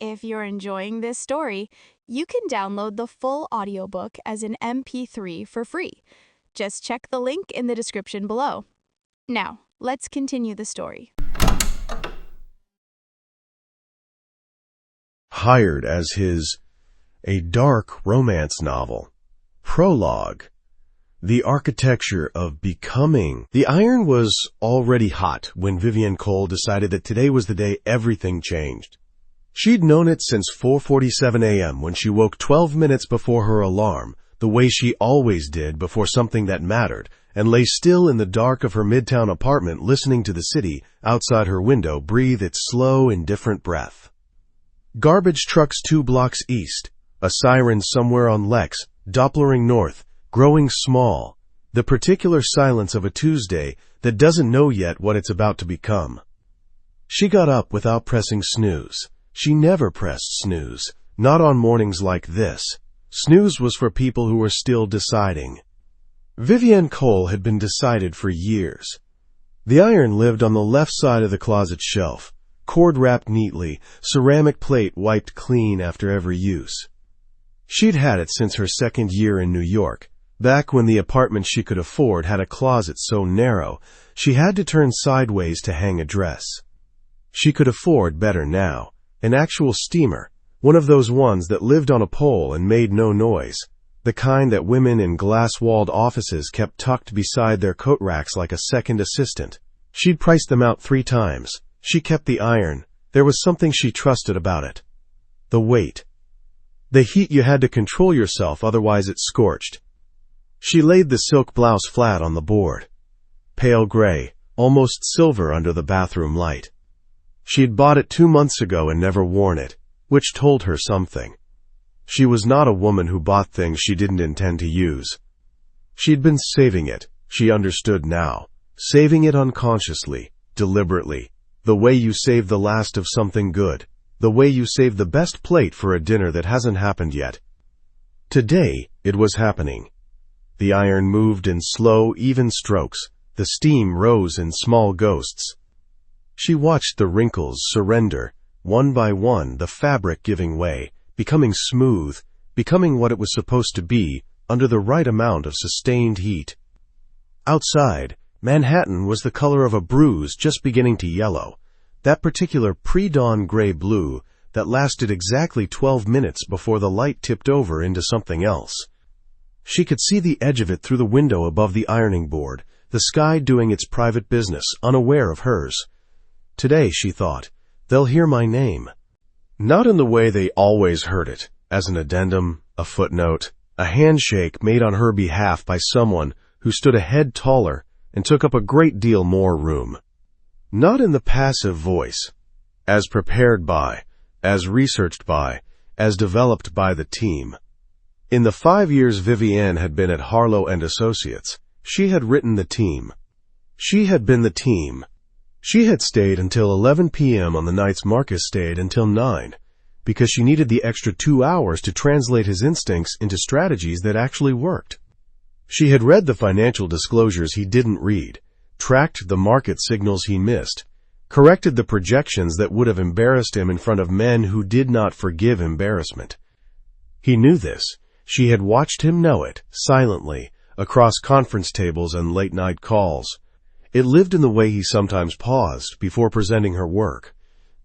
If you're enjoying this story, you can download the full audiobook as an MP3 for free. Just check the link in the description below. Now, let's continue the story. Hired as his A Dark Romance Novel. Prologue. The Architecture of Becoming. The iron was already hot when Vivienne Cole decided that today was the day everything changed. She'd known it since 4:47 a.m. when she woke 12 minutes before her alarm, the way she always did before something that mattered, and lay still in the dark of her midtown apartment listening to the city outside her window breathe its slow, indifferent breath. Garbage trucks 2 blocks east, a siren somewhere on Lex, Dopplering north, growing small, the particular silence of a Tuesday that doesn't know yet what it's about to become. She got up without pressing snooze. She never pressed snooze, not on mornings like this. Snooze was for people who were still deciding. Vivienne Cole had been decided for years. The iron lived on the left side of the closet shelf, cord wrapped neatly, ceramic plate wiped clean after every use. She'd had it since her second year in New York, back when the apartment she could afford had a closet so narrow she had to turn sideways to hang a dress. She could afford better now. An actual steamer, one of those ones that lived on a pole and made no noise, the kind that women in glass-walled offices kept tucked beside their coat racks like a second assistant. She'd priced them out 3 times. She kept the iron. There was something she trusted about it. The weight. The heat you had to control yourself, otherwise it scorched. She laid the silk blouse flat on the board. Pale gray, almost silver under the bathroom light. She'd bought it 2 months ago and never worn it, which told her something. She was not a woman who bought things she didn't intend to use. She'd been saving it, she understood now. Saving it unconsciously, deliberately. The way you save the last of something good. The way you save the best plate for a dinner that hasn't happened yet. Today, it was happening. The iron moved in slow, even strokes. The steam rose in small ghosts. She watched the wrinkles surrender, one by one, the fabric giving way, becoming smooth, becoming what it was supposed to be, under the right amount of sustained heat. Outside, Manhattan was the color of a bruise just beginning to yellow, that particular pre-dawn gray-blue that lasted exactly 12 minutes before the light tipped over into something else. She could see the edge of it through the window above the ironing board, the sky doing its private business, unaware of hers. Today, she thought, they'll hear my name. Not in the way they always heard it, as an addendum, a footnote, a handshake made on her behalf by someone who stood a head taller and took up a great deal more room. Not in the passive voice, as prepared by, as researched by, as developed by the team. In the 5 years Vivienne had been at Harlow and Associates, she had written the team. She had been the team. She had stayed until 11 p.m. on the nights Marcus stayed until 9, because she needed the extra 2 hours to translate his instincts into strategies that actually worked. She had read the financial disclosures he didn't read, tracked the market signals he missed, corrected the projections that would have embarrassed him in front of men who did not forgive embarrassment. He knew this. She had watched him know it, silently, across conference tables and late-night calls. It lived in the way he sometimes paused before presenting her work,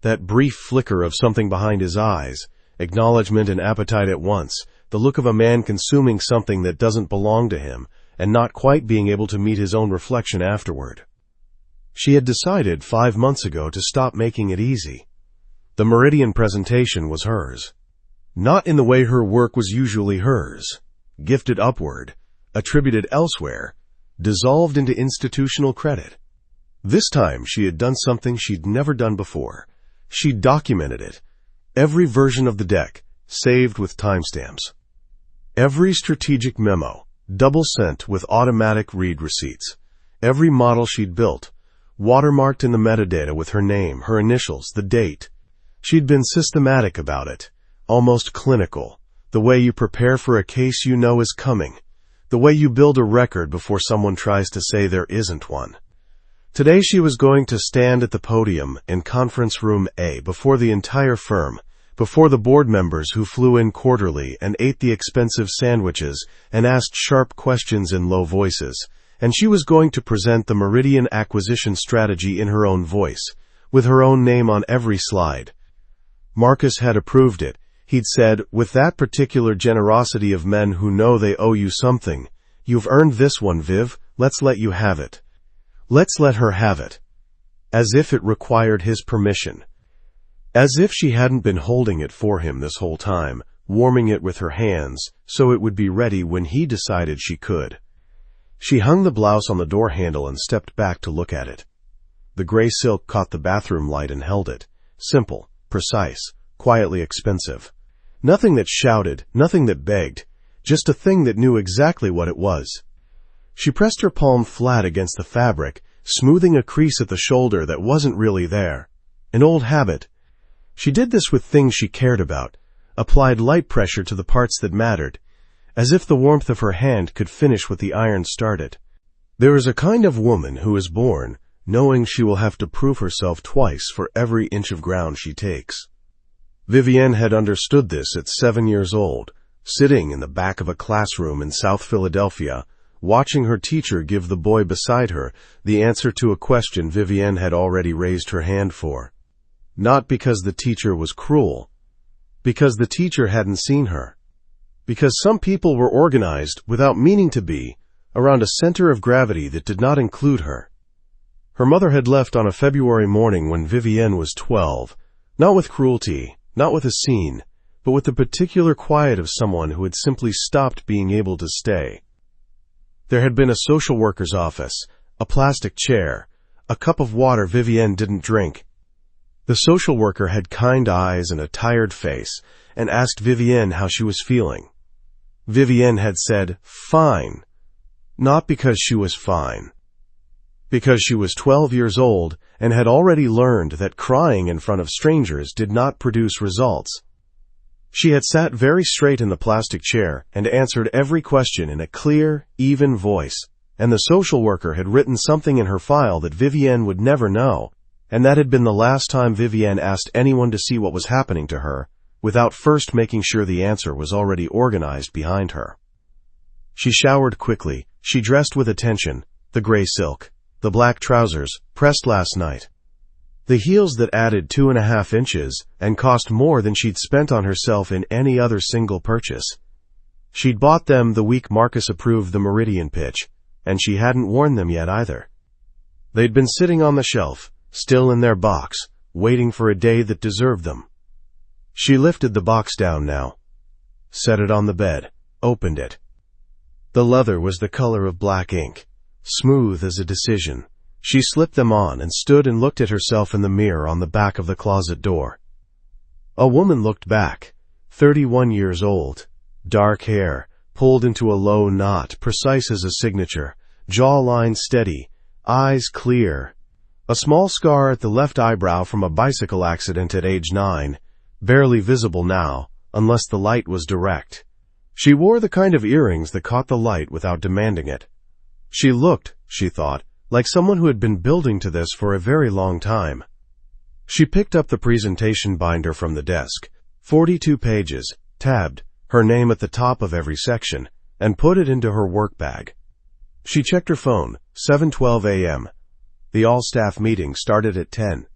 that brief flicker of something behind his eyes, acknowledgement and appetite at once, the look of a man consuming something that doesn't belong to him and not quite being able to meet his own reflection afterward. She had decided 5 months ago to stop making it easy. The Meridian presentation was hers. Not in the way her work was usually hers, gifted upward, attributed elsewhere, dissolved into institutional credit. This time she had done something she'd never done before. She documented it. Every version of the deck, saved with timestamps. Every strategic memo, double sent with automatic read receipts. Every model she'd built, watermarked in the metadata with her name, her initials, the date. She'd been systematic about it, almost clinical, the way you prepare for a case you know is coming. The way you build a record before someone tries to say there isn't one. Today she was going to stand at the podium in conference room A before the entire firm, before the board members who flew in quarterly and ate the expensive sandwiches and asked sharp questions in low voices, and she was going to present the Meridian acquisition strategy in her own voice, with her own name on every slide. Marcus had approved it. He'd said, with that particular generosity of men who know they owe you something, "You've earned this one, Viv, let's let you have it. Let's let her have it." As if it required his permission. As if she hadn't been holding it for him this whole time, warming it with her hands, so it would be ready when he decided she could. She hung the blouse on the door handle and stepped back to look at it. The gray silk caught the bathroom light and held it. Simple, precise, quietly expensive. Nothing that shouted, nothing that begged, just a thing that knew exactly what it was. She pressed her palm flat against the fabric, smoothing a crease at the shoulder that wasn't really there. An old habit. She did this with things she cared about, applied light pressure to the parts that mattered, as if the warmth of her hand could finish what the iron started. There is a kind of woman who is born knowing she will have to prove herself twice for every inch of ground she takes. Vivienne had understood this at 7 years old, sitting in the back of a classroom in South Philadelphia, watching her teacher give the boy beside her the answer to a question Vivienne had already raised her hand for. Not because the teacher was cruel, because the teacher hadn't seen her. Because some people were organized, without meaning to be, around a center of gravity that did not include her. Her mother had left on a February morning when Vivienne was 12, not with cruelty, not with a scene, but with the particular quiet of someone who had simply stopped being able to stay. There had been a social worker's office, a plastic chair, a cup of water Vivienne didn't drink. The social worker had kind eyes and a tired face, and asked Vivienne how she was feeling. Vivienne had said, "Fine." Not because she was fine. Because she was 12 years old and had already learned that crying in front of strangers did not produce results. She had sat very straight in the plastic chair and answered every question in a clear, even voice, and the social worker had written something in her file that Vivienne would never know, and that had been the last time Vivienne asked anyone to see what was happening to her, without first making sure the answer was already organized behind her. She showered quickly, she dressed with attention, the gray silk, the black trousers, pressed last night. The heels that added 2.5 inches and cost more than she'd spent on herself in any other single purchase. She'd bought them the week Marcus approved the Meridian pitch, and she hadn't worn them yet either. They'd been sitting on the shelf, still in their box, waiting for a day that deserved them. She lifted the box down now, set it on the bed, opened it. The leather was the color of black ink, smooth as a decision. She slipped them on and stood and looked at herself in the mirror on the back of the closet door. A woman looked back, 31 years old, dark hair, pulled into a low knot, precise as a signature, jawline steady, eyes clear. A small scar at the left eyebrow from a bicycle accident at age 9, barely visible now, unless the light was direct. She wore the kind of earrings that caught the light without demanding it. She looked, she thought, like someone who had been building to this for a very long time. She picked up the presentation binder from the desk, 42 pages, tabbed, her name at the top of every section, and put it into her work bag. She checked her phone, 7:12 a.m. The all-staff meeting started at 10.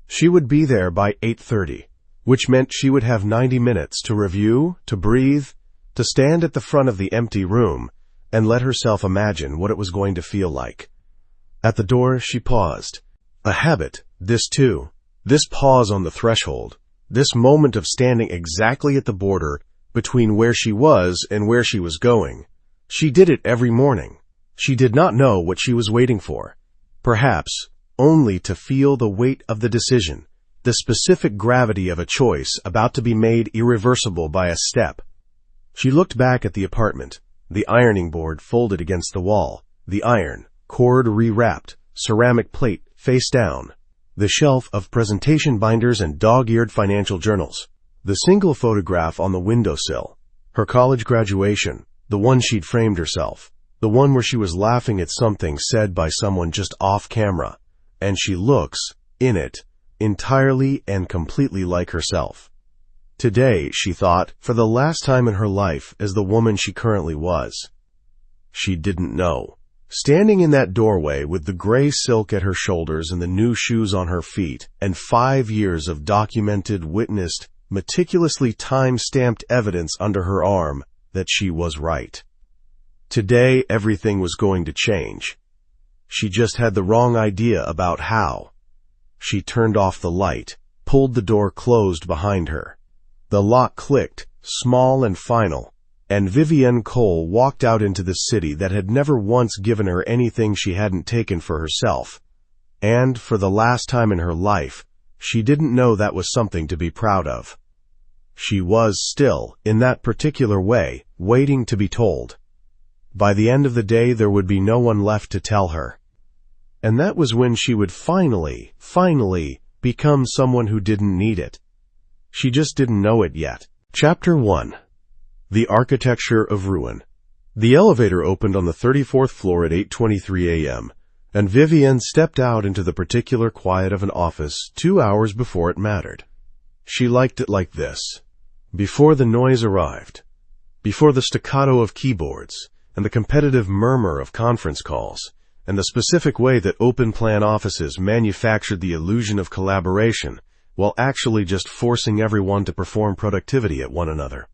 She would be there by 8:30, which meant she would have 90 minutes to review, to breathe, to stand at the front of the empty room, and let herself imagine what it was going to feel like. At the door, she paused. A habit, this too. This pause on the threshold. This moment of standing exactly at the border between where she was and where she was going. She did it every morning. She did not know what she was waiting for. Perhaps only to feel the weight of the decision, the specific gravity of a choice about to be made irreversible by a step. She looked back at the apartment, the ironing board folded against the wall, the iron, cord rewrapped, ceramic plate face down, the shelf of presentation binders and dog-eared financial journals, the single photograph on the windowsill, her college graduation, the one she'd framed herself, the one where she was laughing at something said by someone just off camera, and she looks, in it, entirely and completely like herself. Today, she thought, for the last time in her life, as the woman she currently was. She didn't know. Standing in that doorway with the gray silk at her shoulders and the new shoes on her feet, and 5 years of documented, witnessed, meticulously time-stamped evidence under her arm, that she was right. Today, everything was going to change. She just had the wrong idea about how. She turned off the light, pulled the door closed behind her. The lock clicked, small and final, and Vivienne Cole walked out into the city that had never once given her anything she hadn't taken for herself. And, for the last time in her life, she didn't know that was something to be proud of. She was still, in that particular way, waiting to be told. By the end of the day, there would be no one left to tell her. And that was when she would finally become someone who didn't need it. She just didn't know it yet. Chapter 1. The Architecture of Ruin. The elevator opened on the 34th floor at 8:23 a.m., and Vivienne stepped out into the particular quiet of an office 2 hours before it mattered. She liked it like this. Before the noise arrived, before the staccato of keyboards, and the competitive murmur of conference calls, and the specific way that open-plan offices manufactured the illusion of collaboration, while actually just forcing everyone to perform productivity at one another.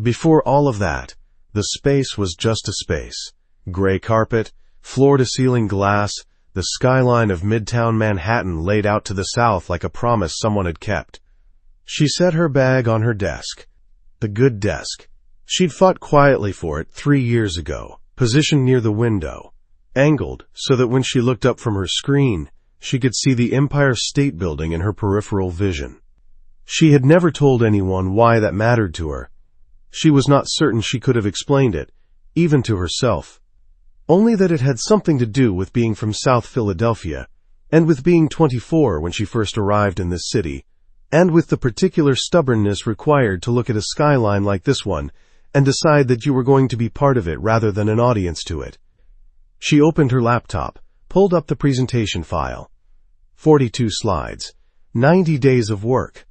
Before all of that, the space was just a space. Gray carpet, floor-to-ceiling glass, the skyline of Midtown Manhattan laid out to the south like a promise someone had kept. She set her bag on her desk. The good desk. She'd fought quietly for it 3 years ago, positioned near the window, angled so that when she looked up from her screen, she could see the Empire State Building in her peripheral vision. She had never told anyone why that mattered to her. She was not certain she could have explained it, even to herself. Only that it had something to do with being from South Philadelphia, and with being 24 when she first arrived in this city, and with the particular stubbornness required to look at a skyline like this one and decide that you were going to be part of it rather than an audience to it. She opened her laptop, pulled up the presentation file. 42 slides. 90 days of work.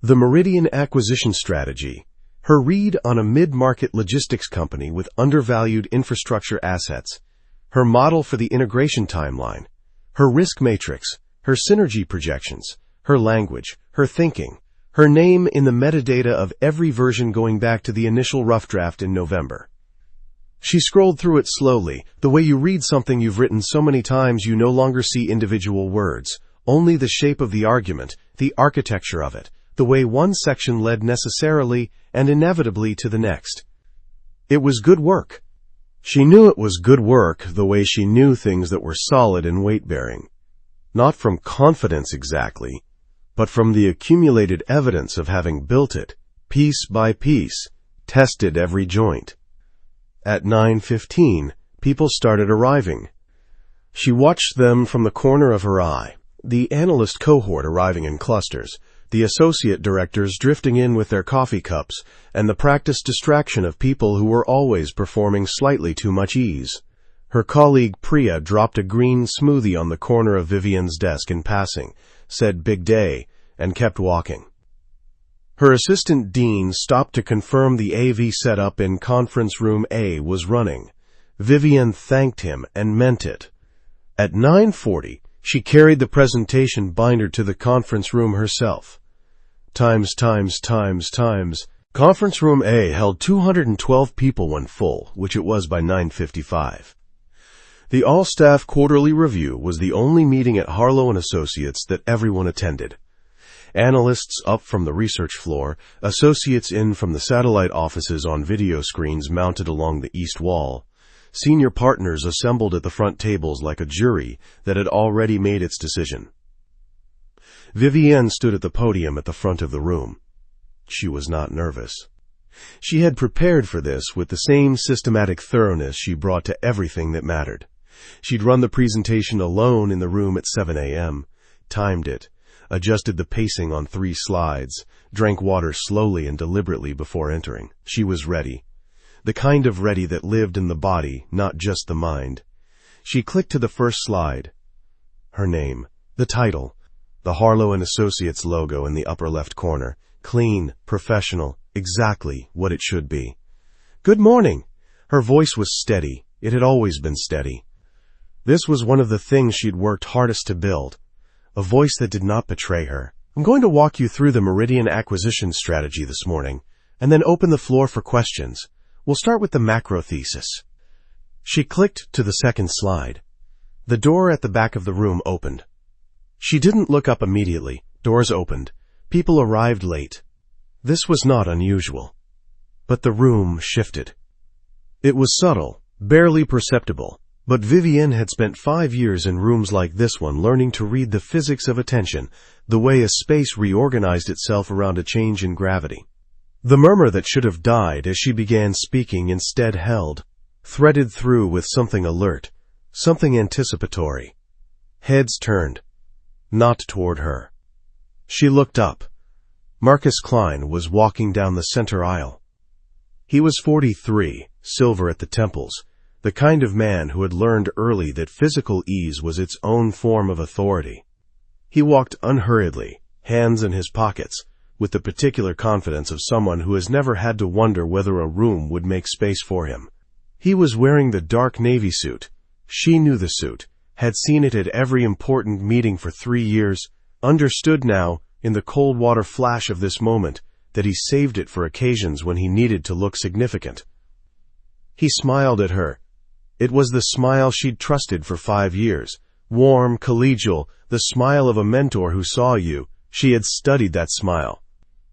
The Meridian acquisition strategy. Her read on a mid-market logistics company with undervalued infrastructure assets. Her model for the integration timeline. Her risk matrix. Her synergy projections. Her language. Her thinking. Her name in the metadata of every version going back to the initial rough draft in November. She scrolled through it slowly, the way you read something you've written so many times you no longer see individual words, only the shape of the argument, the architecture of it, the way one section led necessarily and inevitably to the next. It was good work. She knew it was good work the way she knew things that were solid and weight-bearing. Not from confidence exactly, but from the accumulated evidence of having built it, piece by piece, tested every joint. At 9:15, people started arriving. She watched them from the corner of her eye, the analyst cohort arriving in clusters, the associate directors drifting in with their coffee cups, and the practiced distraction of people who were always performing slightly too much ease. Her colleague Priya dropped a green smoothie on the corner of Vivienne's desk in passing, said "Big day," and kept walking. Her assistant dean stopped to confirm the AV setup in conference room A was running. Vivienne thanked him and meant it. At 9:40, she carried the presentation binder to the conference room herself. Times. Conference room A held 212 people when full, which it was by 9:55. The all-staff quarterly review was the only meeting at Harlow & Associates that everyone attended. Analysts up from the research floor, associates in from the satellite offices on video screens mounted along the east wall. Senior partners assembled at the front tables like a jury that had already made its decision. Vivienne stood at the podium at the front of the room. She was not nervous. She had prepared for this with the same systematic thoroughness she brought to everything that mattered. She'd run the presentation alone in the room at 7 a.m., timed it, adjusted the pacing on 3 slides, drank water slowly and deliberately before entering. She was ready. The kind of ready that lived in the body, not just the mind. She clicked to the first slide. Her name, the title, the Harlow & Associates logo in the upper left corner, clean, professional, exactly what it should be. "Good morning." Her voice was steady. It had always been steady. This was one of the things she'd worked hardest to build, a voice that did not betray her. "I'm going to walk you through the Meridian acquisition strategy this morning, and then open the floor for questions. We'll start with the macro thesis." She clicked to the second slide. The door at the back of the room opened. She didn't look up immediately. Doors opened. People arrived late. This was not unusual. But the room shifted. It was subtle, barely perceptible, but Vivienne had spent 5 years in rooms like this one learning to read the physics of attention, the way a space reorganized itself around a change in gravity. The murmur that should have died as she began speaking instead held, threaded through with something alert, something anticipatory. Heads turned, not toward her. She looked up. Marcus Klein was walking down the center aisle. He was 43, silver at the temples, the kind of man who had learned early that physical ease was its own form of authority. He walked unhurriedly, hands in his pockets, with the particular confidence of someone who has never had to wonder whether a room would make space for him. He was wearing the dark navy suit. She knew the suit, had seen it at every important meeting for 3 years, understood now, in the cold water flash of this moment, that he saved it for occasions when he needed to look significant. He smiled at her. It was the smile she'd trusted for 5 years. Warm, collegial, the smile of a mentor who saw you. She had studied that smile.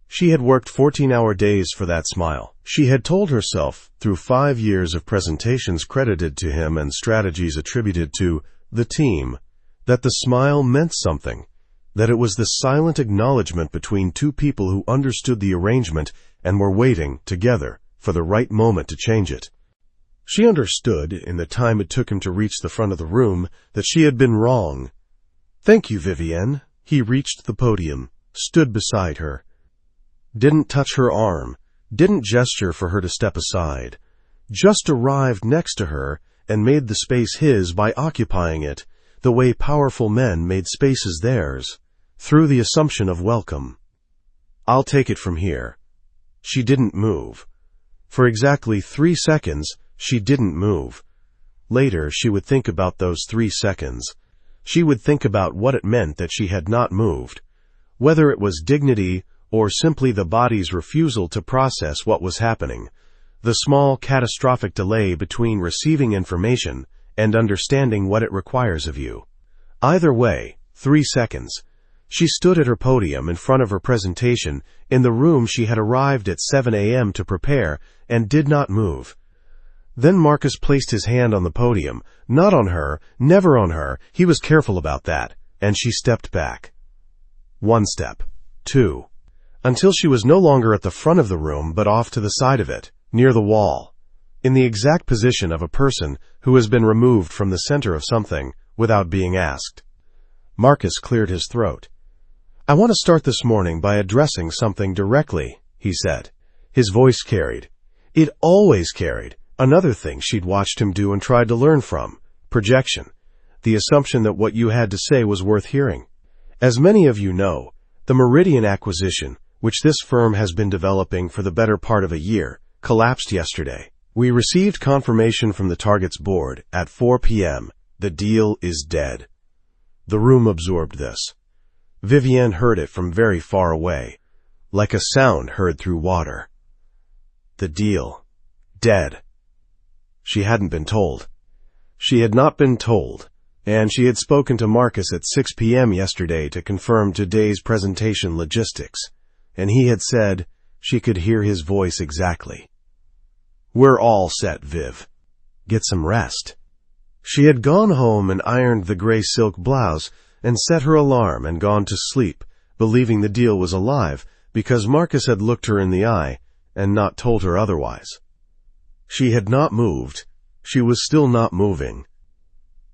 She had worked 14-hour days for that smile. She had told herself, through 5 years of presentations credited to him and strategies attributed to the team, that the smile meant something, that it was the silent acknowledgement between two people who understood the arrangement and were waiting, together, for the right moment to change it. She understood, in the time it took him to reach the front of the room, that she had been wrong. "Thank you, Vivienne." He reached the podium, stood beside her. Didn't touch her arm, didn't gesture for her to step aside. Just arrived next to her and made the space his by occupying it, the way powerful men made spaces theirs, through the assumption of welcome. "I'll take it from here." She didn't move. For exactly 3 seconds, she didn't move. Later, she would think about those 3 seconds. She would think about what it meant that she had not moved, whether it was dignity or simply the body's refusal to process what was happening, the small catastrophic delay between receiving information and understanding what it requires of you. Either way, 3 seconds. She stood at her podium in front of her presentation in the room she had arrived at 7 a.m. to prepare and did not move. Then Marcus placed his hand on the podium, not on her, never on her, he was careful about that, and she stepped back. 1 step, 2, until she was no longer at the front of the room but off to the side of it, near the wall, in the exact position of a person who has been removed from the center of something without being asked. Marcus cleared his throat. "I want to start this morning by addressing something directly," he said. His voice carried. It always carried. Another thing she'd watched him do and tried to learn from: projection, the assumption that what you had to say was worth hearing. As many of you know, the Meridian acquisition, which this firm has been developing for the better part of a year, collapsed yesterday. We received confirmation from the target's board at 4 p.m. The deal is dead. The room absorbed this. Vivienne heard it from very far away, like a sound heard through water. The deal. Dead. She hadn't been told. She had not been told, and she had spoken to Marcus at 6 p.m. yesterday to confirm today's presentation logistics, and he had said she could hear his voice exactly. "We're all set, Viv. Get some rest." She had gone home and ironed the gray silk blouse and set her alarm and gone to sleep, believing the deal was alive because Marcus had looked her in the eye and not told her otherwise. She had not moved. She was still not moving.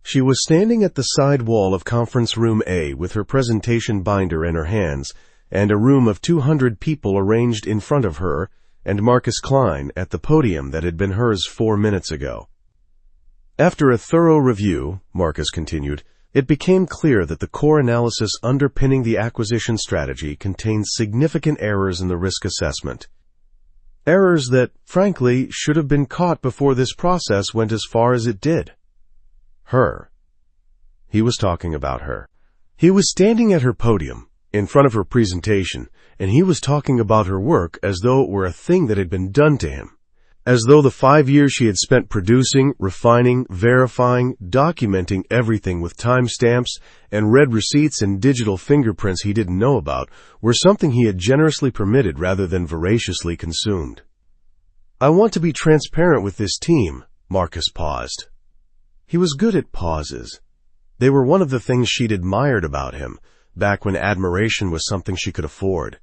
She was standing at the side wall of Conference Room A with her presentation binder in her hands and a room of 200 people arranged in front of her and Marcus Klein at the podium that had been hers 4 minutes ago. "After a thorough review," Marcus continued, It became clear that the core analysis underpinning the acquisition strategy contained significant errors in the risk assessment. Errors that, frankly, should have been caught before this process went as far as it did. Her. He was talking about her. He was standing at her podium, in front of her presentation, and he was talking about her work as though it were a thing that had been done to him. As though the 5 years she had spent producing, refining, verifying, documenting everything with timestamps and red receipts and digital fingerprints he didn't know about were something he had generously permitted rather than voraciously consumed. I want to be transparent with this team, Marcus paused. He was good at pauses. They were one of the things she'd admired about him, back when admiration was something she could afford.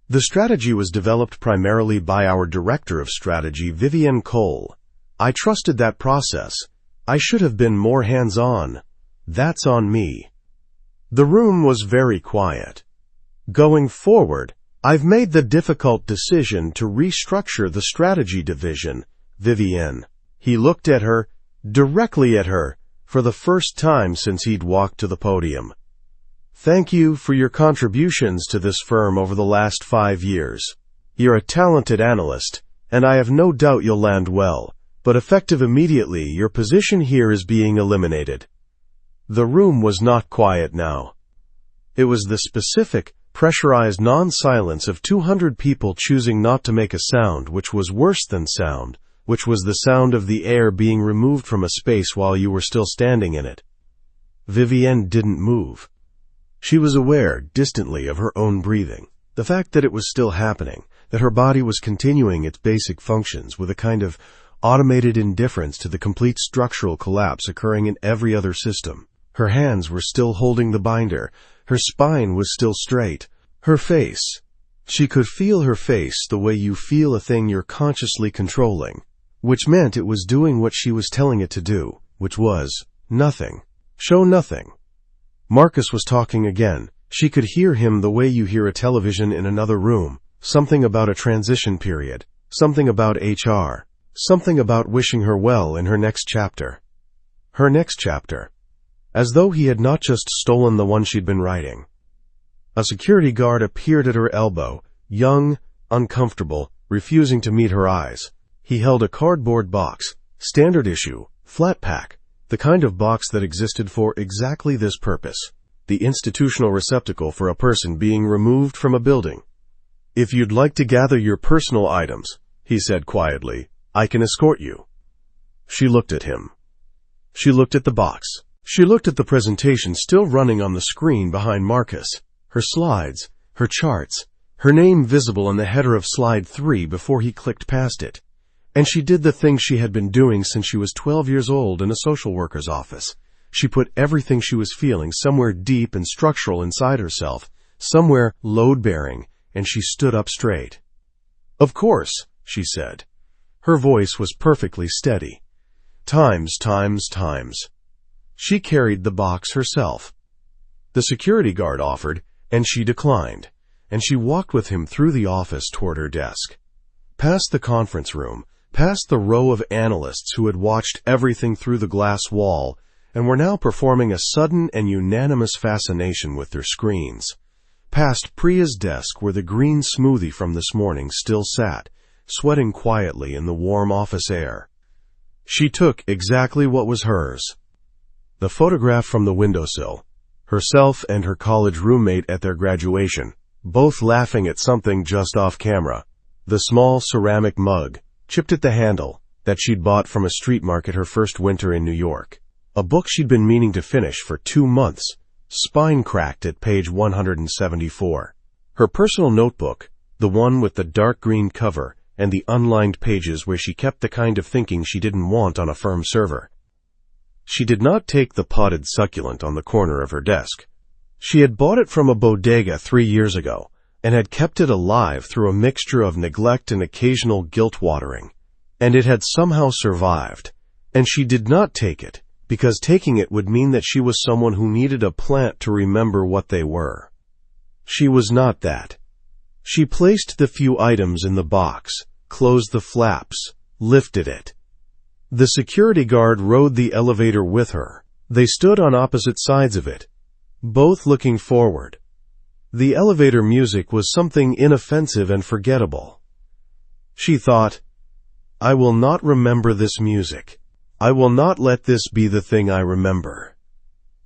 The strategy was developed primarily by our director of strategy, Vivienne Cole. I trusted that process. I should have been more hands-on. That's on me. The room was very quiet. Going forward, I've made the difficult decision to restructure the strategy division, Vivienne. He looked at her, directly at her, for the first time since he'd walked to the podium. Thank you for your contributions to this firm over the last 5 years. You're a talented analyst, and I have no doubt you'll land well, but effective immediately, your position here is being eliminated. The room was not quiet now. It was the specific, pressurized non-silence of 200 people choosing not to make a sound which was worse than sound, which was the sound of the air being removed from a space while you were still standing in it. Vivienne didn't move. She was aware, distantly, of her own breathing, the fact that it was still happening, that her body was continuing its basic functions with a kind of automated indifference to the complete structural collapse occurring in every other system. Her hands were still holding the binder, her spine was still straight. Her face. She could feel her face the way you feel a thing you're consciously controlling, which meant it was doing what she was telling it to do, which was nothing. Show nothing. Marcus was talking again. She could hear him the way you hear a television in another room. Something about a transition period. Something about HR. Something about wishing her well in her next chapter. Her next chapter. As though he had not just stolen the one she'd been writing. A security guard appeared at her elbow, young, uncomfortable, refusing to meet her eyes. He held a cardboard box, standard issue, flat pack. The kind of box that existed for exactly this purpose, the institutional receptacle for a person being removed from a building. If you'd like to gather your personal items, he said quietly, I can escort you. She looked at him. She looked at the box. She looked at the presentation still running on the screen behind Marcus, her slides, her charts, her name visible in the header of slide 3 before he clicked past it. And she did the thing she had been doing since she was 12 years old in a social worker's office. She put everything she was feeling somewhere deep and structural inside herself, somewhere load-bearing, and she stood up straight. Of course, she said. Her voice was perfectly steady. Times. She carried the box herself. The security guard offered, and she declined, and she walked with him through the office toward her desk. Past the conference room, past the row of analysts who had watched everything through the glass wall and were now performing a sudden and unanimous fascination with their screens. Past Priya's desk where the green smoothie from this morning still sat, sweating quietly in the warm office air. She took exactly what was hers. The photograph from the windowsill, herself and her college roommate at their graduation, both laughing at something just off camera. The small ceramic mug, chipped at the handle, that she'd bought from a street market her first winter in New York. A book she'd been meaning to finish for 2 months, spine cracked at page 174. Her personal notebook, the one with the dark green cover and the unlined pages where she kept the kind of thinking she didn't want on a firm server. She did not take the potted succulent on the corner of her desk. She had bought it from a bodega 3 years ago, and had kept it alive through a mixture of neglect and occasional guilt-watering. And it had somehow survived. And she did not take it, because taking it would mean that she was someone who needed a plant to remember what they were. She was not that. She placed the few items in the box, closed the flaps, lifted it. The security guard rode the elevator with her, They stood on opposite sides of it, both looking forward. The elevator music was something inoffensive and forgettable. She thought, I will not remember this music. I will not let this be the thing I remember.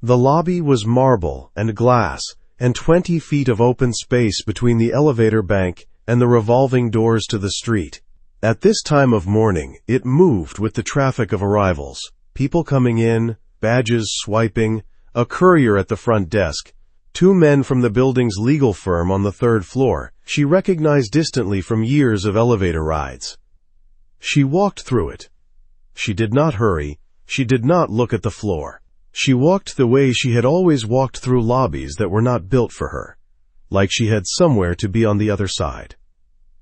The lobby was marble and glass, and 20 feet of open space between the elevator bank and the revolving doors to the street. At this time of morning, it moved with the traffic of arrivals, people coming in, badges swiping, a courier at the front desk, 2 men from the building's legal firm on the 3rd floor, she recognized distantly from years of elevator rides. She walked through it. She did not hurry. She did not look at the floor. She walked the way she had always walked through lobbies that were not built for her, like she had somewhere to be on the other side.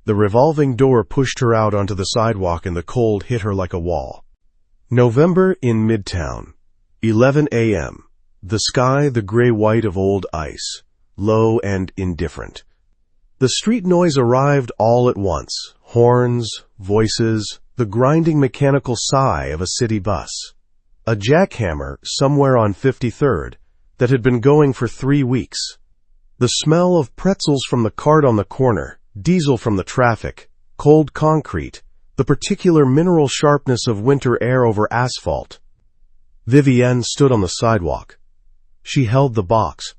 The revolving door pushed her out onto the sidewalk and the cold hit her like a wall. November in Midtown. 11 a.m. The sky the gray-white of old ice, low and indifferent. The street noise arrived all at once. Horns, voices, the grinding mechanical sigh of a city bus. A jackhammer somewhere on 53rd that had been going for 3 weeks. The smell of pretzels from the cart on the corner, diesel from the traffic, cold concrete, the particular mineral sharpness of winter air over asphalt. Vivienne stood on the sidewalk. She held the box.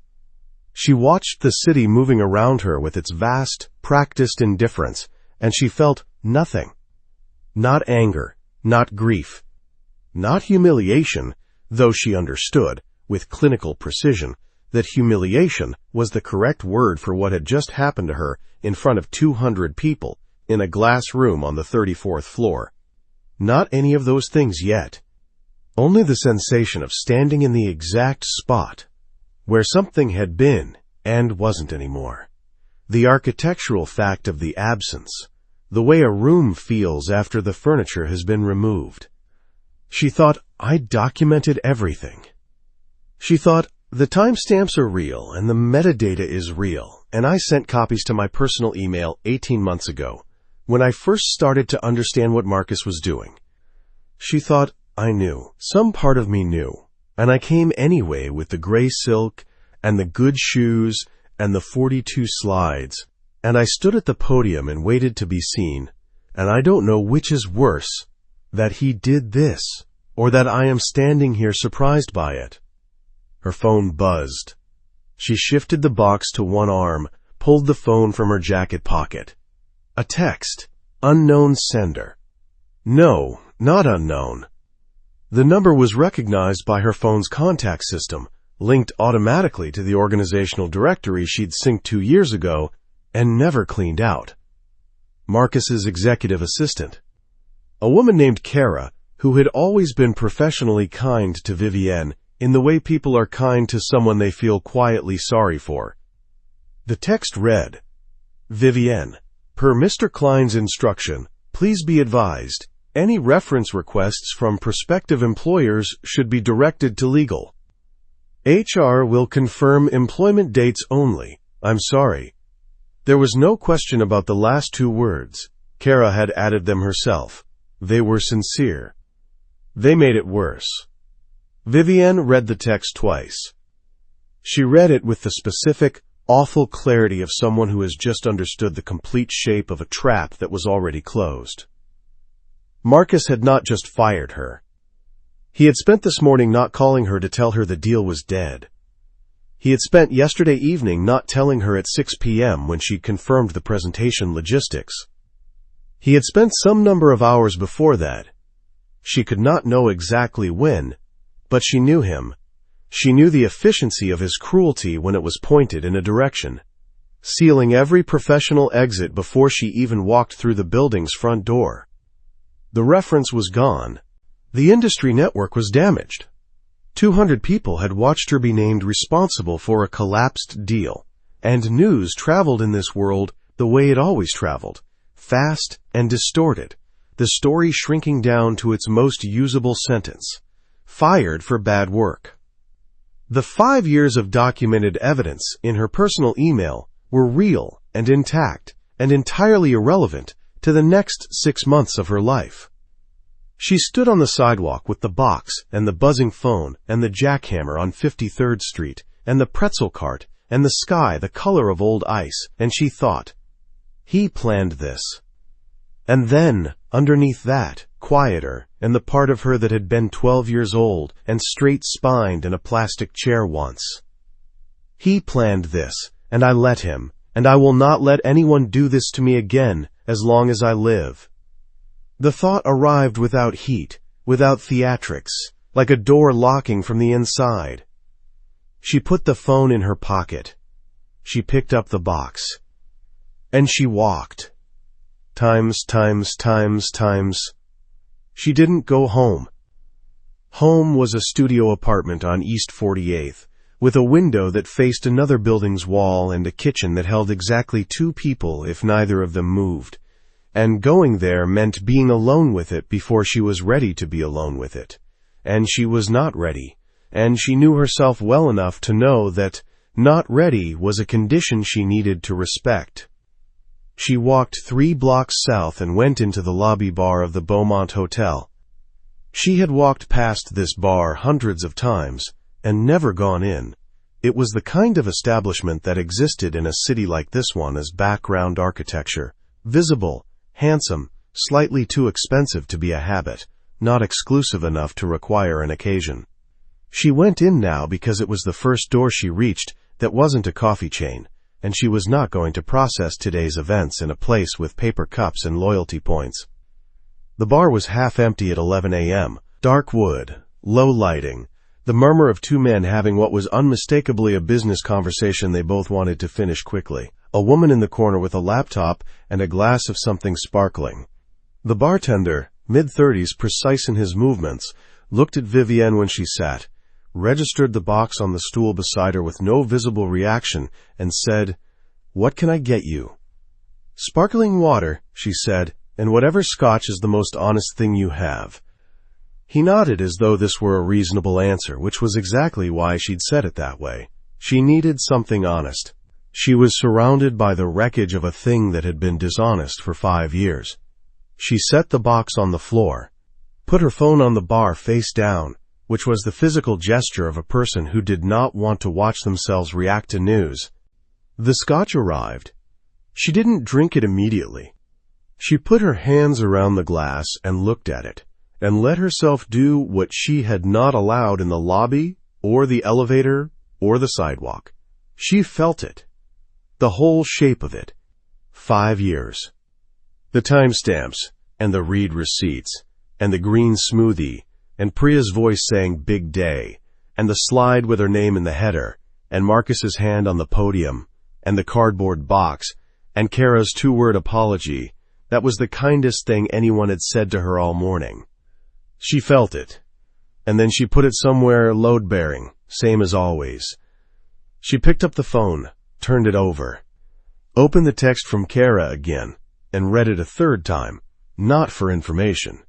She watched the city moving around her with its vast, practiced indifference, and she felt nothing. Not anger, not grief, not humiliation, though she understood, with clinical precision, that humiliation was the correct word for what had just happened to her in front of 200 people in a glass room on the 34th floor. Not any of those things yet. Only the sensation of standing in the exact spot where something had been and wasn't anymore. The architectural fact of the absence, the way a room feels after the furniture has been removed. She thought, I documented everything. She thought, the timestamps are real and the metadata is real, and I sent copies to my personal email 18 months ago, when I first started to understand what Marcus was doing. She thought, I knew. Some part of me knew. And I came anyway with the gray silk and the good shoes and the 42 slides. And I stood at the podium and waited to be seen. And I don't know which is worse, that he did this, or that I am standing here surprised by it. Her phone buzzed. She shifted the box to one arm, pulled the phone from her jacket pocket. A text. Unknown sender. No, not unknown. The number was recognized by her phone's contact system, linked automatically to the organizational directory she'd synced 2 years ago and never cleaned out. Marcus's executive assistant. A woman named Kara, who had always been professionally kind to Vivienne in the way people are kind to someone they feel quietly sorry for. The text read, Vivienne, per Mr. Klein's instruction, please be advised, any reference requests from prospective employers should be directed to legal. HR will confirm employment dates only. I'm sorry. There was no question about the last 2 words. Kara had added them herself. They were sincere. They made it worse. Vivienne read the text twice. She read it with the specific, awful clarity of someone who has just understood the complete shape of a trap that was already closed. Marcus had not just fired her. He had spent this morning not calling her to tell her the deal was dead. He had spent yesterday evening not telling her at 6 p.m. when she'd confirmed the presentation logistics. He had spent some number of hours before that. She could not know exactly when, but she knew him. She knew the efficiency of his cruelty when it was pointed in a direction, sealing every professional exit before she even walked through the building's front door. The reference was gone. The industry network was damaged. 200 people had watched her be named responsible for a collapsed deal, and news traveled in this world the way it always traveled, fast and distorted, the story shrinking down to its most usable sentence, fired for bad work. The 5 years of documented evidence in her personal email were real and intact and entirely irrelevant to the next 6 months of her life. She stood on the sidewalk with the box and the buzzing phone and the jackhammer on 53rd Street and the pretzel cart and the sky the color of old ice, and she thought, he planned this. And then, underneath that, quieter, and the part of her that had been 12 years old and straight-spined in a plastic chair once. He planned this, and I let him, and I will not let anyone do this to me again as long as I live. The thought arrived without heat, without theatrics, like a door locking from the inside. She put the phone in her pocket. She picked up the box. And she walked. Times. She didn't go home. Home was a studio apartment on East 48th, with a window that faced another building's wall and a kitchen that held exactly 2 people if neither of them moved. And going there meant being alone with it before she was ready to be alone with it. And she was not ready. And she knew herself well enough to know that not ready was a condition she needed to respect. She walked 3 blocks south and went into the lobby bar of the Beaumont Hotel. She had walked past this bar hundreds of times and never gone in. It was the kind of establishment that existed in a city like this one as background architecture, visible, handsome, slightly too expensive to be a habit, not exclusive enough to require an occasion. She went in now because it was the first door she reached that wasn't a coffee chain, and she was not going to process today's events in a place with paper cups and loyalty points. The bar was half empty at 11 a.m., dark wood, low lighting, the murmur of 2 men having what was unmistakably a business conversation they both wanted to finish quickly, a woman in the corner with a laptop and a glass of something sparkling. The bartender, mid-30s, precise in his movements, looked at Vivienne when she sat, registered the box on the stool beside her with no visible reaction, and said, "What can I get you?" "Sparkling water," she said, "and whatever scotch is the most honest thing you have." He nodded as though this were a reasonable answer, which was exactly why she'd said it that way. She needed something honest. She was surrounded by the wreckage of a thing that had been dishonest for 5 years. She set the box on the floor, put her phone on the bar face down, which was the physical gesture of a person who did not want to watch themselves react to news. The scotch arrived. She didn't drink it immediately. She put her hands around the glass and looked at it, and let herself do what she had not allowed in the lobby, or the elevator, or the sidewalk. She felt it. The whole shape of it. 5 years. The timestamps, and the read receipts, and the green smoothie, and Priya's voice saying "Big Day," and the slide with her name in the header, and Marcus's hand on the podium, and the cardboard box, and Kara's 2-word apology. That was the kindest thing anyone had said to her all morning. She felt it. And then she put it somewhere load-bearing, same as always. She picked up the phone, turned it over, opened the text from Kara again, and read it a 3rd time, not for information.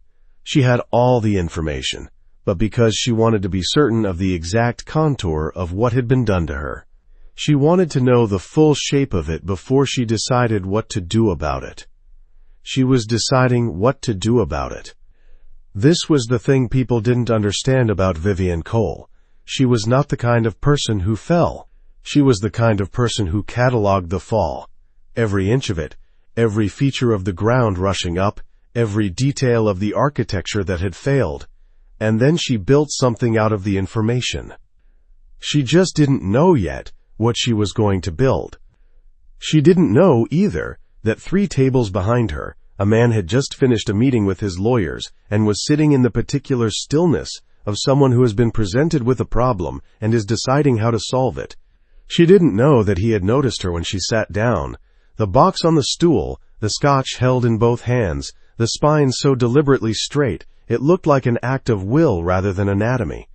She had all the information, but because she wanted to be certain of the exact contour of what had been done to her. She wanted to know the full shape of it before she decided what to do about it. She was deciding what to do about it. This was the thing people didn't understand about Vivienne Cole. She was not the kind of person who fell. She was the kind of person who cataloged the fall. Every inch of it, every feature of the ground rushing up, every detail of the architecture that had failed, and then she built something out of the information. She just didn't know yet what she was going to build. She didn't know, either, that 3 tables behind her, a man had just finished a meeting with his lawyers and was sitting in the particular stillness of someone who has been presented with a problem and is deciding how to solve it. She didn't know that he had noticed her when she sat down, the box on the stool, the scotch held in both hands, the spine so deliberately straight, it looked like an act of will rather than anatomy.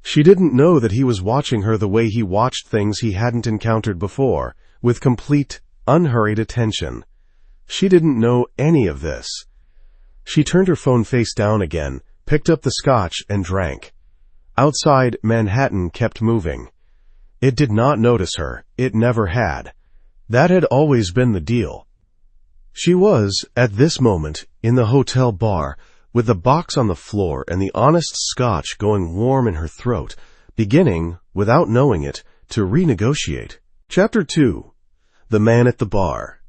She didn't know that he was watching her the way he watched things he hadn't encountered before, with complete, unhurried attention. She didn't know any of this. She turned her phone face down again, picked up the scotch, and drank. Outside, Manhattan kept moving. It did not notice her. It never had. That had always been the deal. She was, at this moment, in the hotel bar, with the box on the floor and the honest scotch going warm in her throat, beginning, without knowing it, to renegotiate. Chapter 2. The Man at the Bar.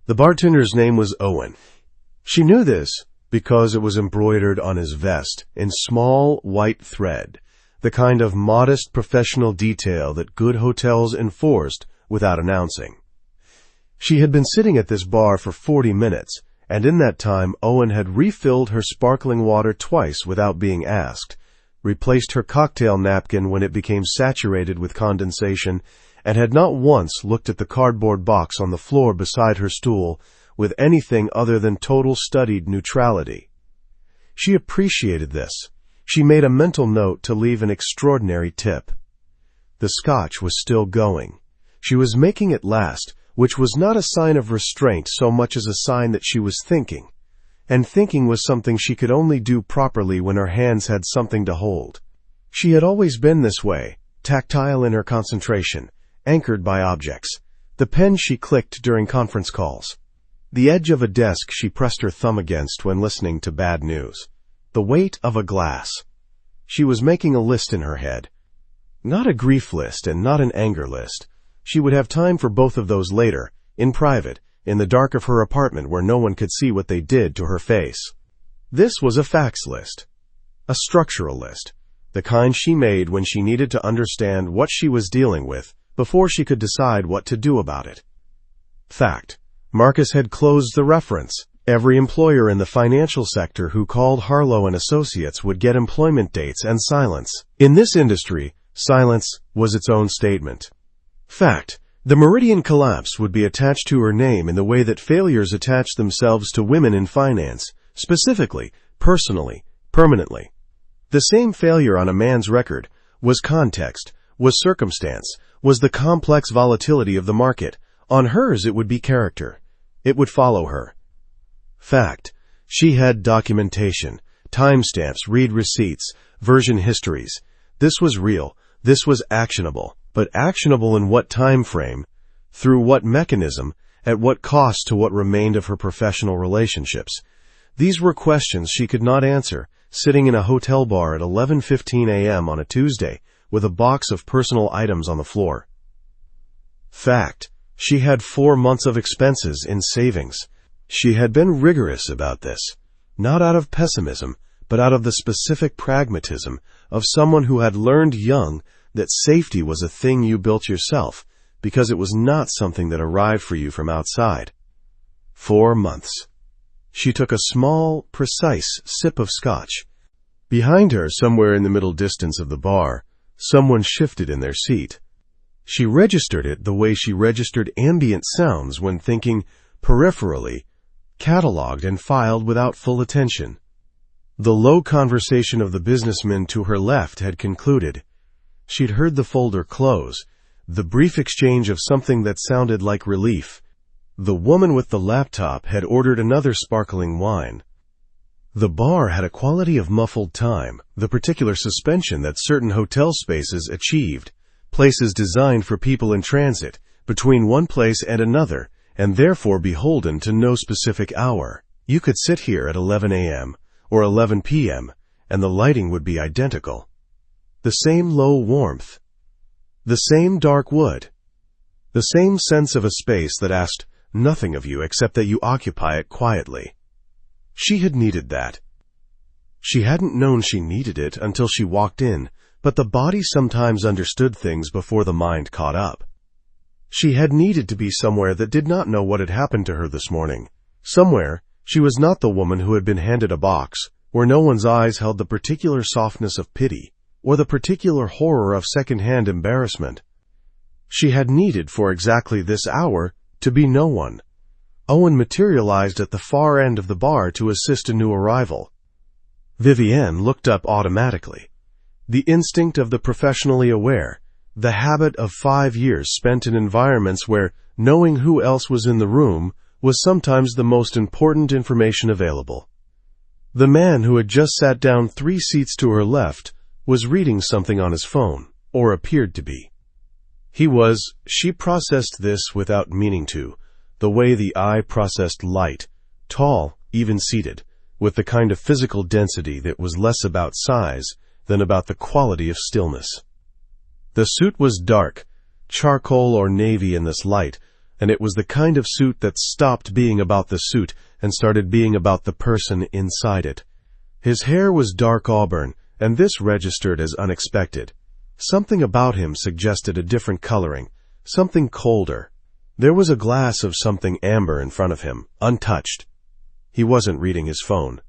The bartender's name was Owen. She knew this because it was embroidered on his vest in small white thread, the kind of modest professional detail that good hotels enforced without announcing. She had been sitting at this bar for 40 minutes, and in that time Owen had refilled her sparkling water twice without being asked, replaced her cocktail napkin when it became saturated with condensation, and had not once looked at the cardboard box on the floor beside her stool with anything other than total studied neutrality. She appreciated this. She made a mental note to leave an extraordinary tip. The scotch was still going. She was making it last, which was not a sign of restraint so much as a sign that she was thinking. And thinking was something she could only do properly when her hands had something to hold. She had always been this way, tactile in her concentration, anchored by objects. The pen she clicked during conference calls. The edge of a desk she pressed her thumb against when listening to bad news. The weight of a glass. She was making a list in her head. Not a grief list and not an anger list. She would have time for both of those later, in private, in the dark of her apartment where no one could see what they did to her face. This was a facts list. A structural list. The kind she made when she needed to understand what she was dealing with before she could decide what to do about it. Fact. Marcus had closed the reference. Every employer in the financial sector who called Harlow and Associates would get employment dates and silence. In this industry, silence was its own statement. Fact. The Meridian collapse would be attached to her name in the way that failures attach themselves to women in finance, specifically, personally, permanently. The same failure on a man's record was context, was circumstance, was the complex volatility of the market. On hers it would be character. It would follow her. Fact. She had documentation, timestamps, read receipts, version histories. This was real. This was actionable. But actionable in what time frame? Through what mechanism? At what cost to what remained of her professional relationships? These were questions she could not answer, sitting in a hotel bar at 11:15 a.m. on a Tuesday, with a box of personal items on the floor. Fact. She had 4 months of expenses in savings. She had been rigorous about this, not out of pessimism, but out of the specific pragmatism of someone who had learned young that safety was a thing you built yourself, because it was not something that arrived for you from outside. 4 months. She took a small, precise sip of scotch. Behind her, somewhere in the middle distance of the bar, someone shifted in their seat. She registered it the way she registered ambient sounds when thinking peripherally, catalogued and filed without full attention. The low conversation of the businessman to her left had concluded. She'd heard the folder close, the brief exchange of something that sounded like relief. The woman with the laptop had ordered another sparkling wine. The bar had a quality of muffled time, the particular suspension that certain hotel spaces achieved, places designed for people in transit, between one place and another, and therefore beholden to no specific hour. You could sit here at 11 a.m. or 11 p.m., and the lighting would be identical. The same low warmth. The same dark wood. The same sense of a space that asked nothing of you except that you occupy it quietly. She had needed that. She hadn't known she needed it until she walked in, but the body sometimes understood things before the mind caught up. She had needed to be somewhere that did not know what had happened to her this morning. Somewhere, she was not the woman who had been handed a box, where no one's eyes held the particular softness of pity, or the particular horror of second-hand embarrassment. She had needed for exactly this hour to be no one. Owen materialized at the far end of the bar to assist a new arrival. Vivienne looked up automatically. The instinct of the professionally aware, the habit of 5 years spent in environments where knowing who else was in the room was sometimes the most important information available. The man who had just sat down 3 seats to her left was reading something on his phone, or appeared to be. She processed this without meaning to, the way the eye processed light, tall, even seated, with the kind of physical density that was less about size than about the quality of stillness. The suit was dark, charcoal or navy in this light, and it was the kind of suit that stopped being about the suit and started being about the person inside it. His hair was dark auburn, and this registered as unexpected. Something about him suggested a different coloring, something colder. There was a glass of something amber in front of him, untouched. He wasn't reading his phone.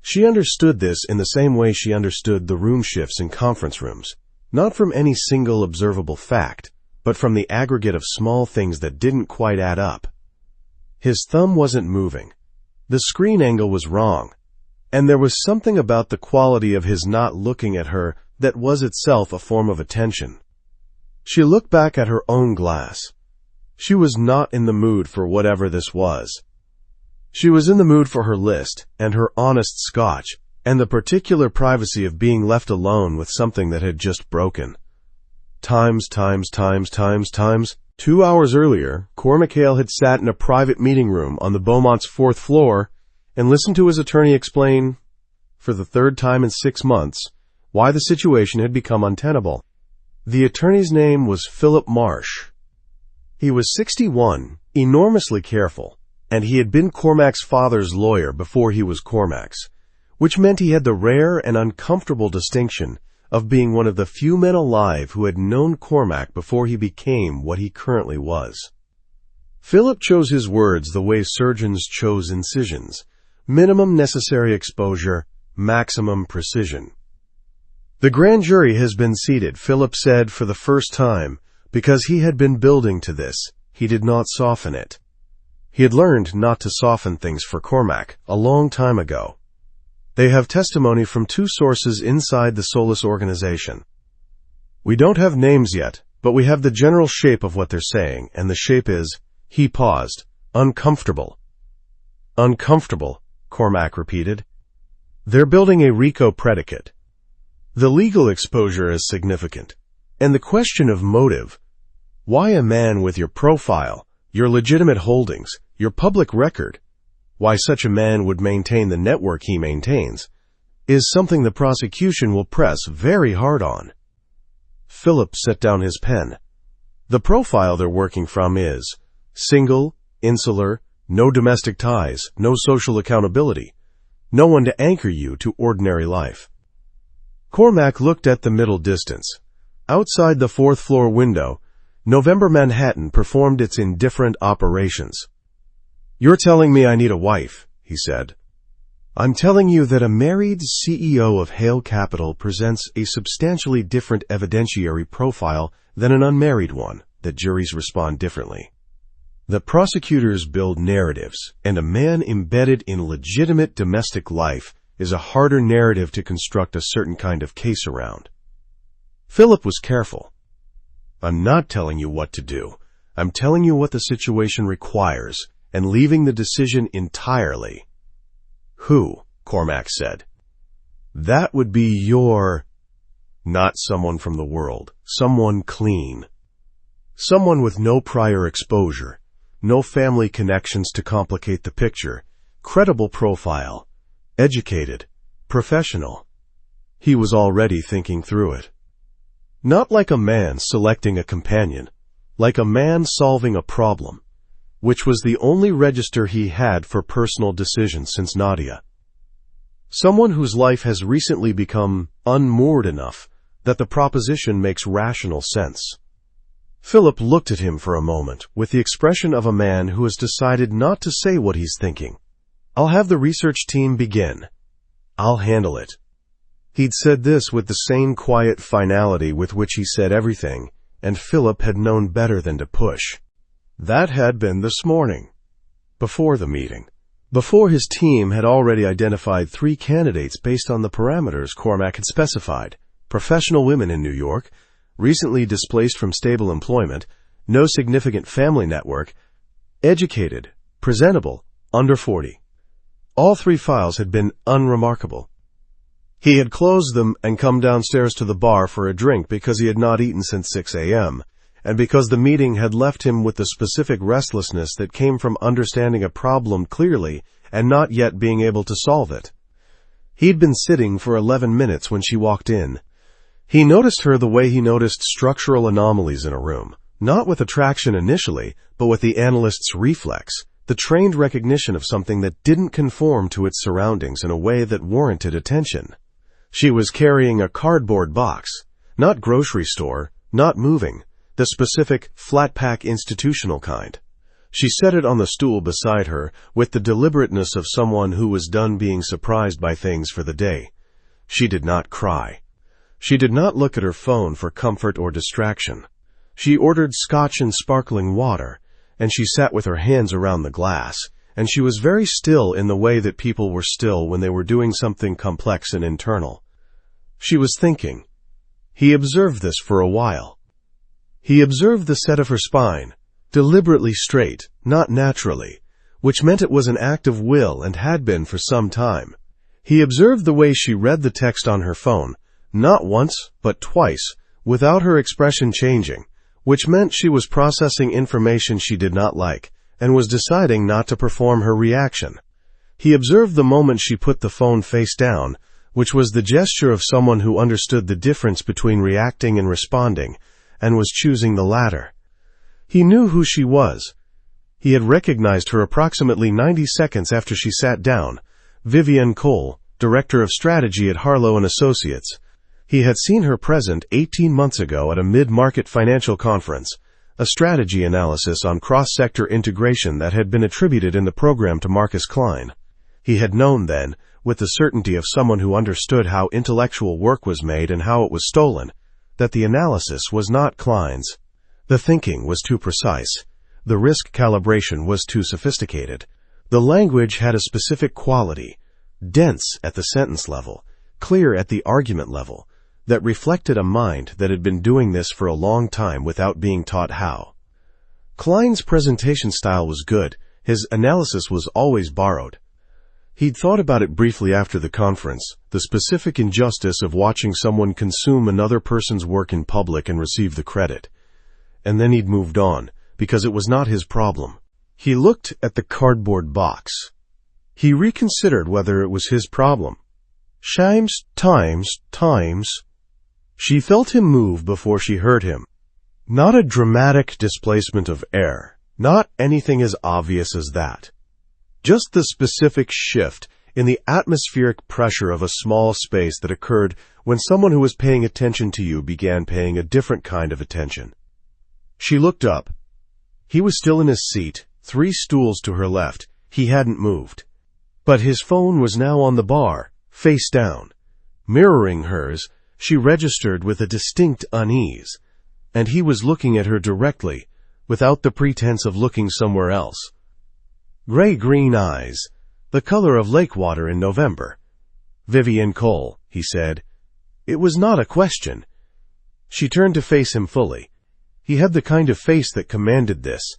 She understood this in the same way she understood the room shifts in conference rooms, not from any single observable fact, but from the aggregate of small things that didn't quite add up. His thumb wasn't moving. The screen angle was wrong, and there was something about the quality of his not looking at her that was itself a form of attention. She looked back at her own glass. She was not in the mood for whatever this was. She was in the mood for her list and her honest scotch and the particular privacy of being left alone with something that had just broken. Times. 2 hours earlier, Cormac Hale had sat in a private meeting room on the Beaumont's 4th floor and listened to his attorney explain, for the 3rd time in 6 months, why the situation had become untenable. The attorney's name was Philip Marsh. He was 61, enormously careful, and he had been Cormac's father's lawyer before he was Cormac's, which meant he had the rare and uncomfortable distinction of being one of the few men alive who had known Cormac before he became what he currently was. Philip chose his words the way surgeons chose incisions: minimum necessary exposure, maximum precision. The grand jury has been seated, Philip said for the first time, because he had been building to this. He did not soften it. He had learned not to soften things for Cormac a long time ago. They have testimony from 2 sources inside the Solus organization. We don't have names yet, but we have the general shape of what they're saying, and the shape is, he paused, uncomfortable. Uncomfortable, Cormac repeated. They're building a RICO predicate. The legal exposure is significant, and the question of motive, why a man with your profile, your legitimate holdings, your public record, why such a man would maintain the network he maintains, is something the prosecution will press very hard on. Philip set down his pen. The profile they're working from is single, insular, no domestic ties, no social accountability, no one to anchor you to ordinary life. Cormac looked at the middle distance. Outside the 4th floor window, November Manhattan performed its indifferent operations. You're telling me I need a wife, he said. I'm telling you that a married CEO of Hale Capital presents a substantially different evidentiary profile than an unmarried one, that juries respond differently. The prosecutors build narratives, and a man embedded in legitimate domestic life is a harder narrative to construct a certain kind of case around. Philip was careful. I'm not telling you what to do. I'm telling you what the situation requires, and leaving the decision entirely. Who? Cormac said. That would be your... Not someone from the world. Someone clean. Someone with no prior exposure, no family connections to complicate the picture, credible profile, educated, professional. He was already thinking through it. Not like a man selecting a companion, like a man solving a problem, which was the only register he had for personal decisions since Nadia. Someone whose life has recently become unmoored enough that the proposition makes rational sense. Philip looked at him for a moment with the expression of a man who has decided not to say what he's thinking. I'll have the research team begin. I'll handle it. He'd said this with the same quiet finality with which he said everything, and Philip had known better than to push. That had been this morning, before the meeting, before his team had already identified 3 candidates based on the parameters Cormac had specified: professional women in New York, recently displaced from stable employment, no significant family network, educated, presentable, under 40. All 3 files had been unremarkable. He had closed them and come downstairs to the bar for a drink because he had not eaten since 6 a.m., and because the meeting had left him with the specific restlessness that came from understanding a problem clearly and not yet being able to solve it. He'd been sitting for 11 minutes when she walked in. He noticed her the way he noticed structural anomalies in a room, not with attraction initially, but with the analyst's reflex, the trained recognition of something that didn't conform to its surroundings in a way that warranted attention. She was carrying a cardboard box, not grocery store, not moving, the specific flat-pack institutional kind. She set it on the stool beside her with the deliberateness of someone who was done being surprised by things for the day. She did not cry. She did not look at her phone for comfort or distraction. She ordered scotch and sparkling water, and she sat with her hands around the glass, and she was very still in the way that people were still when they were doing something complex and internal. She was thinking. He observed this for a while. He observed the set of her spine, deliberately straight, not naturally, which meant it was an act of will and had been for some time. He observed the way she read the text on her phone, not once, but twice, without her expression changing, which meant she was processing information she did not like, and was deciding not to perform her reaction. He observed the moment she put the phone face down, which was the gesture of someone who understood the difference between reacting and responding, and was choosing the latter. He knew who she was. He had recognized her approximately 90 seconds after she sat down, Vivian Cole, Director of Strategy at Harlow & Associates. He had seen her present 18 months ago at a mid-market financial conference, a strategy analysis on cross-sector integration that had been attributed in the program to Marcus Klein. He had known then, with the certainty of someone who understood how intellectual work was made and how it was stolen, that the analysis was not Klein's. The thinking was too precise. The risk calibration was too sophisticated. The language had a specific quality, dense at the sentence level, clear at the argument level, that reflected a mind that had been doing this for a long time without being taught how. Klein's presentation style was good. His analysis was always borrowed. He'd thought about it briefly after the conference, the specific injustice of watching someone consume another person's work in public and receive the credit. And then he'd moved on, because it was not his problem. He looked at the cardboard box. He reconsidered whether it was his problem. Times. She felt him move before she heard him. Not a dramatic displacement of air, not anything as obvious as that. Just the specific shift in the atmospheric pressure of a small space that occurred when someone who was paying attention to you began paying a different kind of attention. She looked up. He was still in his seat, 3 stools to her left. He hadn't moved. But his phone was now on the bar, face down. Mirroring hers, she registered with a distinct unease, and he was looking at her directly, without the pretense of looking somewhere else. Gray-green eyes, the color of lake water in November. Vivian Cole, he said. It was not a question. She turned to face him fully. He had the kind of face that commanded this,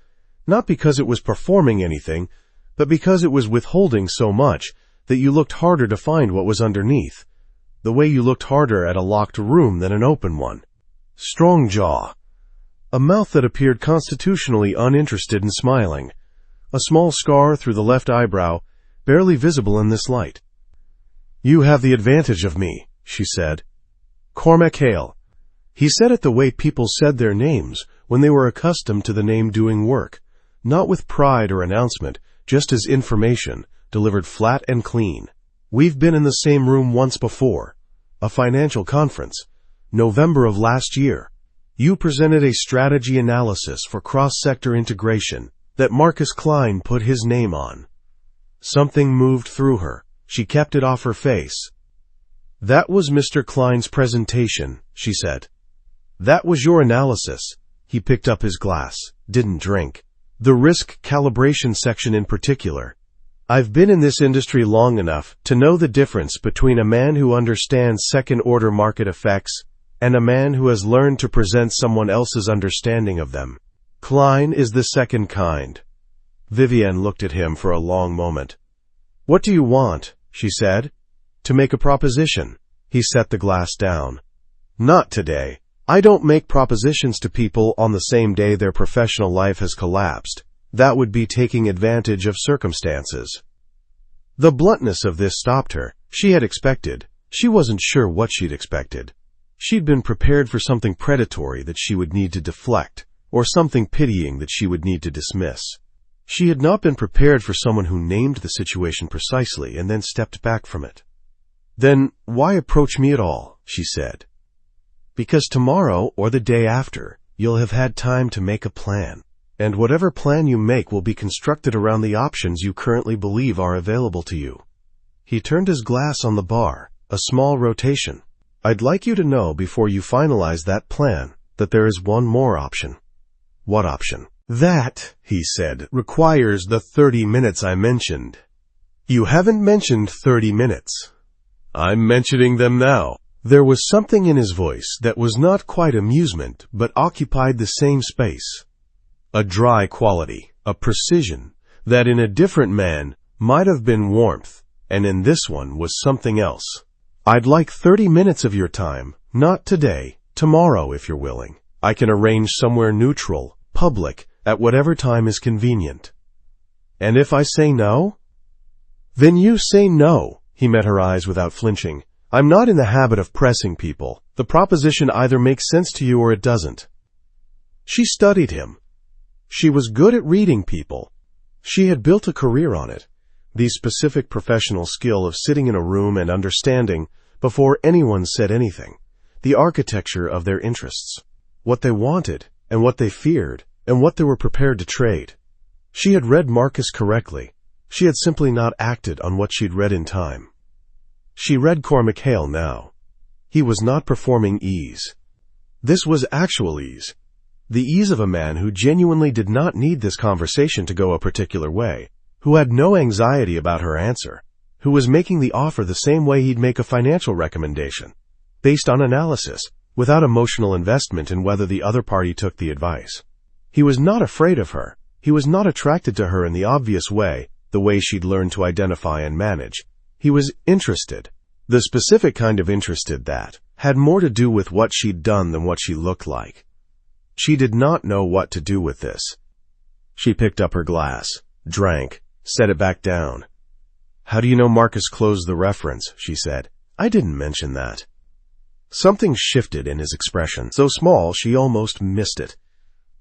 not because it was performing anything, but because it was withholding so much that you looked harder to find what was underneath, the way you looked harder at a locked room than an open one. Strong jaw. A mouth that appeared constitutionally uninterested in smiling. A small scar through the left eyebrow, barely visible in this light. You have the advantage of me, she said. Cormac Hale. He said it the way people said their names when they were accustomed to the name doing work, not with pride or announcement, just as information, delivered flat and clean. We've been in the same room once before. A financial conference. November of last year. You presented a strategy analysis for cross-sector integration that Marcus Klein put his name on. Something moved through her. She kept it off her face. That was Mr. Klein's presentation, she said. That was your analysis. He picked up his glass, didn't drink. The risk calibration section in particular. I've been in this industry long enough to know the difference between a man who understands second-order market effects and a man who has learned to present someone else's understanding of them. Klein is the second kind. Vivian looked at him for a long moment. What do you want? She said. To make a proposition. He set the glass down. Not today. I don't make propositions to people on the same day their professional life has collapsed. That would be taking advantage of circumstances. The bluntness of this stopped her. She had expected. She wasn't sure what she'd expected. She'd been prepared for something predatory that she would need to deflect, or something pitying that she would need to dismiss. She had not been prepared for someone who named the situation precisely and then stepped back from it. "Then why approach me at all?" she said. "Because tomorrow or the day after, you'll have had time to make a plan. And whatever plan you make will be constructed around the options you currently believe are available to you." He turned his glass on the bar, a small rotation. "I'd like you to know before you finalize that plan that there is one more option." "What option?" "That," he said, "requires the 30 minutes I mentioned." "You haven't mentioned 30 minutes." "I'm mentioning them now." There was something in his voice that was not quite amusement, but occupied the same space. A dry quality, a precision, that in a different man might have been warmth, and in this one was something else. "I'd like 30 minutes of your time, not today, tomorrow if you're willing. I can arrange somewhere neutral, public, at whatever time is convenient." "And if I say no?" "Then you say no." He met her eyes without flinching. "I'm not in the habit of pressing people. The proposition either makes sense to you or it doesn't." She studied him. She was good at reading people. She had built a career on it, the specific professional skill of sitting in a room and understanding, before anyone said anything, the architecture of their interests, what they wanted and what they feared and what they were prepared to trade. She had read Marcus correctly. She had simply not acted on what she'd read in time. She read Cormac Hale now. He was not performing ease. This was actual ease. The ease of a man who genuinely did not need this conversation to go a particular way, who had no anxiety about her answer, who was making the offer the same way he'd make a financial recommendation, based on analysis, without emotional investment in whether the other party took the advice. He was not afraid of her. He was not attracted to her in the obvious way, the way she'd learned to identify and manage. He was interested. The specific kind of interested that had more to do with what she'd done than what she looked like. She did not know what to do with this. She picked up her glass, drank, set it back down. "How do you know Marcus closed the reference?" she said. "I didn't mention that." Something shifted in his expression, so small she almost missed it.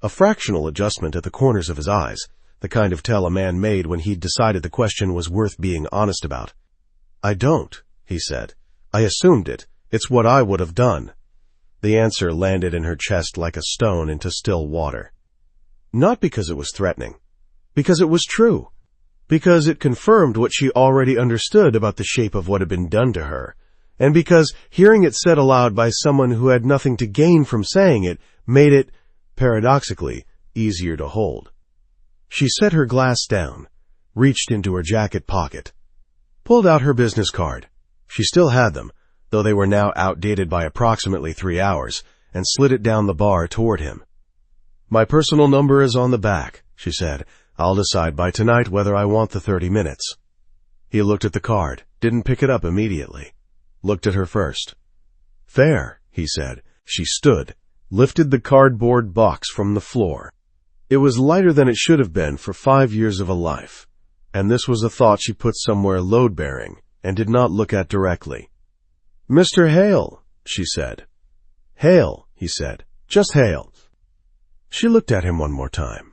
A fractional adjustment at the corners of his eyes, the kind of tell a man made when he'd decided the question was worth being honest about. "I don't," he said. "I assumed it. It's what I would have done." The answer landed in her chest like a stone into still water. Not because it was threatening. Because it was true. Because it confirmed what she already understood about the shape of what had been done to her. And because hearing it said aloud by someone who had nothing to gain from saying it made it, paradoxically, easier to hold. She set her glass down, reached into her jacket pocket, pulled out her business card. She still had them, though they were now outdated by approximately 3 hours, and slid it down the bar toward him. "My personal number is on the back," she said. "I'll decide by tonight whether I want the 30 minutes. He looked at the card, didn't pick it up immediately. Looked at her first. "Fair," he said. She stood, lifted the cardboard box from the floor. It was lighter than it should have been for 5 years of a life, and this was a thought she put somewhere load-bearing and did not look at directly. "Mr. Hale," she said. "Hale," he said. "Just Hale." She looked at him one more time.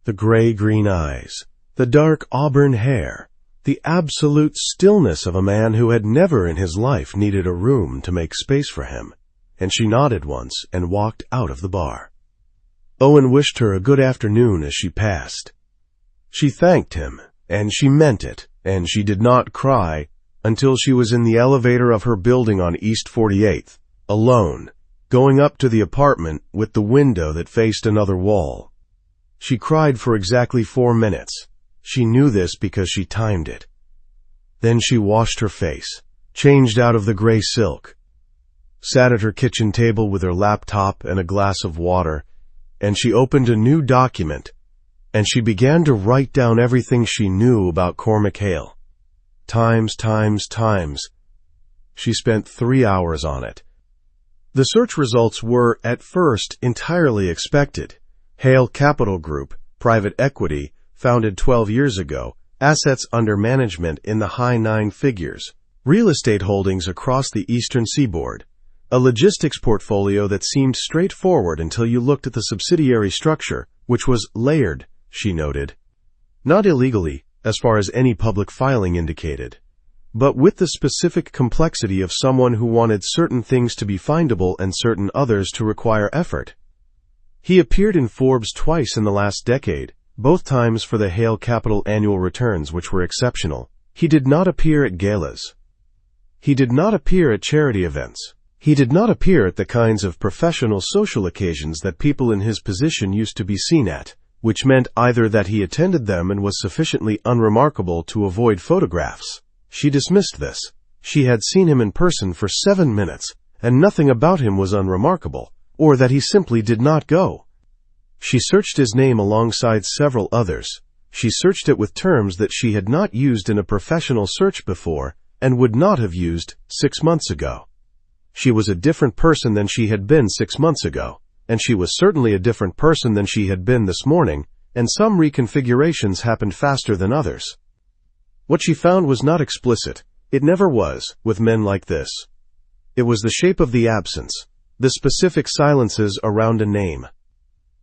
The gray-green eyes, the dark auburn hair, the absolute stillness of a man who had never in his life needed a room to make space for him, and she nodded once and walked out of the bar. Owen wished her a good afternoon as she passed. She thanked him, and she meant it, and she did not cry until she was in the elevator of her building on East 48th, alone, going up to the apartment with the window that faced another wall. She cried for exactly 4 minutes. She knew this because she timed it. Then she washed her face, changed out of the gray silk, sat at her kitchen table with her laptop and a glass of water, and she opened a new document, and she began to write down everything she knew about Cormac Hale. Times. She spent 3 hours on it. The search results were, at first, entirely expected. Hale Capital Group, private equity, founded 12 years ago, assets under management in the high nine figures, real estate holdings across the eastern seaboard, a logistics portfolio that seemed straightforward until you looked at the subsidiary structure, which was layered, she noted. Not illegally, as far as any public filing indicated, but with the specific complexity of someone who wanted certain things to be findable and certain others to require effort. He appeared in Forbes twice in the last decade, both times for the Hale Capital annual returns, which were exceptional. He did not appear at galas. He did not appear at charity events. He did not appear at the kinds of professional social occasions that people in his position used to be seen at, which meant either that he attended them and was sufficiently unremarkable to avoid photographs. She dismissed this. She had seen him in person for 7 minutes, and nothing about him was unremarkable, or that he simply did not go. She searched his name alongside several others. She searched it with terms that she had not used in a professional search before and would not have used 6 months ago. She was a different person than she had been 6 months ago, and she was certainly a different person than she had been this morning, and some reconfigurations happened faster than others. What she found was not explicit. It never was, with men like this. It was the shape of the absence, the specific silences around a name.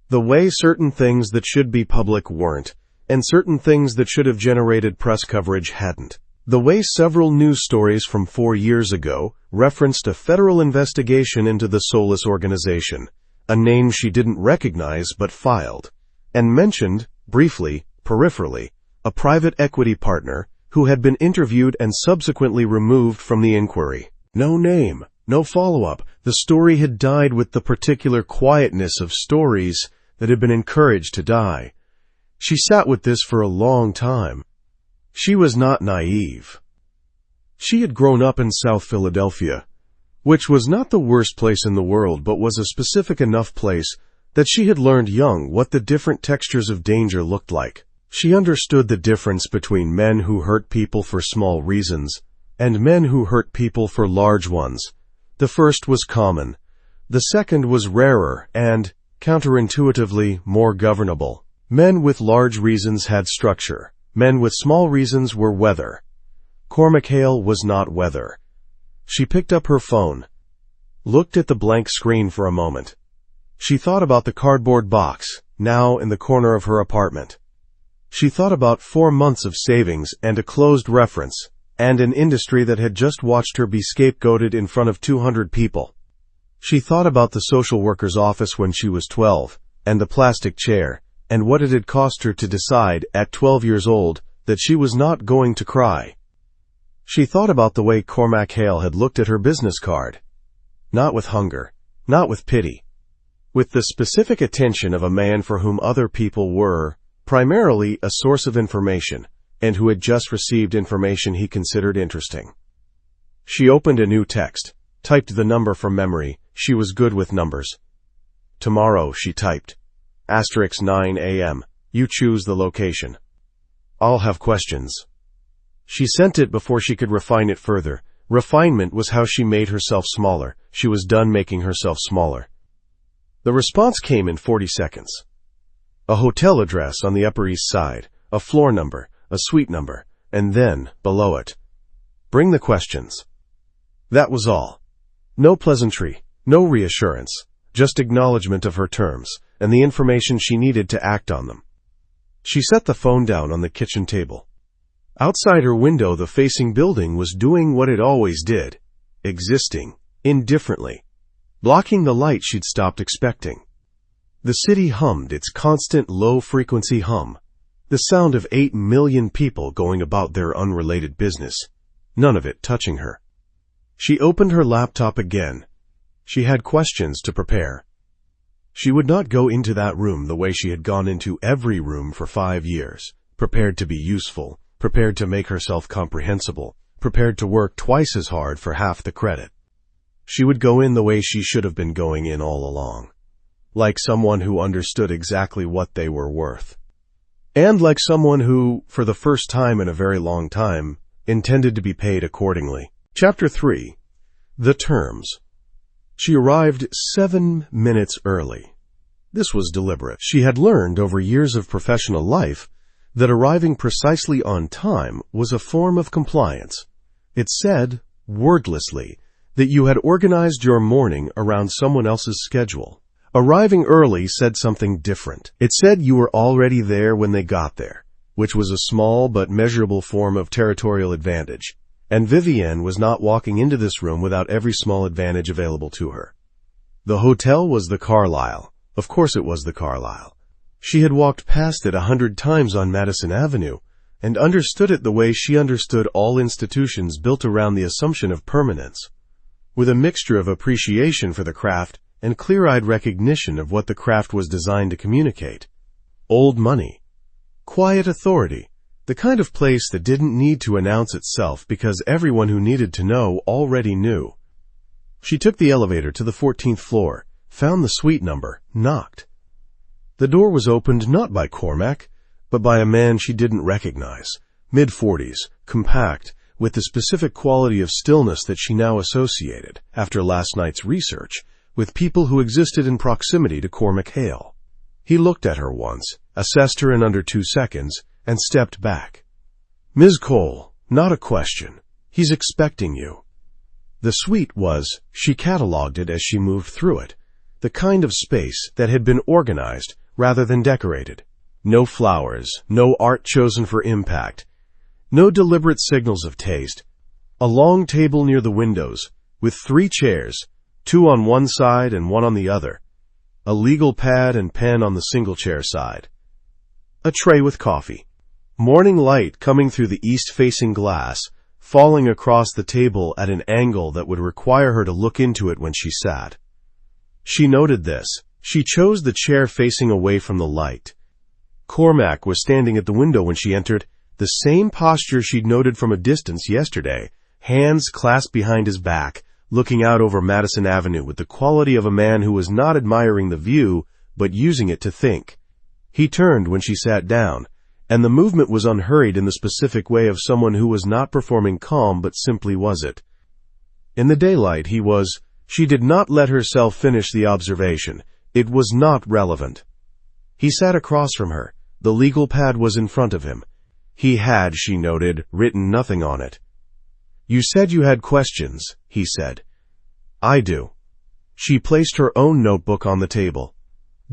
The way certain things that should be public weren't, and certain things that should have generated press coverage hadn't. The way several news stories from 4 years ago referenced a federal investigation into the soulless organization, a name she didn't recognize but filed, and mentioned, briefly, peripherally, a private equity partner who had been interviewed and subsequently removed from the inquiry. No name, no follow-up. The story had died with the particular quietness of stories that had been encouraged to die. She sat with this for a long time. She was not naive. She had grown up in South Philadelphia, which was not the worst place in the world, but was a specific enough place that she had learned young what the different textures of danger looked like. She understood the difference between men who hurt people for small reasons and men who hurt people for large ones. The first was common. The second was rarer and, counterintuitively, more governable. Men with large reasons had structure. Men with small reasons were weather. Cormac Hale was not weather. She picked up her phone, looked at the blank screen for a moment. She thought about the cardboard box, now in the corner of her apartment. She thought about 4 months of savings and a closed reference, and an industry that had just watched her be scapegoated in front of 200 people. She thought about the social worker's office when she was 12, and the plastic chair, and what it had cost her to decide, at 12 years old, that she was not going to cry. She thought about the way Cormac Hale had looked at her business card. Not with hunger, not with pity. With the specific attention of a man for whom other people were, primarily, a source of information, and who had just received information he considered interesting. She opened a new text, typed the number from memory. She was good with numbers. Tomorrow, she typed. * 9 a.m. You choose the location. I'll have questions. She sent it before she could refine it further. Refinement was how she made herself smaller. She was done making herself smaller. The response came in 40 seconds. A hotel address on the Upper East Side, a floor number, a suite number, and then, below it, bring the questions. That was all. No pleasantry, no reassurance, just acknowledgement of her terms, and the information she needed to act on them. She set the phone down on the kitchen table. Outside her window, the facing building was doing what it always did, existing, indifferently, blocking the light she'd stopped expecting. The city hummed its constant low-frequency hum, the sound of 8 million people going about their unrelated business, none of it touching her. She opened her laptop again. She had questions to prepare. She would not go into that room the way she had gone into every room for 5 years, prepared to be useful, prepared to make herself comprehensible, prepared to work twice as hard for half the credit. She would go in the way she should have been going in all along, like someone who understood exactly what they were worth, and like someone who, for the first time in a very long time, intended to be paid accordingly. Chapter 3. The Terms. She arrived 7 minutes early. This was deliberate. She had learned over years of professional life that arriving precisely on time was a form of compliance. It said, wordlessly, that you had organized your morning around someone else's schedule. Arriving early said something different. It said you were already there when they got there, which was a small but measurable form of territorial advantage. And Vivienne was not walking into this room without every small advantage available to her. The hotel was the Carlyle. Of course it was the Carlyle. She had walked past it 100 times on Madison Avenue and understood it the way she understood all institutions built around the assumption of permanence, with a mixture of appreciation for the craft and clear-eyed recognition of what the craft was designed to communicate. Old money. Quiet authority. The kind of place that didn't need to announce itself because everyone who needed to know already knew. She took the elevator to the 14th floor, found the suite number, knocked. The door was opened not by Cormac, but by a man she didn't recognize, mid-40s, compact, with the specific quality of stillness that she now associated, after last night's research, with people who existed in proximity to Cormac Hale. He looked at her once, assessed her in under 2 seconds, and stepped back. "Ms. Cole, not a question. He's expecting you." The suite was, she catalogued it as she moved through it, the kind of space that had been organized rather than decorated. No flowers, no art chosen for impact, no deliberate signals of taste. A long table near the windows, with 3 chairs, 2 on one side and 1 on the other. A legal pad and pen on the single chair side. A tray with coffee. Morning light coming through the east-facing glass, falling across the table at an angle that would require her to look into it when she sat. She noted this. She chose the chair facing away from the light. Cormac was standing at the window when she entered, the same posture she'd noted from a distance yesterday, hands clasped behind his back, looking out over Madison Avenue with the quality of a man who was not admiring the view, but using it to think. He turned when she sat down, and the movement was unhurried in the specific way of someone who was not performing calm but simply was it. In the daylight she did not let herself finish the observation. It was not relevant. He sat across from her. The legal pad was in front of him. He had, she noted, written nothing on it. "You said you had questions," he said. "I do." She placed her own notebook on the table.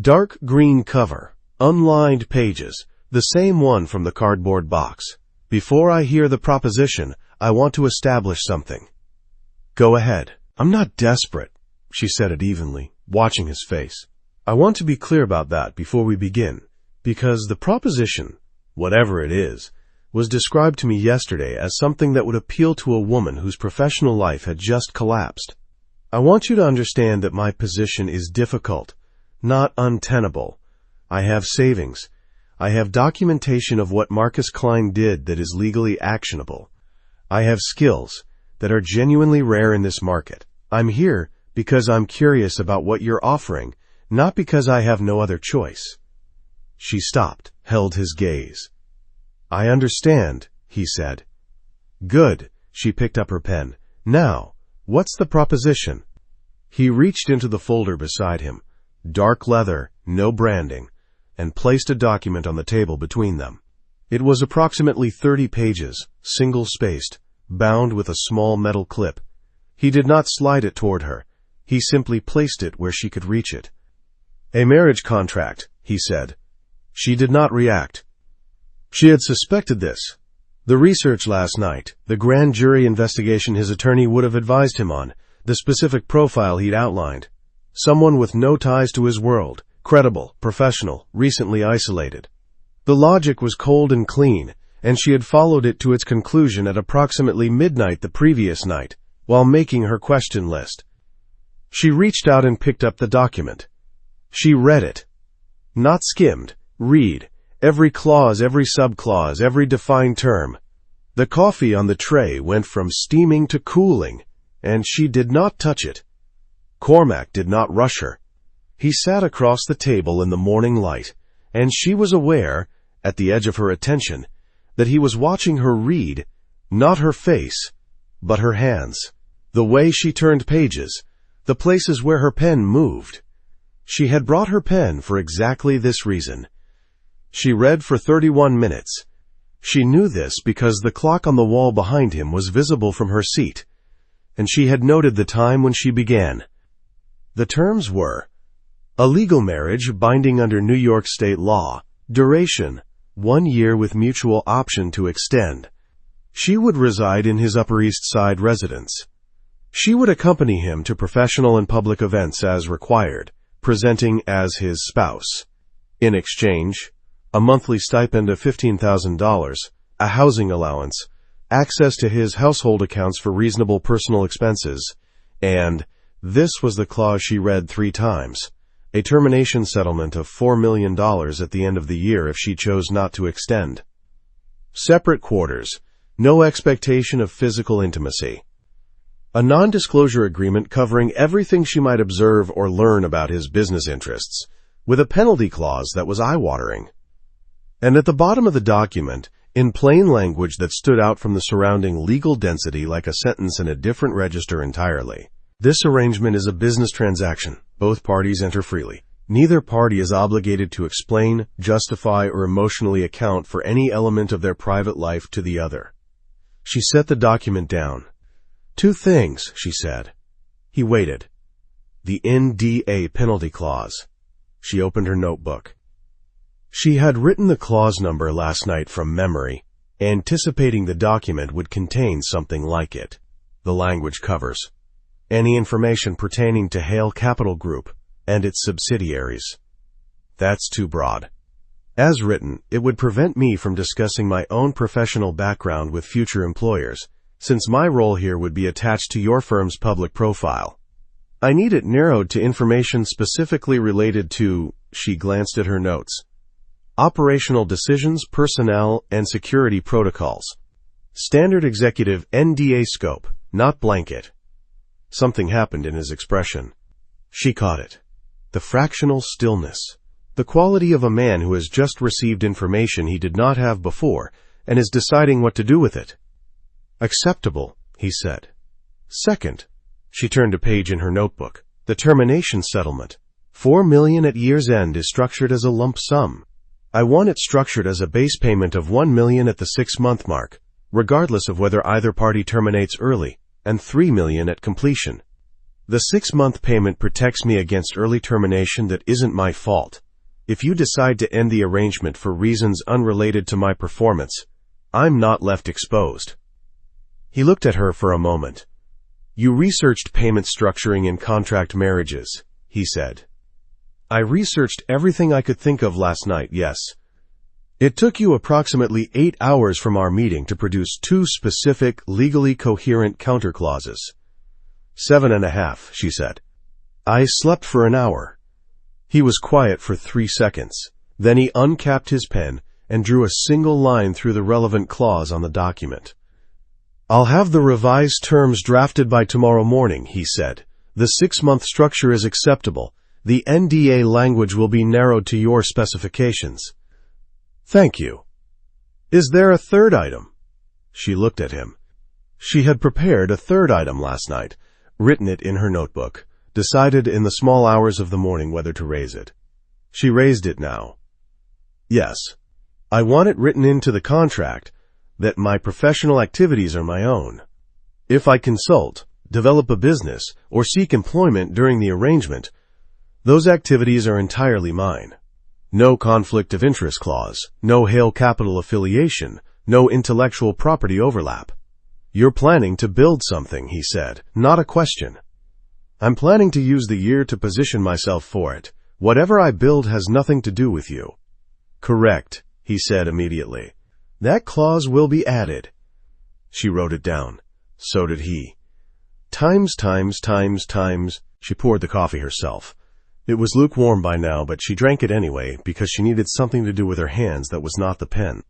Dark green cover, unlined pages, the same one from the cardboard box. "Before I hear the proposition, I want to establish something." "Go ahead." "I'm not desperate," she said it evenly, watching his face. "I want to be clear about that before we begin, because the proposition, whatever it is, was described to me yesterday as something that would appeal to a woman whose professional life had just collapsed. I want you to understand that my position is difficult, not untenable. I have savings. I have documentation of what Marcus Klein did that is legally actionable. I have skills that are genuinely rare in this market. I'm here because I'm curious about what you're offering, not because I have no other choice." She stopped, held his gaze. "I understand," he said. "Good." She picked up her pen. "Now, what's the proposition?" He reached into the folder beside him, dark leather, no branding, and placed a document on the table between them. It was approximately 30 pages, single-spaced, bound with a small metal clip. He did not slide it toward her. He simply placed it where she could reach it. "A marriage contract," he said. She did not react. She had suspected this. The research last night, the grand jury investigation his attorney would have advised him on, the specific profile he'd outlined. Someone with no ties to his world, credible, professional, recently isolated. The logic was cold and clean, and she had followed it to its conclusion at approximately midnight the previous night, while making her question list. She reached out and picked up the document. She read it. Not skimmed. Read. Every clause, every subclause, every defined term. The coffee on the tray went from steaming to cooling, and she did not touch it. Cormac did not rush her. He sat across the table in the morning light, and she was aware, at the edge of her attention, that he was watching her read, not her face, but her hands, the way she turned pages, the places where her pen moved. She had brought her pen for exactly this reason. She read for 31 minutes. She knew this because the clock on the wall behind him was visible from her seat, and she had noted the time when she began. The terms were: a legal marriage binding under New York state law, duration, 1 year with mutual option to extend. She would reside in his Upper East Side residence. She would accompany him to professional and public events as required, presenting as his spouse. In exchange, a monthly stipend of $15,000, a housing allowance, access to his household accounts for reasonable personal expenses, and, this was the clause she read 3 times, a termination settlement of $4 million at the end of the year if she chose not to extend. Separate quarters, no expectation of physical intimacy. A non-disclosure agreement covering everything she might observe or learn about his business interests, with a penalty clause that was eye-watering. And at the bottom of the document, in plain language that stood out from the surrounding legal density like a sentence in a different register entirely: this arrangement is a business transaction. Both parties enter freely. Neither party is obligated to explain, justify, or emotionally account for any element of their private life to the other. She set the document down. 2 things, she said. He waited. The NDA penalty clause. She opened her notebook. She had written the clause number last night from memory, anticipating the document would contain something like it. The language covers any information pertaining to Hale Capital Group and its subsidiaries. That's too broad. As written, it would prevent me from discussing my own professional background with future employers, since my role here would be attached to your firm's public profile. I need it narrowed to information specifically related to, she glanced at her notes, operational decisions, personnel, and security protocols. Standard executive NDA scope, not blanket. Something happened in his expression. She caught it. The fractional stillness. The quality of a man who has just received information he did not have before and is deciding what to do with it. Acceptable, he said. Second, she turned a page in her notebook. The termination settlement. $4 million at year's end is structured as a lump sum. I want it structured as a base payment of $1 million at the 6-month mark, regardless of whether either party terminates early, and $3 million at completion. The 6-month payment protects me against early termination that isn't my fault. If you decide to end the arrangement for reasons unrelated to my performance, I'm not left exposed. He looked at her for a moment. You researched payment structuring in contract marriages, he said. I researched everything I could think of last night, yes. It took you approximately 8 hours from our meeting to produce 2 specific, legally coherent counterclauses. 7.5, she said. I slept for an hour. He was quiet for 3 seconds. Then he uncapped his pen and drew a single line through the relevant clause on the document. I'll have the revised terms drafted by tomorrow morning, he said. The 6-month structure is acceptable. The NDA language will be narrowed to your specifications. Thank you. Is there a third item? She looked at him. She had prepared a third item last night, written it in her notebook, decided in the small hours of the morning whether to raise it. She raised it now. Yes. I want it written into the contract that my professional activities are my own. If I consult, develop a business, or seek employment during the arrangement, those activities are entirely mine. No conflict of interest clause, no Hale Capital affiliation, no intellectual property overlap. You're planning to build something, he said, not a question. I'm planning to use the year to position myself for it. Whatever I build has nothing to do with you. Correct, he said immediately. That clause will be added. She wrote it down. So did he. Times. She poured the coffee herself. It was lukewarm by now, but she drank it anyway because she needed something to do with her hands that was not the pen.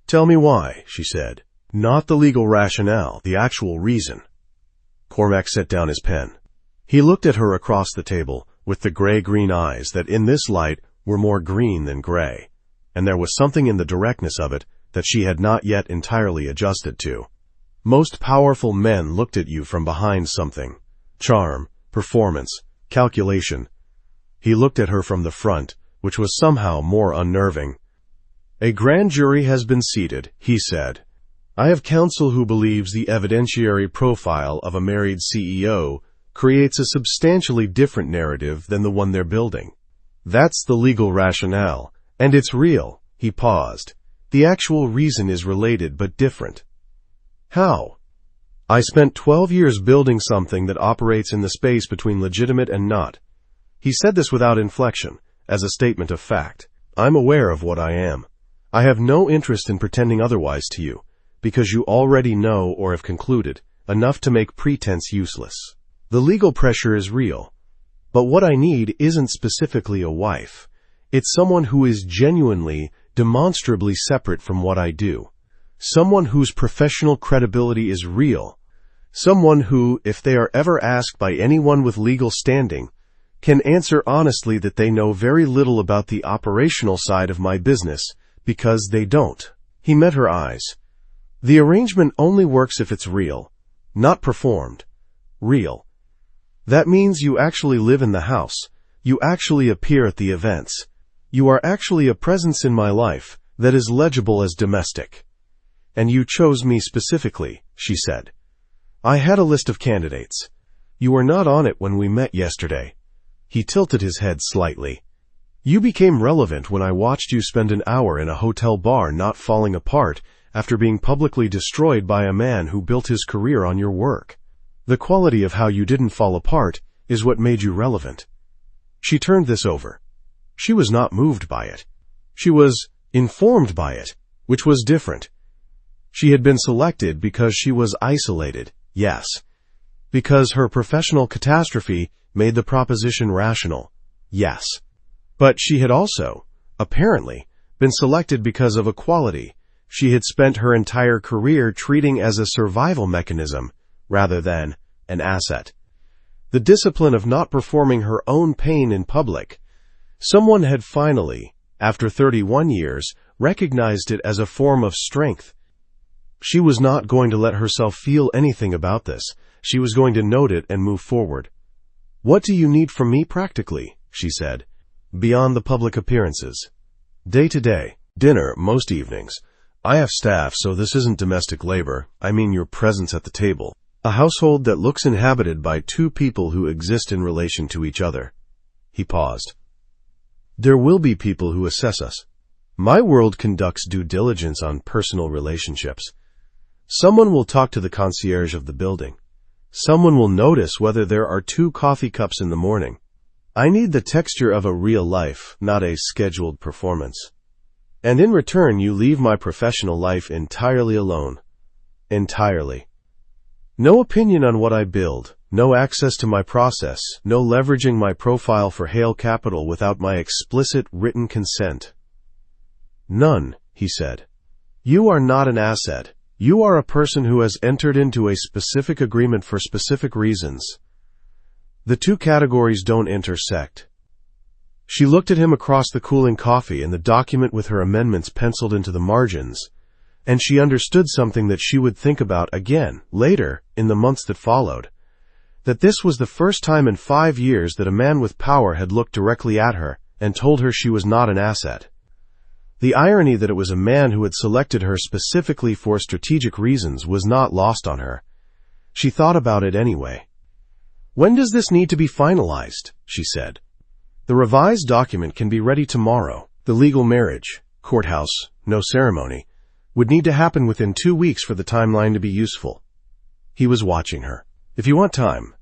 Tell me why, she said. Not the legal rationale, the actual reason. Cormac set down his pen. He looked at her across the table with the gray-green eyes that in this light were more green than gray, and there was something in the directness of it that she had not yet entirely adjusted to. Most powerful men looked at you from behind something. Charm, performance, calculation. He looked at her from the front, which was somehow more unnerving. A grand jury has been seated, he said. I have counsel who believes the evidentiary profile of a married CEO creates a substantially different narrative than the one they're building. That's the legal rationale, and it's real. He paused. The actual reason is related but different. How? I spent 12 years building something that operates in the space between legitimate and not. He said this without inflection, as a statement of fact. I'm aware of what I am. I have no interest in pretending otherwise to you, because you already know or have concluded enough to make pretense useless. The legal pressure is real, but what I need isn't specifically a wife. It's someone who is genuinely, demonstrably separate from what I do. Someone whose professional credibility is real. Someone who, if they are ever asked by anyone with legal standing, can answer honestly that they know very little about the operational side of my business, because they don't. He met her eyes. The arrangement only works if it's real, not performed. Real. That means you actually live in the house. You actually appear at the events. You are actually a presence in my life that is legible as domestic. And you chose me specifically, she said. I had a list of candidates. You were not on it when we met yesterday. He tilted his head slightly. You became relevant when I watched you spend an hour in a hotel bar not falling apart after being publicly destroyed by a man who built his career on your work. The quality of how you didn't fall apart is what made you relevant. She turned this over. She was not moved by it. She was informed by it, which was different. She had been selected because she was isolated, yes. Because her professional catastrophe made the proposition rational, yes. But she had also, apparently, been selected because of a quality she had spent her entire career treating as a survival mechanism rather than an asset. The discipline of not performing her own pain in public. Someone had finally, after 31 years, recognized it as a form of strength. She was not going to let herself feel anything about this. She was going to note it and move forward. What do you need from me practically? She said. Beyond the public appearances. Day to day. Dinner, most evenings. I have staff, so this isn't domestic labor. I mean your presence at the table. A household that looks inhabited by two people who exist in relation to each other. He paused. There will be people who assess us. My world conducts due diligence on personal relationships. Someone will talk to the concierge of the building. Someone will notice whether there are 2 coffee cups in the morning. I need the texture of a real life, not a scheduled performance. And in return, you leave my professional life entirely alone. Entirely. No opinion on what I build, no access to my process, no leveraging my profile for Hale Capital without my explicit written consent. None, he said. You are not an asset. You are a person who has entered into a specific agreement for specific reasons. The 2 categories don't intersect. She looked at him across the cooling coffee and the document with her amendments penciled into the margins, and she understood something that she would think about again, later, in the months that followed. That this was the first time in 5 years that a man with power had looked directly at her and told her she was not an asset. The irony that it was a man who had selected her specifically for strategic reasons was not lost on her. She thought about it anyway. When does this need to be finalized? She said. The revised document can be ready tomorrow. The legal marriage, courthouse, no ceremony, would need to happen within 2 weeks for the timeline to be useful. He was watching her. If you want time.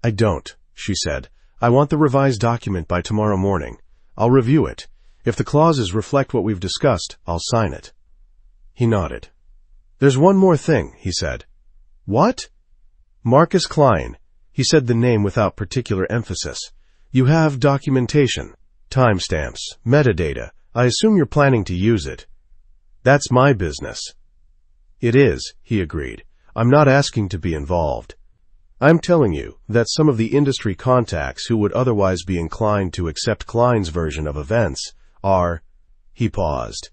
I don't, she said. I want the revised document by tomorrow morning. I'll review it. If the clauses reflect what we've discussed, I'll sign it. He nodded. There's one more thing, he said. What? Marcus Klein. He said the name without particular emphasis. You have documentation, timestamps, metadata. I assume you're planning to use it. That's my business. It is, he agreed. I'm not asking to be involved. I'm telling you that some of the industry contacts who would otherwise be inclined to accept Klein's version of events are, he paused,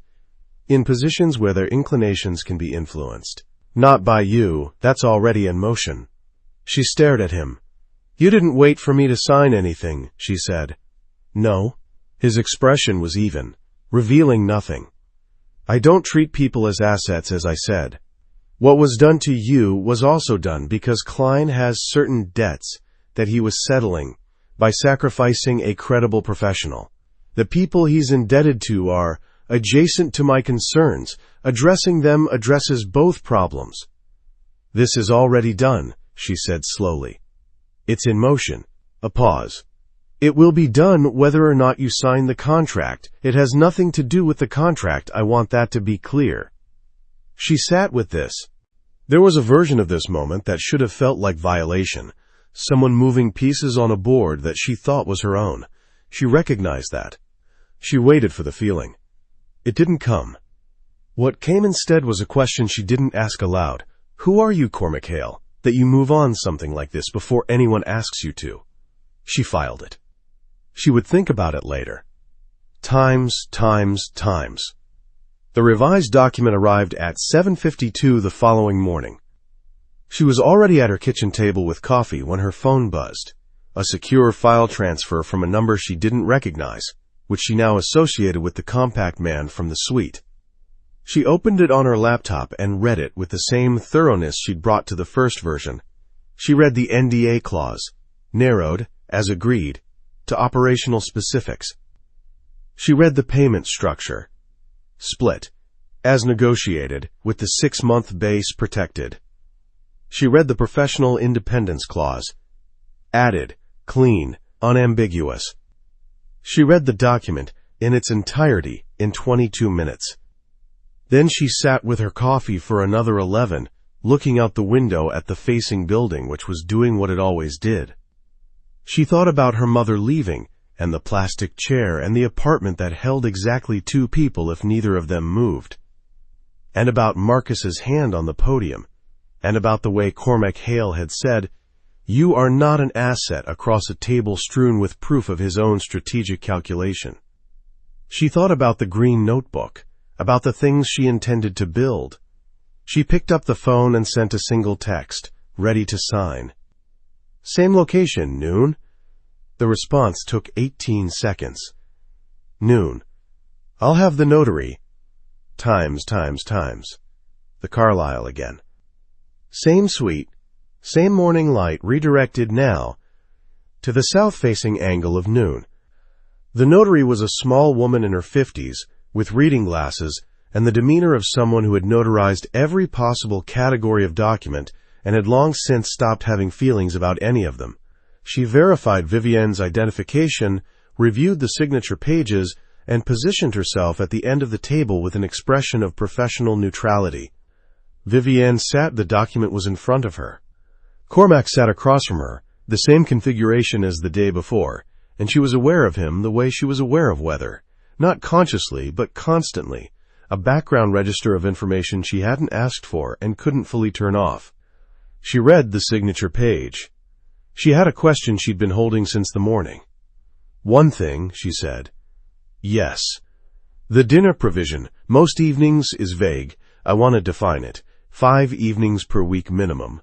in positions where their inclinations can be influenced. Not by you, that's already in motion. She stared at him. You didn't wait for me to sign anything, she said. No. His expression was even, revealing nothing. I don't treat people as assets, as I said. What was done to you was also done because Klein has certain debts that he was settling by sacrificing a credible professional. The people he's indebted to are adjacent to my concerns. Addressing them addresses both problems. This is already done, she said slowly. It's in motion. A pause. It will be done whether or not you sign the contract. It has nothing to do with the contract. I want that to be clear. She sat with this. There was a version of this moment that should have felt like violation. Someone moving pieces on a board that she thought was her own. She recognized that. She waited for the feeling. It didn't come. What came instead was a question she didn't ask aloud. Who are you, Cormac Hale, that you move on something like this before anyone asks you to? She filed it. She would think about it later. Times. The revised document arrived at 7:52 the following morning. She was already at her kitchen table with coffee when her phone buzzed. A secure file transfer from a number she didn't recognize, which she now associated with the compact man from the suite. She opened it on her laptop and read it with the same thoroughness she'd brought to the first version. She read the NDA clause, narrowed, as agreed, to operational specifics. She read the payment structure, split, as negotiated, with the 6-month base protected. She read the professional independence clause, added, clean, unambiguous. She read the document in its entirety in 22 minutes. Then she sat with her coffee for another 11, looking out the window at the facing building which was doing what it always did. She thought about her mother leaving, and the plastic chair and the apartment that held exactly 2 people if neither of them moved, and about Marcus's hand on the podium, and about the way Cormac Hale had said, "You are not an asset," across a table strewn with proof of his own strategic calculation. She thought about the green notebook, about the things she intended to build. She picked up the phone and sent a single text, ready to sign. Same location, noon? The response took 18 seconds. Noon. I'll have the notary. Times. The Carlisle again. Same suite, same morning light, redirected now to the south-facing angle of noon. The notary was a small woman in her 50s, with reading glasses and the demeanor of someone who had notarized every possible category of document and had long since stopped having feelings about any of them. She verified Vivienne's identification, reviewed the signature pages, and positioned herself at the end of the table with an expression of professional neutrality. Vivienne sat. The document was in front of her. Cormac sat across from her, the same configuration as the day before, and she was aware of him the way she was aware of weather, not consciously but constantly, a background register of information she hadn't asked for and couldn't fully turn off. She read the signature page. She had a question she'd been holding since the morning. One thing, she said. Yes. The dinner provision, most evenings, is vague. I want to define it. 5 evenings per week minimum.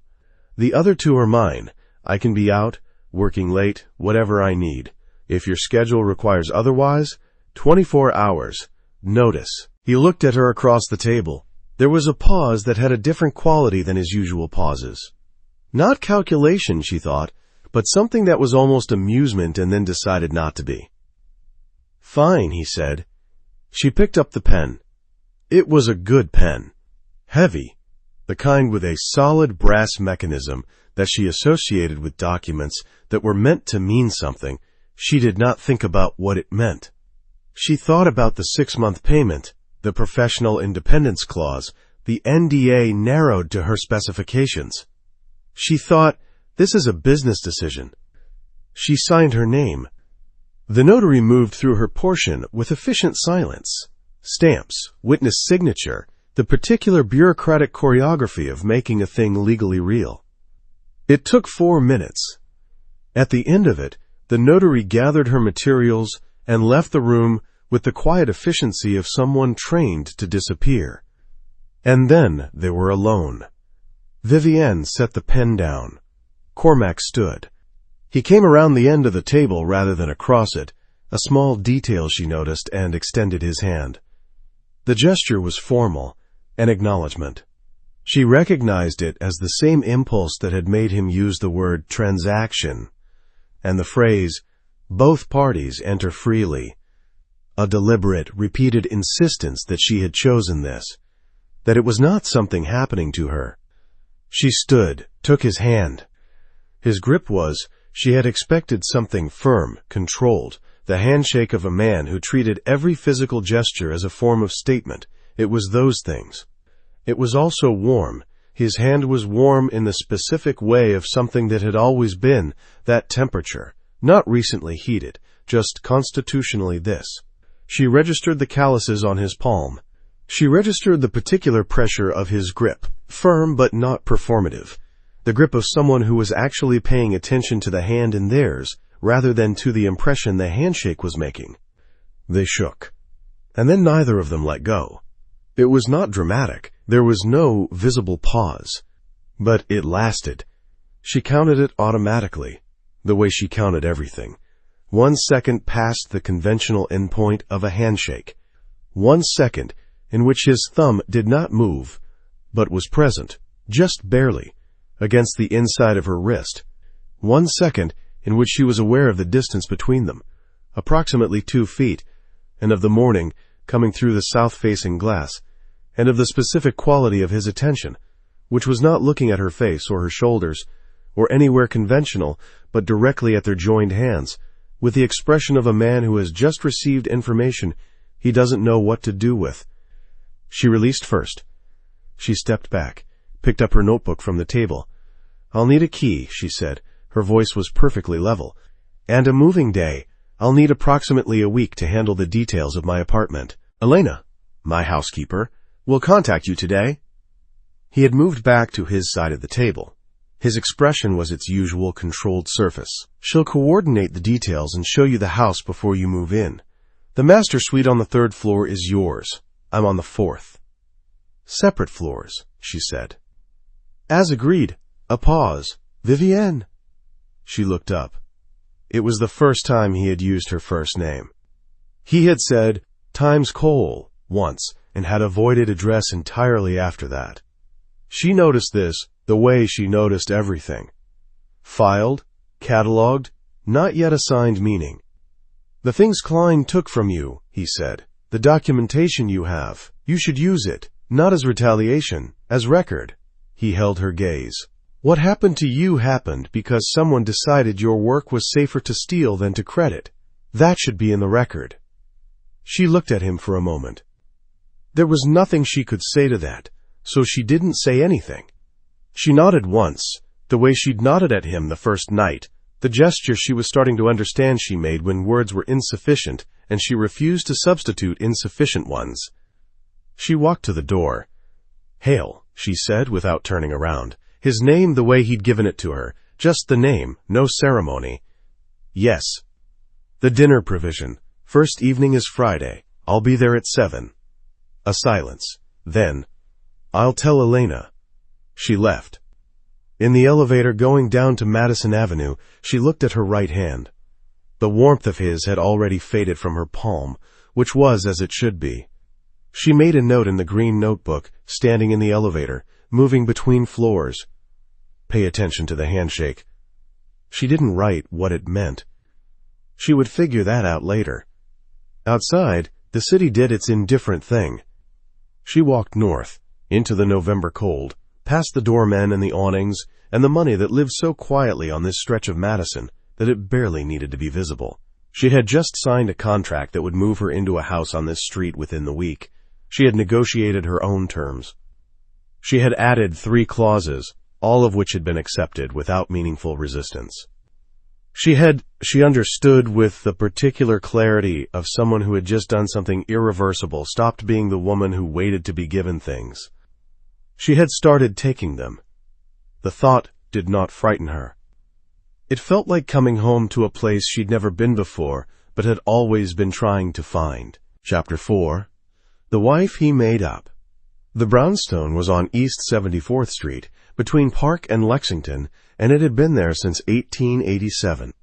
The other 2 are mine. I can be out, working late, whatever I need. If your schedule requires otherwise, 24 hours. Notice. He looked at her across the table. There was a pause that had a different quality than his usual pauses. Not calculation, she thought, but something that was almost amusement and then decided not to be. Fine, he said. She picked up the pen. It was a good pen. Heavy. The kind with a solid brass mechanism that she associated with documents that were meant to mean something. She did not think about what it meant. She thought about the 6-month payment, the professional independence clause, the NDA narrowed to her specifications. She thought, this is a business decision. She signed her name. The notary moved through her portion with efficient silence. Stamps, witness signature, the particular bureaucratic choreography of making a thing legally real. It took 4 minutes. At the end of it, the notary gathered her materials and left the room with the quiet efficiency of someone trained to disappear. And then they were alone. Vivienne set the pen down. Cormac stood. He came around the end of the table rather than across it, a small detail she noticed, and extended his hand. The gesture was formal, an acknowledgement. She recognized it as the same impulse that had made him use the word transaction, and the phrase, both parties enter freely. A deliberate, repeated insistence that she had chosen this, that it was not something happening to her. She stood, took his hand. His grip was, she had expected something firm, controlled, the handshake of a man who treated every physical gesture as a form of statement. It was those things. It was also warm. His hand was warm in the specific way of something that had always been, that temperature, not recently heated, just constitutionally this. She registered the calluses on his palm. She registered the particular pressure of his grip, firm but not performative, the grip of someone who was actually paying attention to the hand in theirs, rather than to the impression the handshake was making. They shook. And then neither of them let go. It was not dramatic. There was no visible pause. But it lasted. She counted it automatically, the way she counted everything. 1 second past the conventional endpoint of a handshake. 1 second in which his thumb did not move, but was present, just barely, against the inside of her wrist. 1 second in which she was aware of the distance between them, approximately 2 feet, and of the morning coming through the south-facing glass, and of the specific quality of his attention, which was not looking at her face or her shoulders, or anywhere conventional, but directly at their joined hands, with the expression of a man who has just received information he doesn't know what to do with. She released first. She stepped back, picked up her notebook from the table. "I'll need a key," she said. Her voice was perfectly level. "And a moving day. I'll need approximately a week to handle the details of my apartment. Elena, my housekeeper, will contact you today." He had moved back to his side of the table. His expression was its usual controlled surface. "She'll coordinate the details and show you the house before you move in. The master suite on the 3rd floor is yours. I'm on the 4th. "Separate floors," she said. "As agreed." A pause. "Vivienne." She looked up. It was the first time he had used her first name. He had said, "Times Cole," once, and had avoided address entirely after that. She noticed this the way she noticed everything. Filed, catalogued, not yet assigned meaning. "The things Klein took from you," he said, "the documentation you have, you should use it, not as retaliation, as record." He held her gaze. "What happened to you happened because someone decided your work was safer to steal than to credit. That should be in the record." She looked at him for a moment. There was nothing she could say to that, so she didn't say anything. She nodded once, the way she'd nodded at him the first night, the gesture she was starting to understand she made when words were insufficient and she refused to substitute insufficient ones. She walked to the door. "Hale," she said without turning around. His name the way he'd given it to her, just the name, no ceremony. "Yes." "The dinner provision. First evening is Friday. I'll be there at 7. A silence. Then, "I'll tell Elena." She left. In the elevator going down to Madison Avenue, she looked at her right hand. The warmth of his had already faded from her palm, which was as it should be. She made a note in the green notebook, standing in the elevator, moving between floors. Pay attention to the handshake. She didn't write what it meant. She would figure that out later. Outside, the city did its indifferent thing. She walked north, into the November cold, past the doormen and the awnings, and the money that lived so quietly on this stretch of Madison that it barely needed to be visible. She had just signed a contract that would move her into a house on this street within the week. She had negotiated her own terms. She had added 3 clauses, all of which had been accepted without meaningful resistance. She understood with the particular clarity of someone who had just done something irreversible, stopped being the woman who waited to be given things. She had started taking them. The thought did not frighten her. It felt like coming home to a place she'd never been before, but had always been trying to find. Chapter 4. The Wife He Made Up. The brownstone was on East 74th Street, between Park and Lexington, and it had been there since 1887.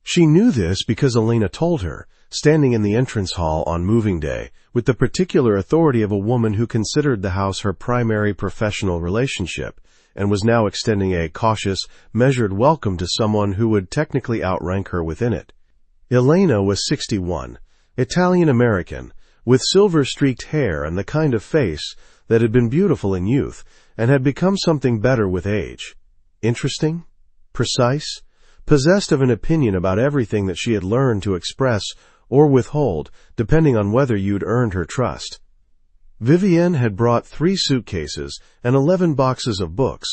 She knew this because Elena told her, standing in the entrance hall on moving day, with the particular authority of a woman who considered the house her primary professional relationship, and was now extending a cautious, measured welcome to someone who would technically outrank her within it. Elena was 61, Italian-American, with silver-streaked hair and the kind of face that had been beautiful in youth and had become something better with age. Interesting, precise, possessed of an opinion about everything that she had learned to express or withhold, depending on whether you'd earned her trust. Vivienne had brought 3 suitcases and 11 boxes of books.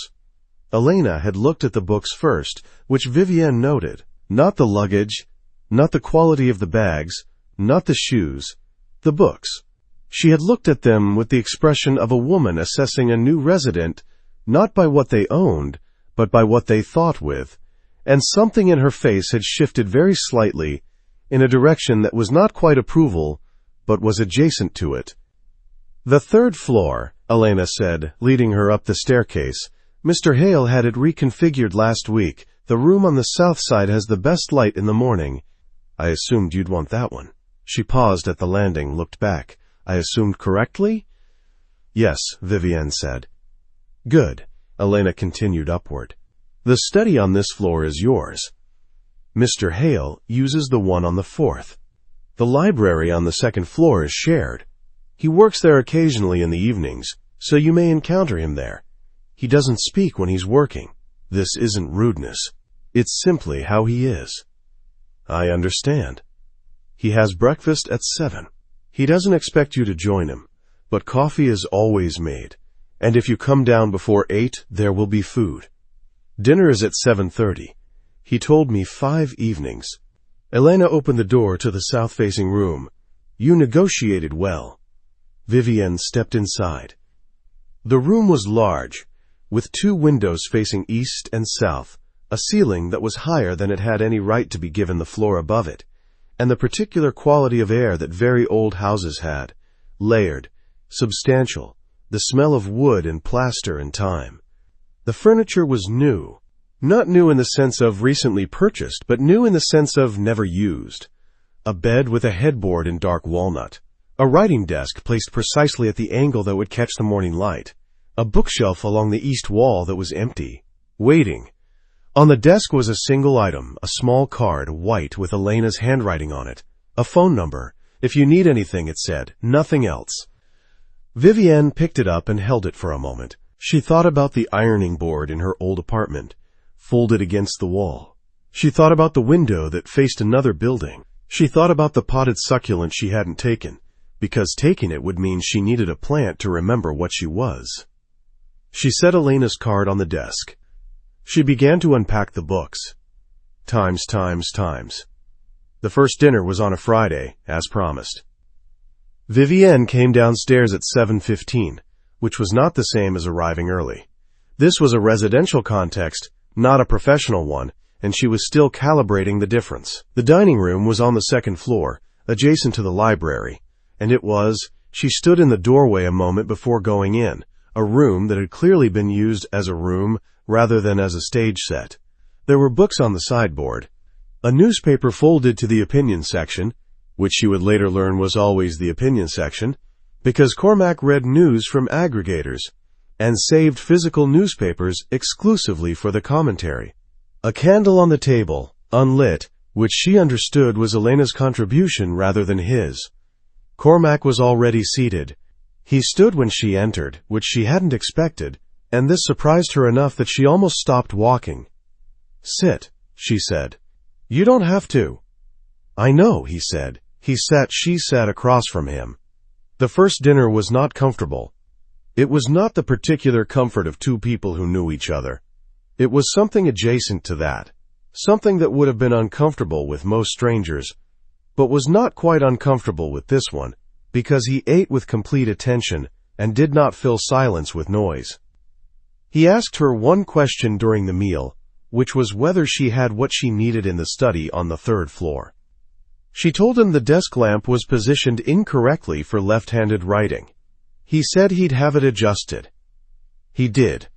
Elena had looked at the books first, which Vivienne noted. Not the luggage, not the quality of the bags, not the shoes, the books. She had looked at them with the expression of a woman assessing a new resident, not by what they owned, but by what they thought with, and something in her face had shifted very slightly in a direction that was not quite approval, but was adjacent to it. "The 3rd floor," Elena said, leading her up the staircase. "Mr. Hale had it reconfigured last week. The room on the south side has the best light in the morning." "I assumed you'd want that one." She paused at the landing, looked back. "I assumed correctly?" "Yes," Vivienne said. "Good." Elena continued upward. "The study on this floor is yours. Mr. Hale uses the one on the 4th. The library on the 2nd floor is shared. He works there occasionally in the evenings, so you may encounter him there. He doesn't speak when he's working. This isn't rudeness. It's simply how he is." "I understand. He has breakfast at 7. He doesn't expect you to join him, but coffee is always made, and if you come down before 8, there will be food. Dinner is at 7:30. He told me 5 evenings. Elena opened the door to the south-facing room. "You negotiated well." Vivienne stepped inside. The room was large, with 2 windows facing east and south, a ceiling that was higher than it had any right to be given the floor above it, and the particular quality of air that very old houses had, layered, substantial, the smell of wood and plaster and time. The furniture was new, not new in the sense of recently purchased, but new in the sense of never used. A bed with a headboard in dark walnut, a writing desk placed precisely at the angle that would catch the morning light, a bookshelf along the east wall that was empty, waiting. On the desk was a single item, a small card, white, with Elena's handwriting on it. A phone number. If you need anything, it said. Nothing else. Vivienne picked it up and held it for a moment. She thought about the ironing board in her old apartment, folded against the wall. She thought about the window that faced another building. She thought about the potted succulent she hadn't taken, because taking it would mean she needed a plant to remember what she was. She set Elena's card on the desk. She began to unpack the books. Times. The first dinner was on a Friday, as promised. Vivienne came downstairs at 7:15, which was not the same as arriving early. This was a residential context, not a professional one, and she was still calibrating the difference. The dining room was on the 2nd floor, adjacent to the library, and she stood in the doorway a moment before going in, a room that had clearly been used as a room rather than as a stage set. There were books on the sideboard, a newspaper folded to the opinion section, which she would later learn was always the opinion section, because Cormac read news from aggregators, and saved physical newspapers exclusively for the commentary. A candle on the table, unlit, which she understood was Elena's contribution rather than his. Cormac was already seated. He stood when she entered, which she hadn't expected, and this surprised her enough that she almost stopped walking. "Sit," she said. "You don't have to." "I know," he said. She sat across from him. The first dinner was not comfortable. It was not the particular comfort of 2 people who knew each other. It was something adjacent to that, something that would have been uncomfortable with most strangers, but was not quite uncomfortable with this one, because he ate with complete attention and did not fill silence with noise. He asked her one question during the meal, which was whether she had what she needed in the study on the 3rd floor. She told him the desk lamp was positioned incorrectly for left-handed writing. He said he'd have it adjusted. He did,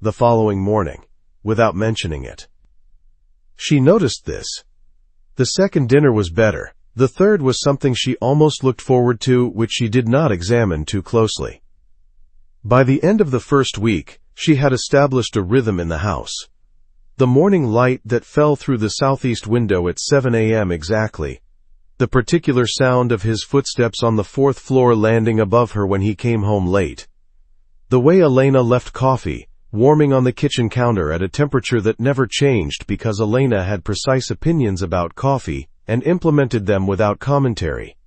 the following morning, without mentioning it. She noticed this. The second dinner was better, The third was something she almost looked forward to, which she did not examine too closely. By the end of the first week, she had established a rhythm in the house. The morning light that fell through the southeast window at 7 a.m. exactly. The particular sound of his footsteps on the fourth floor landing above her when he came home late. The way Elena left coffee, warming on the kitchen counter at a temperature that never changed because Elena had precise opinions about coffee and implemented them without commentary.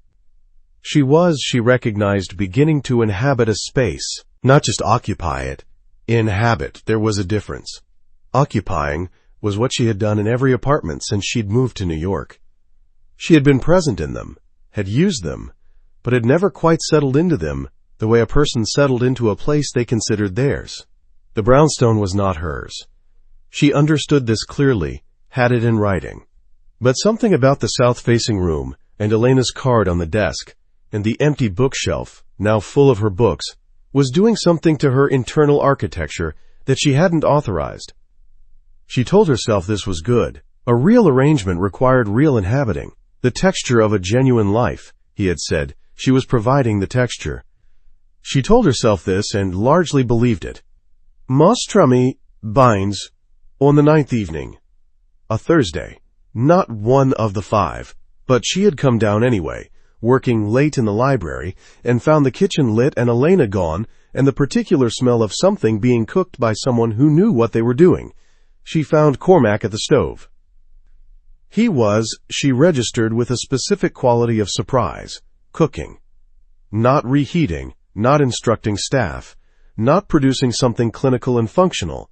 She recognized, beginning to inhabit a space, not just occupy it. Inhabit, there was a difference. Occupying was what she had done in every apartment since she'd moved to New York. She had been present in them, had used them, but had never quite settled into them the way a person settled into a place they considered theirs. The brownstone was not hers. She understood this clearly, had it in writing. But something about the south-facing room, and Elena's card on the desk, and the empty bookshelf, now full of her books, was doing something to her internal architecture that she hadn't authorized. She told herself this was good. A real arrangement required real inhabiting. The texture of a genuine life, he had said. She was providing the texture. She told herself this and largely believed it. Mostrami binds on the 9th evening. A Thursday. Not one of the 5, but she had come down anyway, working late in the library, and found the kitchen lit and Elena gone, and the particular smell of something being cooked by someone who knew what they were doing. She found Cormac at the stove. He was, she registered with a specific quality of surprise, cooking. Not reheating, not instructing staff, not producing something clinical and functional.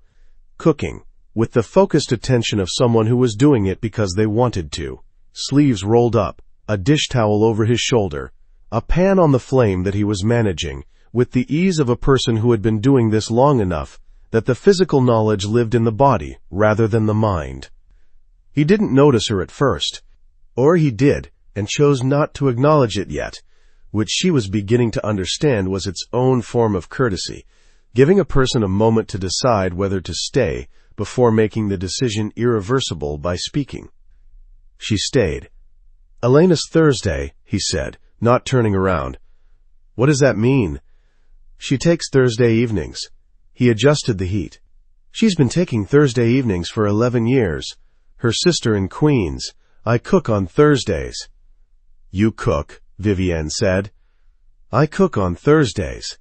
Cooking, with the focused attention of someone who was doing it because they wanted to. Sleeves rolled up, a dish towel over his shoulder, a pan on the flame that he was managing, with the ease of a person who had been doing this long enough that the physical knowledge lived in the body rather than the mind. He didn't notice her at first, or he did, and chose not to acknowledge it yet, which she was beginning to understand was its own form of courtesy, giving a person a moment to decide whether to stay before making the decision irreversible by speaking. She stayed. Elena's Thursday, he said, not turning around. What does that mean? She takes Thursday evenings. He adjusted the heat. She's been taking Thursday evenings for 11 years. Her sister in Queens. I cook on Thursdays. You cook, Vivienne said. I cook on Thursdays.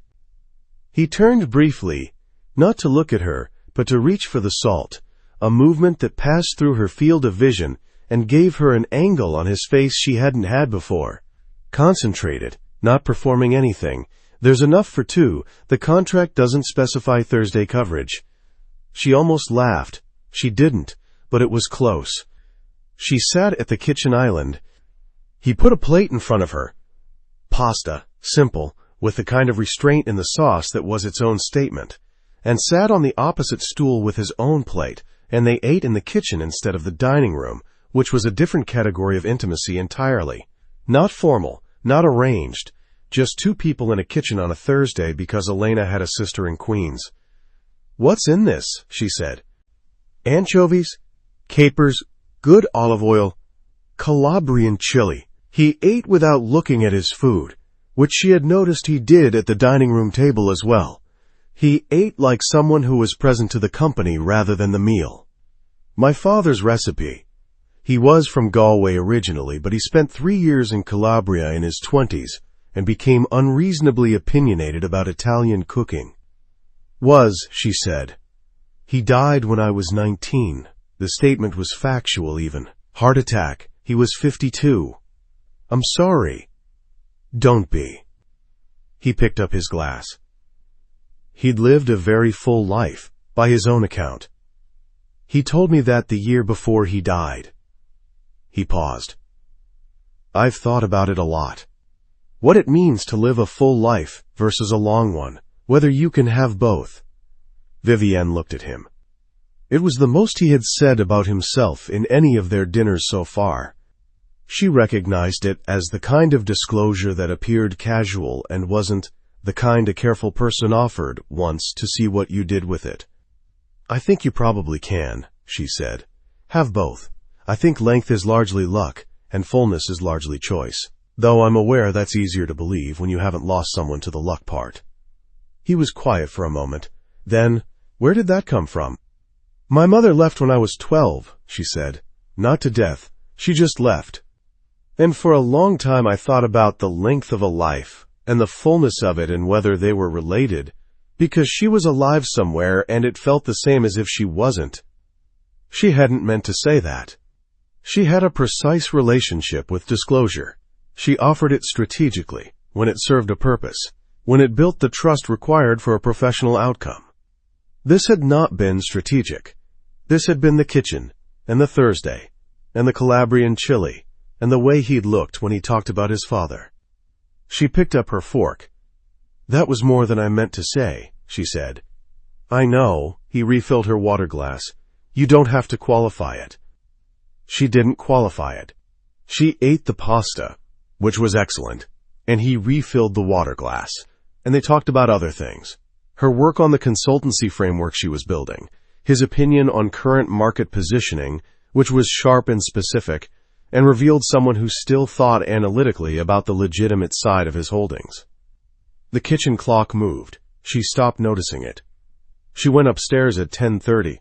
He turned briefly, not to look at her, but to reach for the salt, a movement that passed through her field of vision and gave her an angle on his face she hadn't had before. Concentrated, not performing anything. There's enough for 2. The contract doesn't specify Thursday coverage. She almost laughed. She didn't, but it was close. She sat at the kitchen island. He put a plate in front of her. Pasta, simple, with the kind of restraint in the sauce that was its own statement, and sat on the opposite stool with his own plate, and they ate in the kitchen instead of the dining room, which was a different category of intimacy entirely. Not formal, not arranged, just 2 people in a kitchen on a Thursday because Elena had a sister in Queens. What's in this? She said. Anchovies, capers, good olive oil, Calabrian chili. He ate without looking at his food, which she had noticed he did at the dining room table as well. He ate like someone who was present to the company rather than the meal. My father's recipe. He was from Galway originally, but he spent 3 years in Calabria in his 20s and became unreasonably opinionated about Italian cooking. She said. He died when I was 19. The statement was factual even. Heart attack. He was 52. I'm sorry. Don't be. He picked up his glass. He'd lived a very full life, by his own account. He told me that the year before he died. He paused. I've thought about it a lot. What it means to live a full life versus a long one, whether you can have both. Vivienne looked at him. It was the most he had said about himself in any of their dinners so far. She recognized it as the kind of disclosure that appeared casual and wasn't the kind a careful person offered once to see what you did with it. I think you probably can, she said. Have both. I think length is largely luck, and fullness is largely choice. Though I'm aware that's easier to believe when you haven't lost someone to the luck part. He was quiet for a moment. Then, where did that come from? My mother left when I was 12, she said. Not to death. She just left. And for a long time I thought about the length of a life, and the fullness of it and whether they were related, because she was alive somewhere and it felt the same as if she wasn't. She hadn't meant to say that. She had a precise relationship with disclosure. She offered it strategically, when it served a purpose, when it built the trust required for a professional outcome. This had not been strategic. This had been the kitchen, and the Thursday, and the Calabrian chili, and the way he'd looked when he talked about his father. She picked up her fork. That was more than I meant to say, she said. I know, he refilled her water glass. You don't have to qualify it. She didn't qualify it. She ate the pasta, which was excellent, and he refilled the water glass, and they talked about other things. Her work on the consultancy framework she was building, his opinion on current market positioning, which was sharp and specific, and revealed someone who still thought analytically about the legitimate side of his holdings. The kitchen clock moved. She stopped noticing it. She went upstairs at 10:30.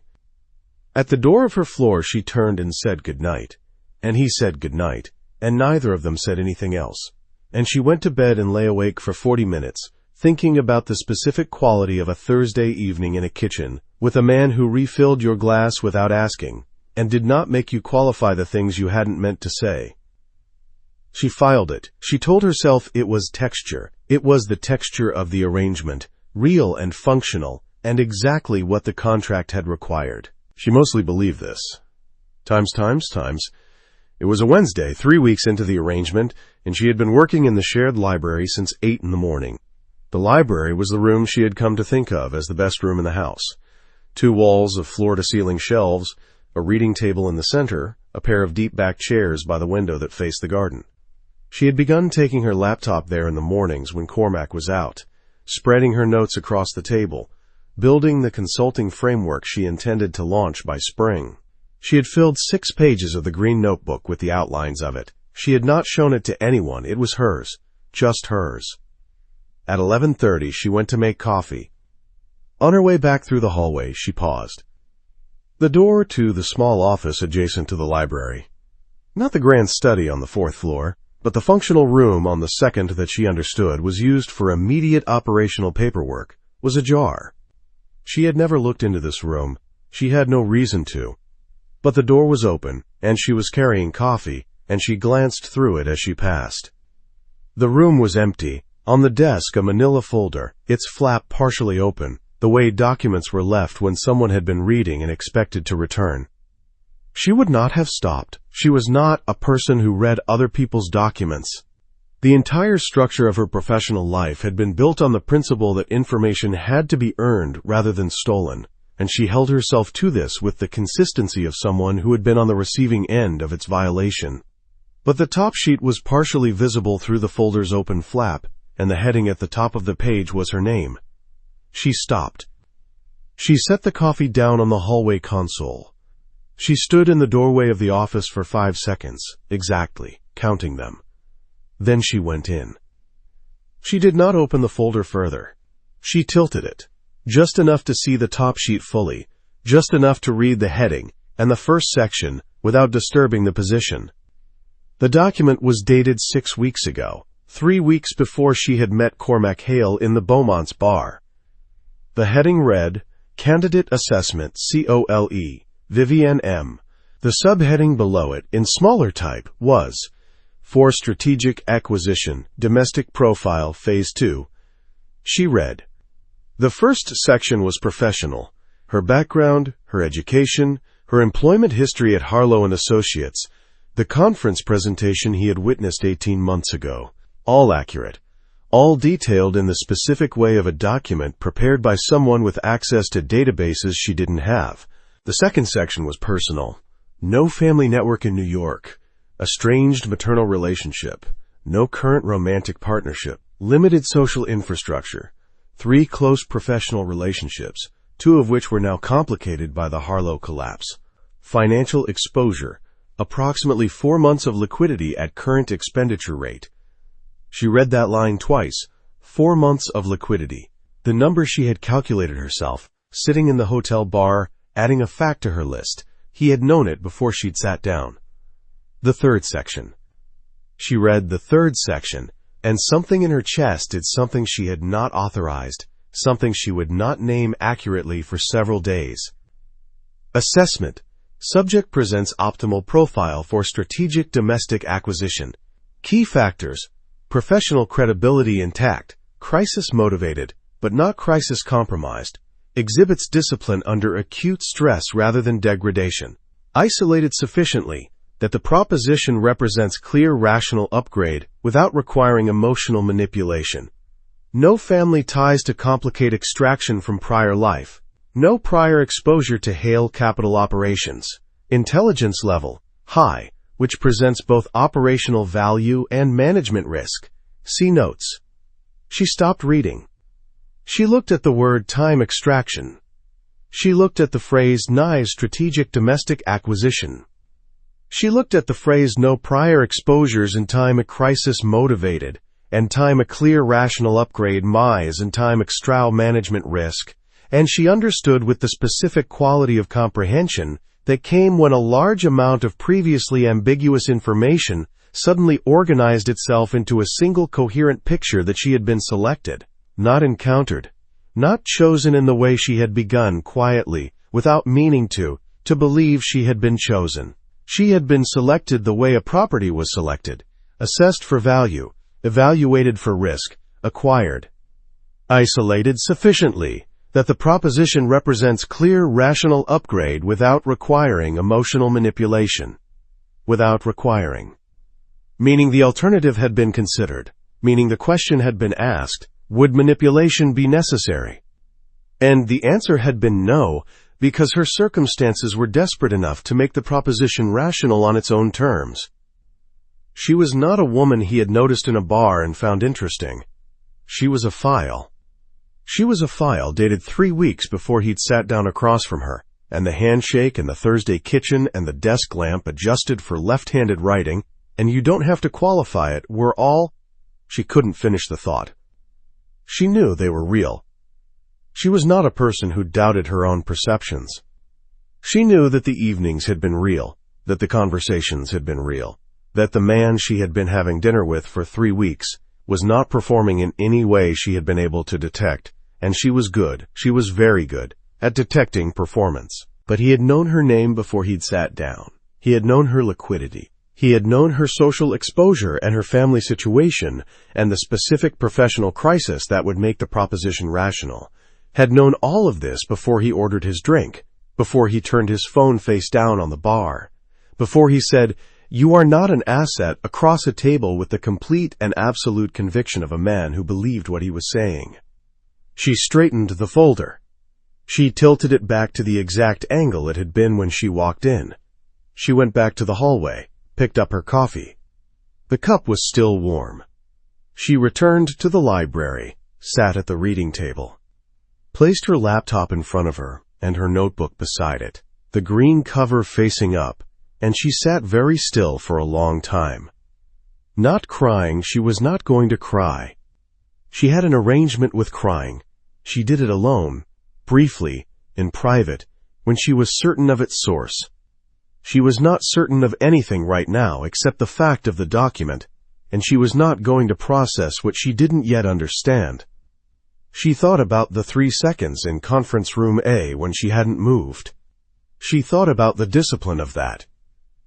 At the door of her floor she turned and said goodnight, and he said goodnight, and neither of them said anything else. And she went to bed and lay awake for 40 minutes, thinking about the specific quality of a Thursday evening in a kitchen, with a man who refilled your glass without asking, and did not make you qualify the things you hadn't meant to say. She filed it. She told herself it was texture. It was the texture of the arrangement, real and functional, and exactly what the contract had required. She mostly believed this. Times. It was a Wednesday, 3 weeks into the arrangement, and she had been working in the shared library since 8 in the morning. The library was the room she had come to think of as the best room in the house. 2 walls of floor-to-ceiling shelves, a reading table in the center, a pair of deep-back chairs by the window that faced the garden. She had begun taking her laptop there in the mornings when Cormac was out, spreading her notes across the table, building the consulting framework she intended to launch by spring. She had filled 6 pages of the green notebook with the outlines of it. She had not shown it to anyone. It was hers, just hers. At 11:30, she went to make coffee. On her way back through the hallway, she paused. The door to the small office adjacent to the library. Not the grand study on the 4th floor, but the functional room on the 2nd that she understood was used for immediate operational paperwork, was ajar. She had never looked into this room. She had no reason to. But the door was open, and she was carrying coffee, and she glanced through it as she passed. The room was empty. On the desk, a manila folder, its flap partially open, the way documents were left when someone had been reading and expected to return. She would not have stopped. She was not a person who read other people's documents. The entire structure of her professional life had been built on the principle that information had to be earned rather than stolen, and she held herself to this with the consistency of someone who had been on the receiving end of its violation. But the top sheet was partially visible through the folder's open flap, and the heading at the top of the page was her name. She stopped. She set the coffee down on the hallway console. She stood in the doorway of the office for 5 seconds, exactly, counting them. Then she went in. She did not open the folder further. She tilted it, just enough to see the top sheet fully, just enough to read the heading and the first section without disturbing the position. The document was dated 6 weeks ago, 3 weeks before she had met Cormac Hale in the Beaumont's bar. The heading read, Candidate Assessment, COLE, Vivienne M. The subheading below it, in smaller type, was, For Strategic Acquisition, Domestic Profile, Phase 2. She read. The first section was professional. Her background, her education, her employment history at Harlow & Associates, the conference presentation he had witnessed 18 months ago. All accurate. All detailed in the specific way of a document prepared by someone with access to databases she didn't have. The second section was personal. No family network in New York. Estranged maternal relationship. No current romantic partnership. Limited social infrastructure. 3 close professional relationships, 2 of which were now complicated by the Harlow collapse. Financial exposure. approximately 4 months of liquidity at current expenditure rate. She read that line twice. 4 months of liquidity. The number she had calculated herself, sitting in the hotel bar, adding a fact to her list. He had known it before she'd sat down. The third section. She read the third section, and something in her chest did something she had not authorized, something she would not name accurately for several days. Assessment. Subject presents optimal profile for strategic domestic acquisition. Key factors: professional credibility intact, crisis motivated, but not crisis compromised, exhibits discipline under acute stress rather than degradation, isolated sufficiently that the proposition represents clear rational upgrade without requiring emotional manipulation. No family ties to complicate extraction from prior life. No prior exposure to hail capital operations. Intelligence level, high, which presents both operational value and management risk. See notes. She stopped reading. She looked at the word time extraction. She looked at the phrase nigh strategic domestic acquisition. She looked at the phrase no prior exposures and time a crisis motivated, and time a clear rational upgrade MIS and time extra management risk, and she understood with the specific quality of comprehension that came when a large amount of previously ambiguous information suddenly organized itself into a single coherent picture that she had been selected, not encountered, not chosen in the way she had begun quietly, without meaning to believe she had been chosen. She had been selected the way a property was selected, assessed for value, evaluated for risk, acquired. Isolated sufficiently that the proposition represents clear rational upgrade without requiring emotional manipulation. Without requiring. Meaning the alternative had been considered, meaning the question had been asked, would manipulation be necessary? And the answer had been no, because her circumstances were desperate enough to make the proposition rational on its own terms. She was not a woman he had noticed in a bar and found interesting. She was a file. She was a file dated 3 weeks before he'd sat down across from her, and the handshake and the Thursday kitchen and the desk lamp adjusted for left-handed writing, and you don't have to qualify it, were all— She couldn't finish the thought. She knew they were real. She was not a person who doubted her own perceptions. She knew that the evenings had been real, that the conversations had been real, that the man she had been having dinner with for 3 weeks was not performing in any way she had been able to detect, and she was good, she was very good, at detecting performance. But he had known her name before he'd sat down. He had known her liquidity. He had known her social exposure and her family situation and the specific professional crisis that would make the proposition rational. Had known all of this before he ordered his drink, before he turned his phone face down on the bar, before he said, "You are not an asset," across a table with the complete and absolute conviction of a man who believed what he was saying. She straightened the folder. She tilted it back to the exact angle it had been when she walked in. She went back to the hallway, picked up her coffee. The cup was still warm. She returned to the library, sat at the reading table, placed her laptop in front of her and her notebook beside it, the green cover facing up, and she sat very still for a long time. Not crying, she was not going to cry. She had an arrangement with crying. She did it alone, briefly, in private, when she was certain of its source. She was not certain of anything right now except the fact of the document, and she was not going to process what she didn't yet understand. She thought about the 3 seconds in conference room A when she hadn't moved. She thought about the discipline of that.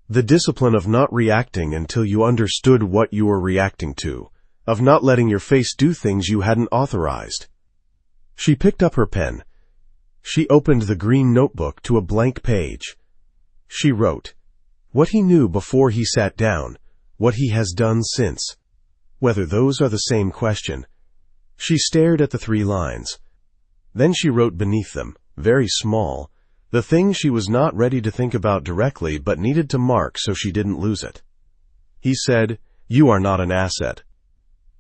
The discipline of not reacting until you understood what you were reacting to, of not letting your face do things you hadn't authorized. She picked up her pen. She opened the green notebook to a blank page. She wrote, what he knew before he sat down, what he has done since. Whether those are the same question. She stared at the 3 lines. Then she wrote beneath them, very small, the thing she was not ready to think about directly but needed to mark so she didn't lose it. He said, "You are not an asset."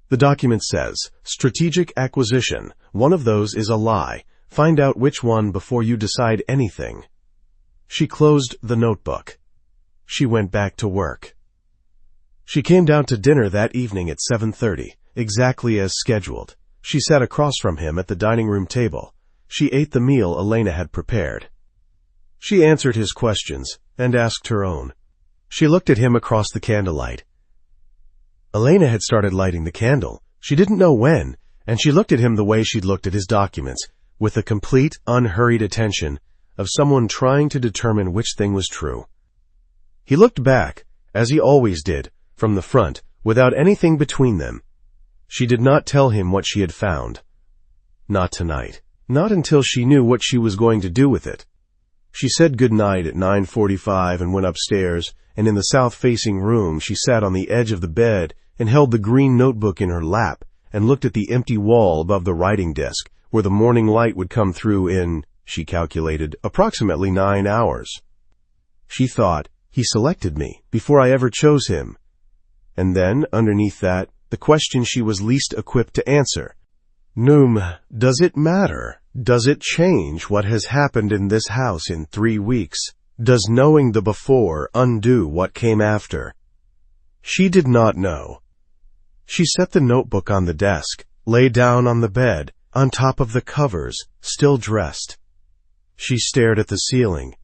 The document says, strategic acquisition. One of those is a lie. Find out which one before you decide anything. She closed the notebook. she went back to work. She came down to dinner that evening at 7:30, exactly as scheduled. She sat across from him at the dining room table. She ate the meal Elena had prepared. She answered his questions and asked her own. She looked at him across the candlelight. Elena had started lighting the candle. She didn't know when, and she looked at him the way she'd looked at his documents, with the complete, unhurried attention of someone trying to determine which thing was true. He looked back, as he always did, from the front, without anything between them. She did not tell him what she had found. Not tonight. Not until she knew what she was going to do with it. She said good night at 9:45 and went upstairs, and in the south-facing room she sat on the edge of the bed and held the green notebook in her lap and looked at the empty wall above the writing desk, where the morning light would come through in, she calculated, approximately 9 hours. She thought, he selected me before I ever chose him. And then, underneath that, the question she was least equipped to answer. Noom, does it matter? Does it change what has happened in this house in 3 weeks? Does knowing the before undo what came after? She did not know. She set the notebook on the desk, lay down on the bed, on top of the covers, still dressed. She stared at the ceiling.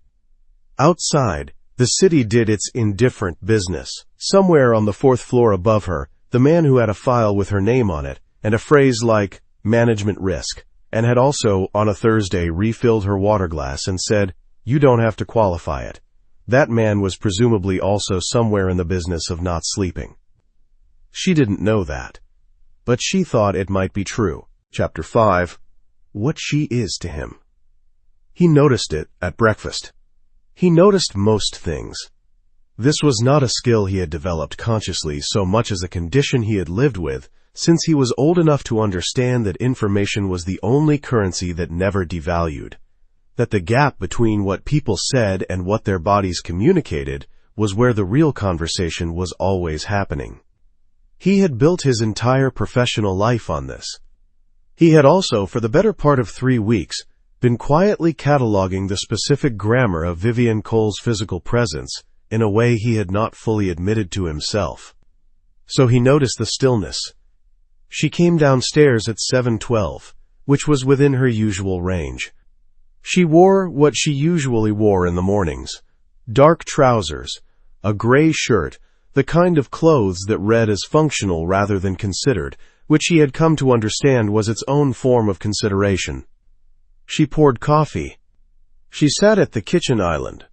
Outside, the city did its indifferent business. Somewhere on the 4th floor above her, the man who had a file with her name on it, and a phrase like, management risk, and had also, on a Thursday, refilled her water glass and said, you don't have to qualify it. That man was presumably also somewhere in the business of not sleeping. She didn't know that, but she thought it might be true. Chapter 5. What she is to him. He noticed it at breakfast. He noticed most things. This was not a skill he had developed consciously so much as a condition he had lived with since he was old enough to understand that information was the only currency that never devalued, that the gap between what people said and what their bodies communicated was where the real conversation was always happening. He had built his entire professional life on this. He had also, for the better part of 3 weeks, been quietly cataloging the specific grammar of Vivian Cole's physical presence in a way he had not fully admitted to himself. So he noticed the stillness. She came downstairs at 7:12, which was within her usual range. She wore what she usually wore in the mornings: dark trousers, a gray shirt, the kind of clothes that read as functional rather than considered, which he had come to understand was its own form of consideration. She poured coffee. She sat at the kitchen island.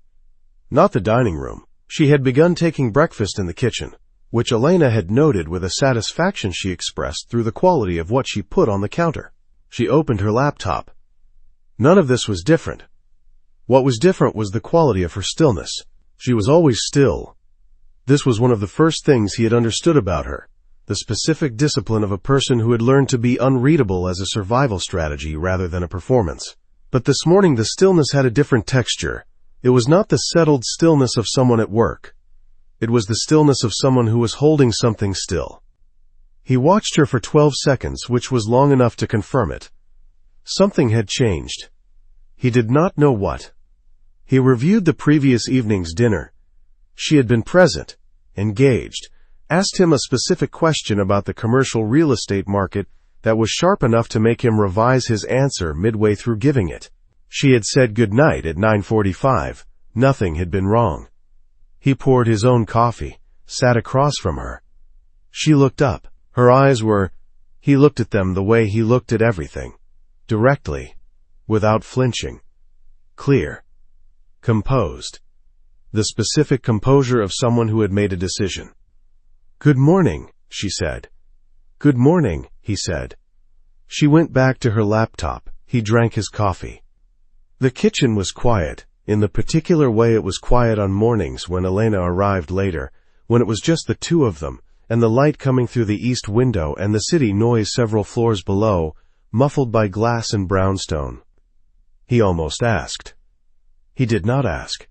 Not the dining room. She had begun taking breakfast in the kitchen, which Elena had noted with a satisfaction she expressed through the quality of what she put on the counter. She opened her laptop. None of this was different. What was different was the quality of her stillness. She was always still. This was one of the first things he had understood about her, the specific discipline of a person who had learned to be unreadable as a survival strategy rather than a performance. But this morning the stillness had a different texture. It was not the settled stillness of someone at work. It was the stillness of someone who was holding something still. He watched her for 12 seconds, which was long enough to confirm it. Something had changed. He did not know what. He reviewed the previous evening's dinner. She had been present, engaged, asked him a specific question about the commercial real estate market that was sharp enough to make him revise his answer midway through giving it. She had said good night at 9:45. Nothing had been wrong. He poured his own coffee, sat across from her. She looked up. Her eyes were... He looked at them the way he looked at everything. Directly, without flinching. Clear. Composed. The specific composure of someone who had made a decision. Good morning, she said. Good morning, he said. She went back to her laptop. He drank his coffee. The kitchen was quiet, in the particular way it was quiet on mornings when Elena arrived later, when it was just the two of them, and the light coming through the east window and the city noise several floors below, muffled by glass and brownstone. He almost asked. He did not ask.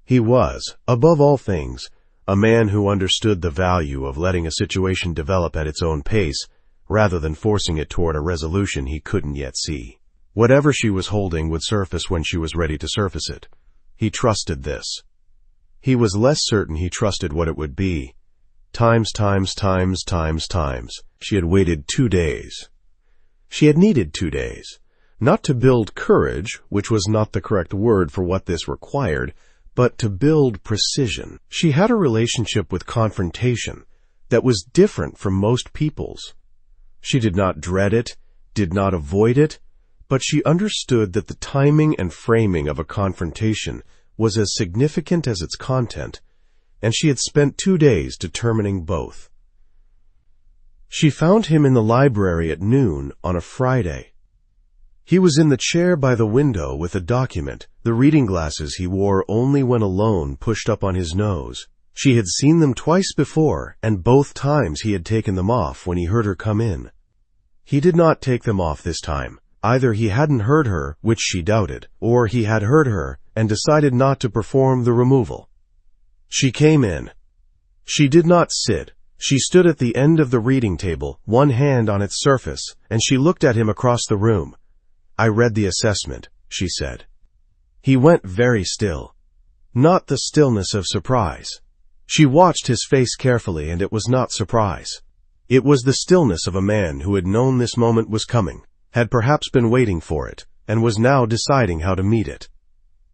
He was, above all things, a man who understood the value of letting a situation develop at its own pace, rather than forcing it toward a resolution he couldn't yet see. Whatever she was holding would surface when she was ready to surface it. He trusted this. He was less certain he trusted what it would be. Times. She had waited 2 days. She had needed 2 days. Not to build courage, which was not the correct word for what this required, but to build precision. She had a relationship with confrontation that was different from most people's. She did not dread it, did not avoid it, but she understood that the timing and framing of a confrontation was as significant as its content, and she had spent 2 days determining both. She found him in the library at noon on a Friday. He was in the chair by the window with a document, the reading glasses he wore only when alone pushed up on his nose. She had seen them twice before, and both times he had taken them off when he heard her come in. He did not take them off this time. Either he hadn't heard her, which she doubted, or he had heard her and decided not to perform the removal. She came in. She did not sit. She stood at the end of the reading table, one hand on its surface, and she looked at him across the room. "I read the assessment," she said. He went very still. Not the stillness of surprise. She watched his face carefully, and it was not surprise. It was the stillness of a man who had known this moment was coming, had perhaps been waiting for it, and was now deciding how to meet it.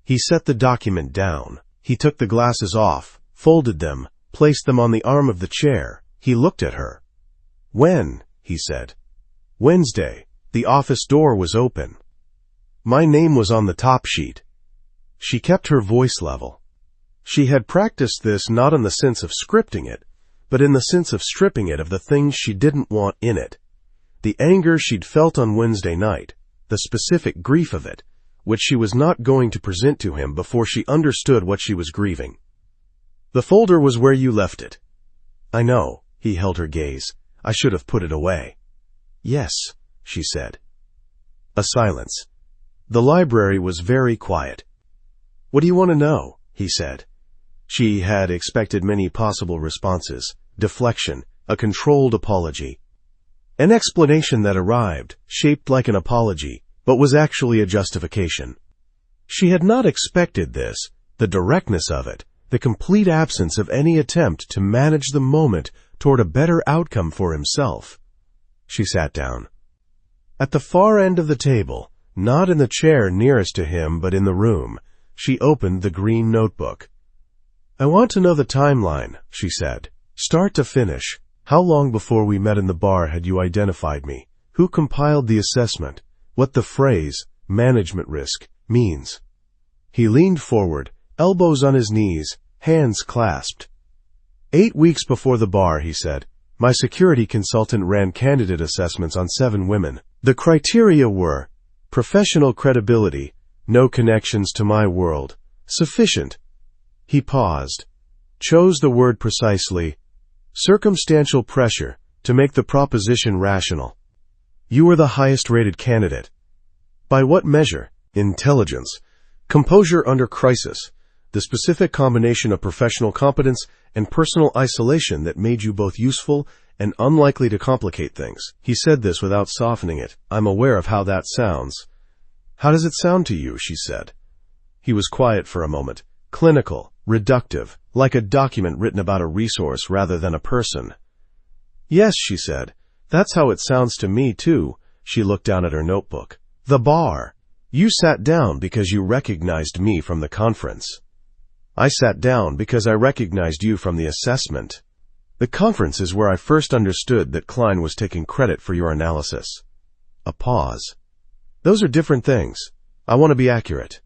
He set the document down. He took the glasses off, folded them, placed them on the arm of the chair. He looked at her. "When?" he said. "Wednesday. The office door was open. My name was on the top sheet." She kept her voice level. She had practiced this not in the sense of scripting it, but in the sense of stripping it of the things she didn't want in it. The anger she'd felt on Wednesday night, the specific grief of it, which she was not going to present to him before she understood what she was grieving. "The folder was where you left it." "I know." He held her gaze. "I should have put it away." "Yes," she said. A silence. The library was very quiet. "What do you want to know?" he said. She had expected many possible responses: deflection, a controlled apology. An explanation that arrived, shaped like an apology, but was actually a justification. She had not expected this, the directness of it, the complete absence of any attempt to manage the moment toward a better outcome for himself. She sat down. At the far end of the table, not in the chair nearest to him but in the room, she opened the green notebook. "I want to know the timeline," she said. "Start to finish. How long before we met in the bar had you identified me? Who compiled the assessment? What the phrase, management risk, means?" He leaned forward, elbows on his knees, hands clasped. 8 weeks before the bar, he said, my security consultant ran candidate assessments on 7 women. The criteria were professional credibility, no connections to my world, sufficient. He paused, chose the word precisely, circumstantial pressure, to make the proposition rational. You were the highest-rated candidate. By what measure? Intelligence, composure under crisis, the specific combination of professional competence and personal isolation that made you both useful and unlikely to complicate things. He said this without softening it. "I'm aware of how that sounds." "How does it sound to you?" she said. He was quiet for a moment. Clinical, reductive, like a document written about a resource rather than a person. "Yes," she said. "That's how it sounds to me, too." She looked down at her notebook. "The bar. You sat down because you recognized me from the conference. I sat down because I recognized you from the assessment. The conference is where I first understood that Klein was taking credit for your analysis." A pause. "Those are different things. I want to be accurate."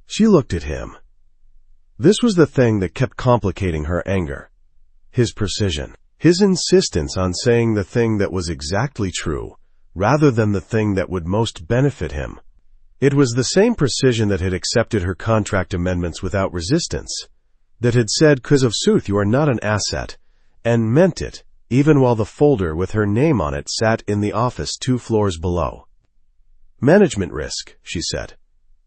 She looked at him. This was the thing that kept complicating her anger. His precision. His insistence on saying the thing that was exactly true, rather than the thing that would most benefit him. It was the same precision that had accepted her contract amendments without resistance, that had said, "'Cause of Sooth, you are not an asset," and meant it, even while the folder with her name on it sat in the office 2 floors below. "Management risk," she said.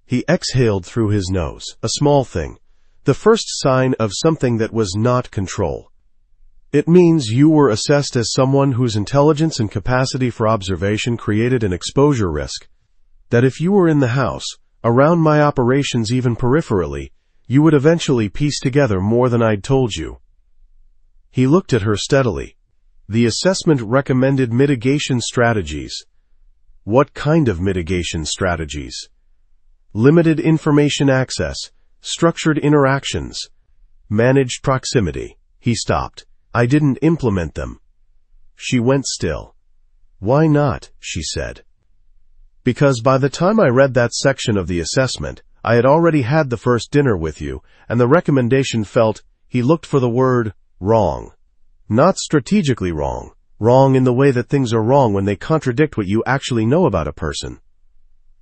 He exhaled through his nose, a small thing, the first sign of something that was not control. "It means you were assessed as someone whose intelligence and capacity for observation created an exposure risk. That if you were in the house, around my operations even peripherally, You would eventually piece together more than I'd told you." He looked at her steadily. "The assessment recommended mitigation strategies." "What kind of mitigation strategies?" "Limited information access, structured interactions, managed proximity." He stopped. "I didn't implement them." She went still. "Why not?" she said. "Because by the time I read that section of the assessment, I had already had the first dinner with you, and the recommendation felt," he looked for the word, "wrong." "Not strategically wrong. Wrong in the way that things are wrong when they contradict what you actually know about a person."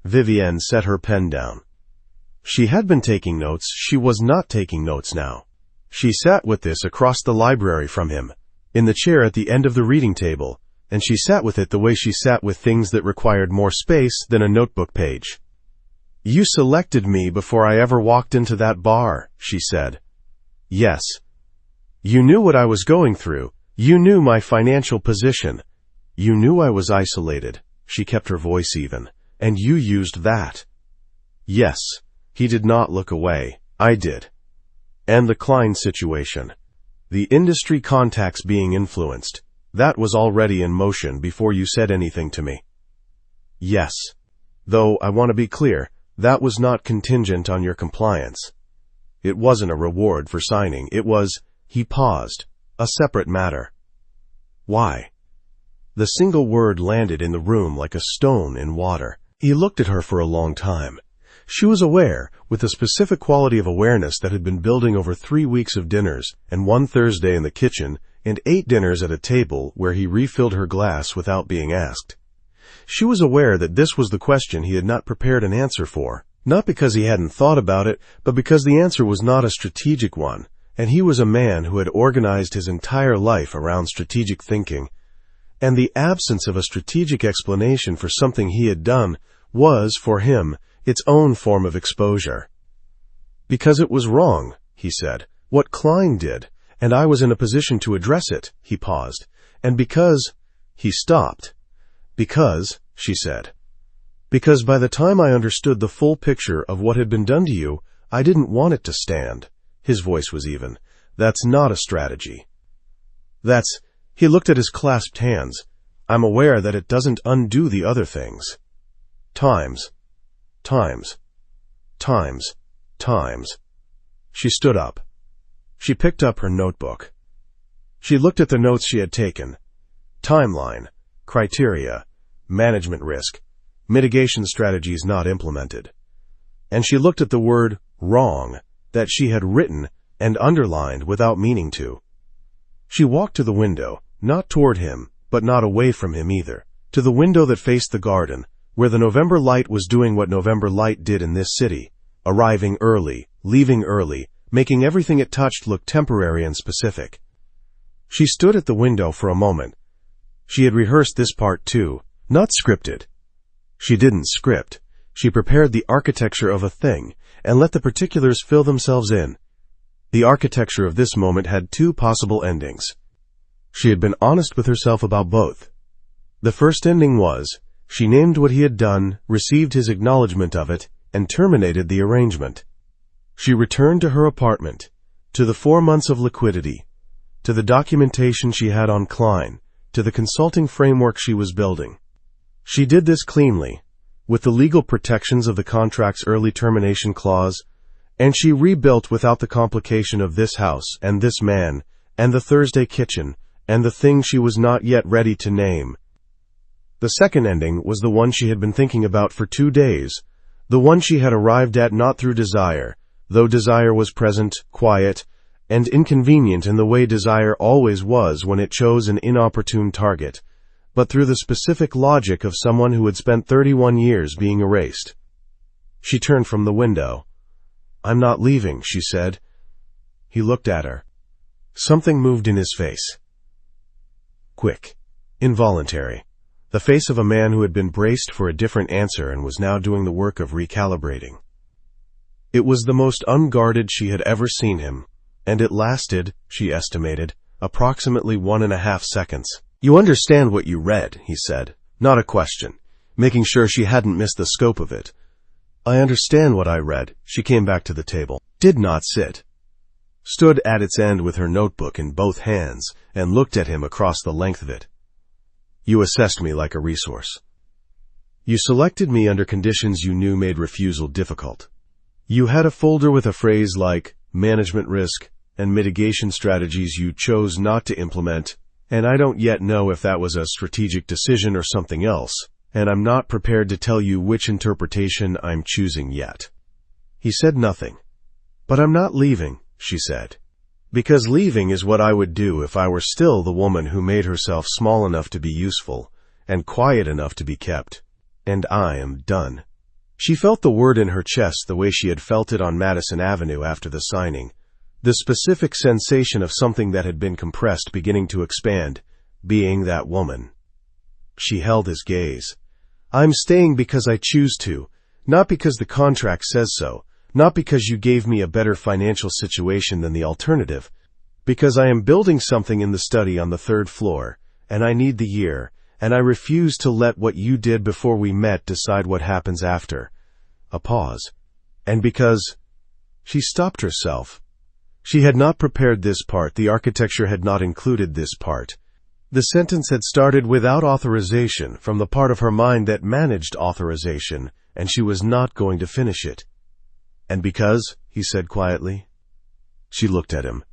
Vivienne set her pen down. She had been taking notes. She was not taking notes now. She sat with this across the library from him, in the chair at the end of the reading table, and she sat with it the way she sat with things that required more space than a notebook page. "You selected me before I ever walked into that bar," she said. "Yes. You knew what I was going through. You knew my financial position. You knew I was isolated." She kept her voice even. "And you used that." "Yes." He did not look away. "I did." "And the Klein situation. The industry contacts being influenced. That was already in motion before you said anything to me." "Yes. Though, I want to be clear, that was not contingent on your compliance. It wasn't a reward for signing. It was," he paused, "a separate matter." "Why?" The single word landed in the room like a stone in water. He looked at her for a long time. She was aware, with a specific quality of awareness that had been building over 3 weeks of dinners, and 1 Thursday in the kitchen, and 8 dinners at a table where he refilled her glass without being asked. She was aware that this was the question he had not prepared an answer for, not because he hadn't thought about it, but because the answer was not a strategic one, and he was a man who had organized his entire life around strategic thinking, and the absence of a strategic explanation for something he had done was, for him, its own form of exposure. "Because it was wrong," he said, "what Klein did, and I was in a position to address it." He paused. "And because—" He stopped. "Because," she said, "because by the time I understood the full picture of what had been done to you, I didn't want it to stand." His voice was even. "That's not a strategy. That's—" He looked at his clasped hands. "I'm aware that it doesn't undo the other things. Times. She stood up. She picked up her notebook. She looked at the notes she had taken. Timeline, criteria, management risk, mitigation strategies not implemented. And she looked at the word wrong that she had written and underlined without meaning to. She walked to the window, not toward him, but not away from him either, to the window that faced the garden, where the November light was doing what November light did in this city, arriving early, leaving early, making everything it touched look temporary and specific. She stood at the window for a moment. She had rehearsed this part too, not scripted. She didn't script. She prepared the architecture of a thing and let the particulars fill themselves in. The architecture of this moment had 2 possible endings. She had been honest with herself about both. The first ending was, she named what he had done, received his acknowledgement of it, and terminated the arrangement. She returned to her apartment, to the 4 months of liquidity, to the documentation she had on Klein, to the consulting framework she was building. She did this cleanly, with the legal protections of the contract's early termination clause, and she rebuilt without the complication of this house and this man and the Thursday kitchen and the thing she was not yet ready to name. The second ending was the one she had been thinking about for 2 days, the one she had arrived at not through desire, though desire was present, quiet, and inconvenient in the way desire always was when it chose an inopportune target, but through the specific logic of someone who had spent 31 years being erased. She turned from the window. "I'm not leaving," she said. He looked at her. Something moved in his face. Quick, involuntary. The face of a man who had been braced for a different answer and was now doing the work of recalibrating. It was the most unguarded she had ever seen him, and it lasted, she estimated, approximately 1.5 seconds. "You understand what you read," he said, not a question, making sure she hadn't missed the scope of it. "I understand what I read." She came back to the table. did not sit, stood at its end with her notebook in both hands, and looked at him across the length of it. You assessed me like a resource. You selected me under conditions you knew made refusal difficult. You had a folder with a phrase like management risk and mitigation strategies you chose not to implement, and I don't yet know if that was a strategic decision or something else, and I'm not prepared to tell you which interpretation I'm choosing yet. He said nothing. But I'm not leaving, she said. Because leaving is what I would do if I were still the woman who made herself small enough to be useful and quiet enough to be kept. And I am done. She felt the word in her chest the way she had felt it on Madison Avenue after the signing, the specific sensation of something that had been compressed beginning to expand, being that woman. She held his gaze. I'm staying because I choose to, not because the contract says so, not because you gave me a better financial situation than the alternative, because I am building something in the study on the 3rd floor, and I need the year, and I refuse to let what you did before we met decide what happens after. A pause. And because... She stopped herself. She had not prepared this part. The architecture had not included this part. The sentence had started without authorization from the part of her mind that managed authorization, and she was not going to finish it. And because, he said quietly. She looked at him.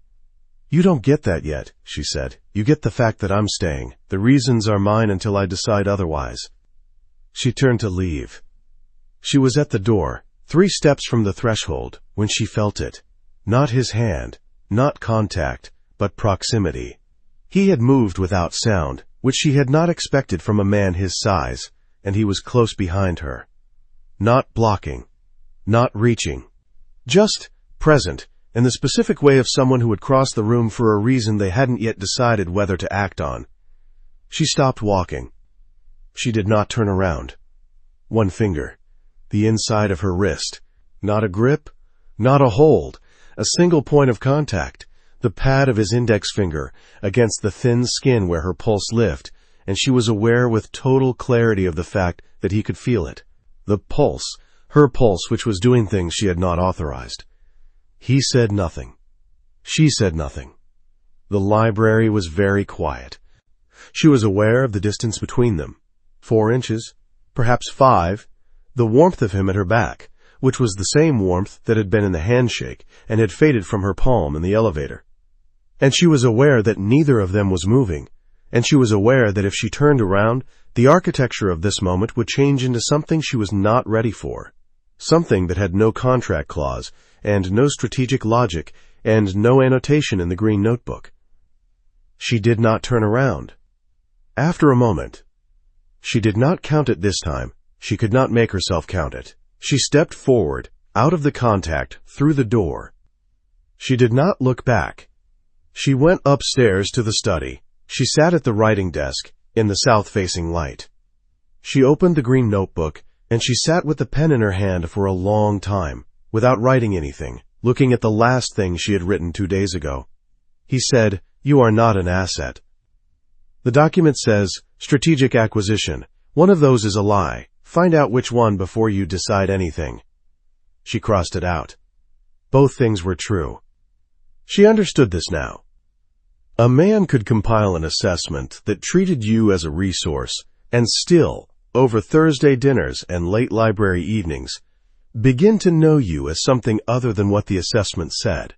You don't get that yet, she said. You get the fact that I'm staying. The reasons are mine until I decide otherwise. She turned to leave. She was at the door, 3 steps from the threshold, when she felt it. Not his hand, not contact, but proximity. He had moved without sound, which she had not expected from a man his size, and he was close behind her. Not blocking, not reaching. Just present, in the specific way of someone who had crossed the room for a reason they hadn't yet decided whether to act on. She stopped walking. She did not turn around. One finger, the inside of her wrist. Not a grip, not a hold, a single point of contact, the pad of his index finger against the thin skin where her pulse lived, and she was aware with total clarity of the fact that he could feel it. The pulse, her pulse, which was doing things she had not authorized. He said nothing. She said nothing. The library was very quiet. She was aware of the distance between them. 4 inches, perhaps 5, the warmth of him at her back, which was the same warmth that had been in the handshake and had faded from her palm in the elevator. And she was aware that neither of them was moving, and she was aware that if she turned around, the architecture of this moment would change into something she was not ready for, something that had no contract clause, and no strategic logic, and no annotation in the green notebook. She did not turn around. After a moment, she did not count it this time. She could not make herself count it. She stepped forward, out of the contact, through the door. She did not look back. She went upstairs to the study. She sat at the writing desk, in the south-facing light. She opened the green notebook, and she sat with the pen in her hand for a long time, without writing anything, looking at the last thing she had written 2 days ago. He said, "You are not an asset." The document says, "Strategic acquisition. One of those is a lie. Find out which one before you decide anything." She crossed it out. Both things were true. She understood this now. A man could compile an assessment that treated you as a resource and still, over Thursday dinners and late library evenings, begin to know you as something other than what the assessment said.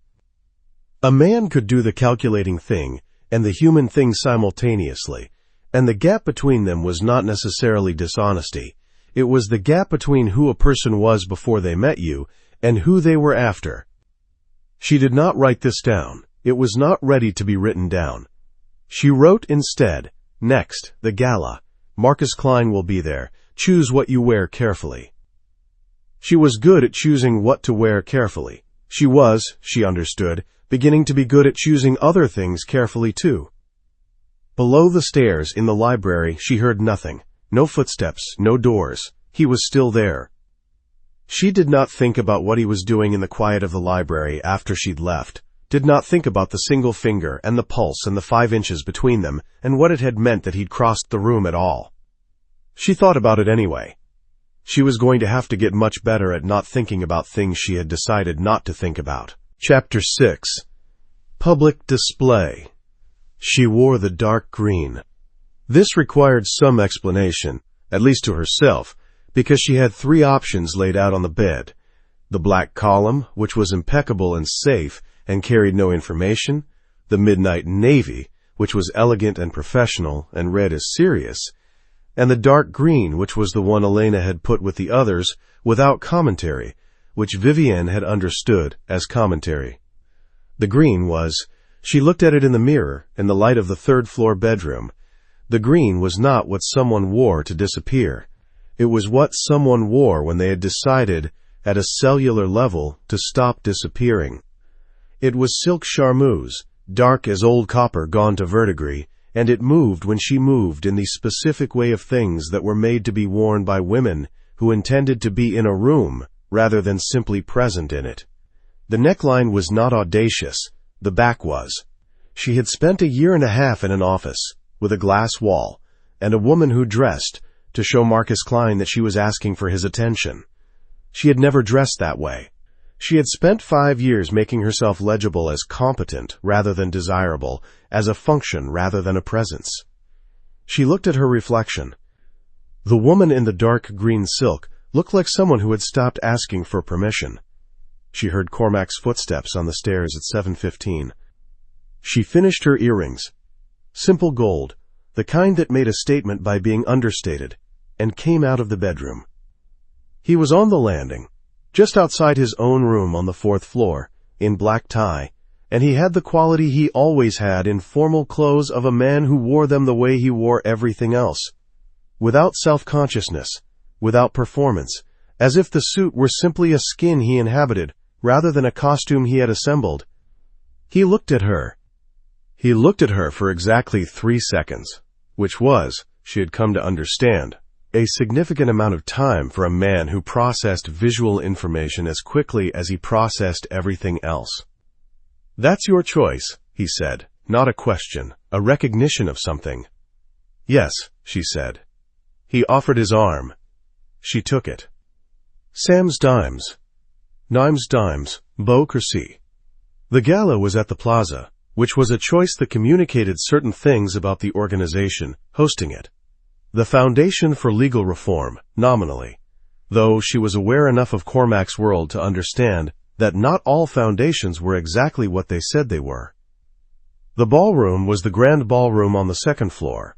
A man could do the calculating thing and the human thing simultaneously, and the gap between them was not necessarily dishonesty. It was the gap between who a person was before they met you and who they were after. She did not write this down. It was not ready to be written down. She wrote instead, "Next, the gala. Marcus Klein will be there. Choose what you wear carefully." She was good at choosing what to wear carefully. She was, she understood, beginning to be good at choosing other things carefully too. Below the stairs in the library, she heard nothing. No footsteps, no doors. He was still there. She did not think about what he was doing in the quiet of the library after she'd left, did not think about the single finger and the pulse and the 5 inches between them and what it had meant that he'd crossed the room at all. She thought about it anyway. She was going to have to get much better at not thinking about things she had decided not to think about. Chapter 6. Public Display. She wore the dark green. This required some explanation, at least to herself, because she had 3 options laid out on the bed. The black column, which was impeccable and safe and carried no information. The midnight navy, which was elegant and professional and read as serious. And the dark green, which was the one Elena had put with the others without commentary, which Vivienne had understood as commentary. The green was, she looked at it in the mirror in the light of the 3rd-floor bedroom. The green was not what someone wore to disappear. It was what someone wore when they had decided, at a cellular level, to stop disappearing. It was silk charmeuse, dark as old copper gone to verdigris, and it moved when she moved in the specific way of things that were made to be worn by women who intended to be in a room rather than simply present in it. The neckline was not audacious, the back was. She had spent a year and a half in an office, with a glass wall, and a woman who dressed to show Marcus Klein that she was asking for his attention. She had never dressed that way. She had spent 5 years making herself legible as competent rather than desirable, as a function rather than a presence. She looked at her reflection. The woman in the dark green silk looked like someone who had stopped asking for permission. She heard Cormac's footsteps on the stairs at 7:15. She finished her earrings. Simple gold, the kind that made a statement by being understated, and came out of the bedroom. He was on the landing, just outside his own room on the 4th floor, in black tie, and he had the quality he always had in formal clothes of a man who wore them the way he wore everything else. Without self-consciousness, without performance, as if the suit were simply a skin he inhabited, rather than a costume he had assembled. He looked at her. He looked at her for exactly 3 seconds, which was, she had come to understand, a significant amount of time for a man who processed visual information as quickly as he processed everything else. "That's your choice," he said, not a question, a recognition of something. "Yes," she said. He offered his arm. She took it. Sam's dimes. Nimes dimes, Beau Cursi. The gala was at the Plaza, which was a choice that communicated certain things about the organization hosting it. The Foundation for Legal Reform, nominally, though she was aware enough of Cormac's world to understand that not all foundations were exactly what they said they were. The ballroom was the grand ballroom on the 2nd floor,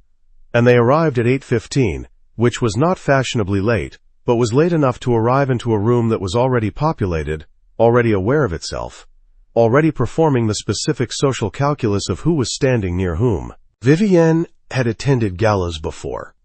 and they arrived at 8:15, which was not fashionably late, but was late enough to arrive into a room that was already populated, already aware of itself, already performing the specific social calculus of who was standing near whom. Vivienne had attended galas before.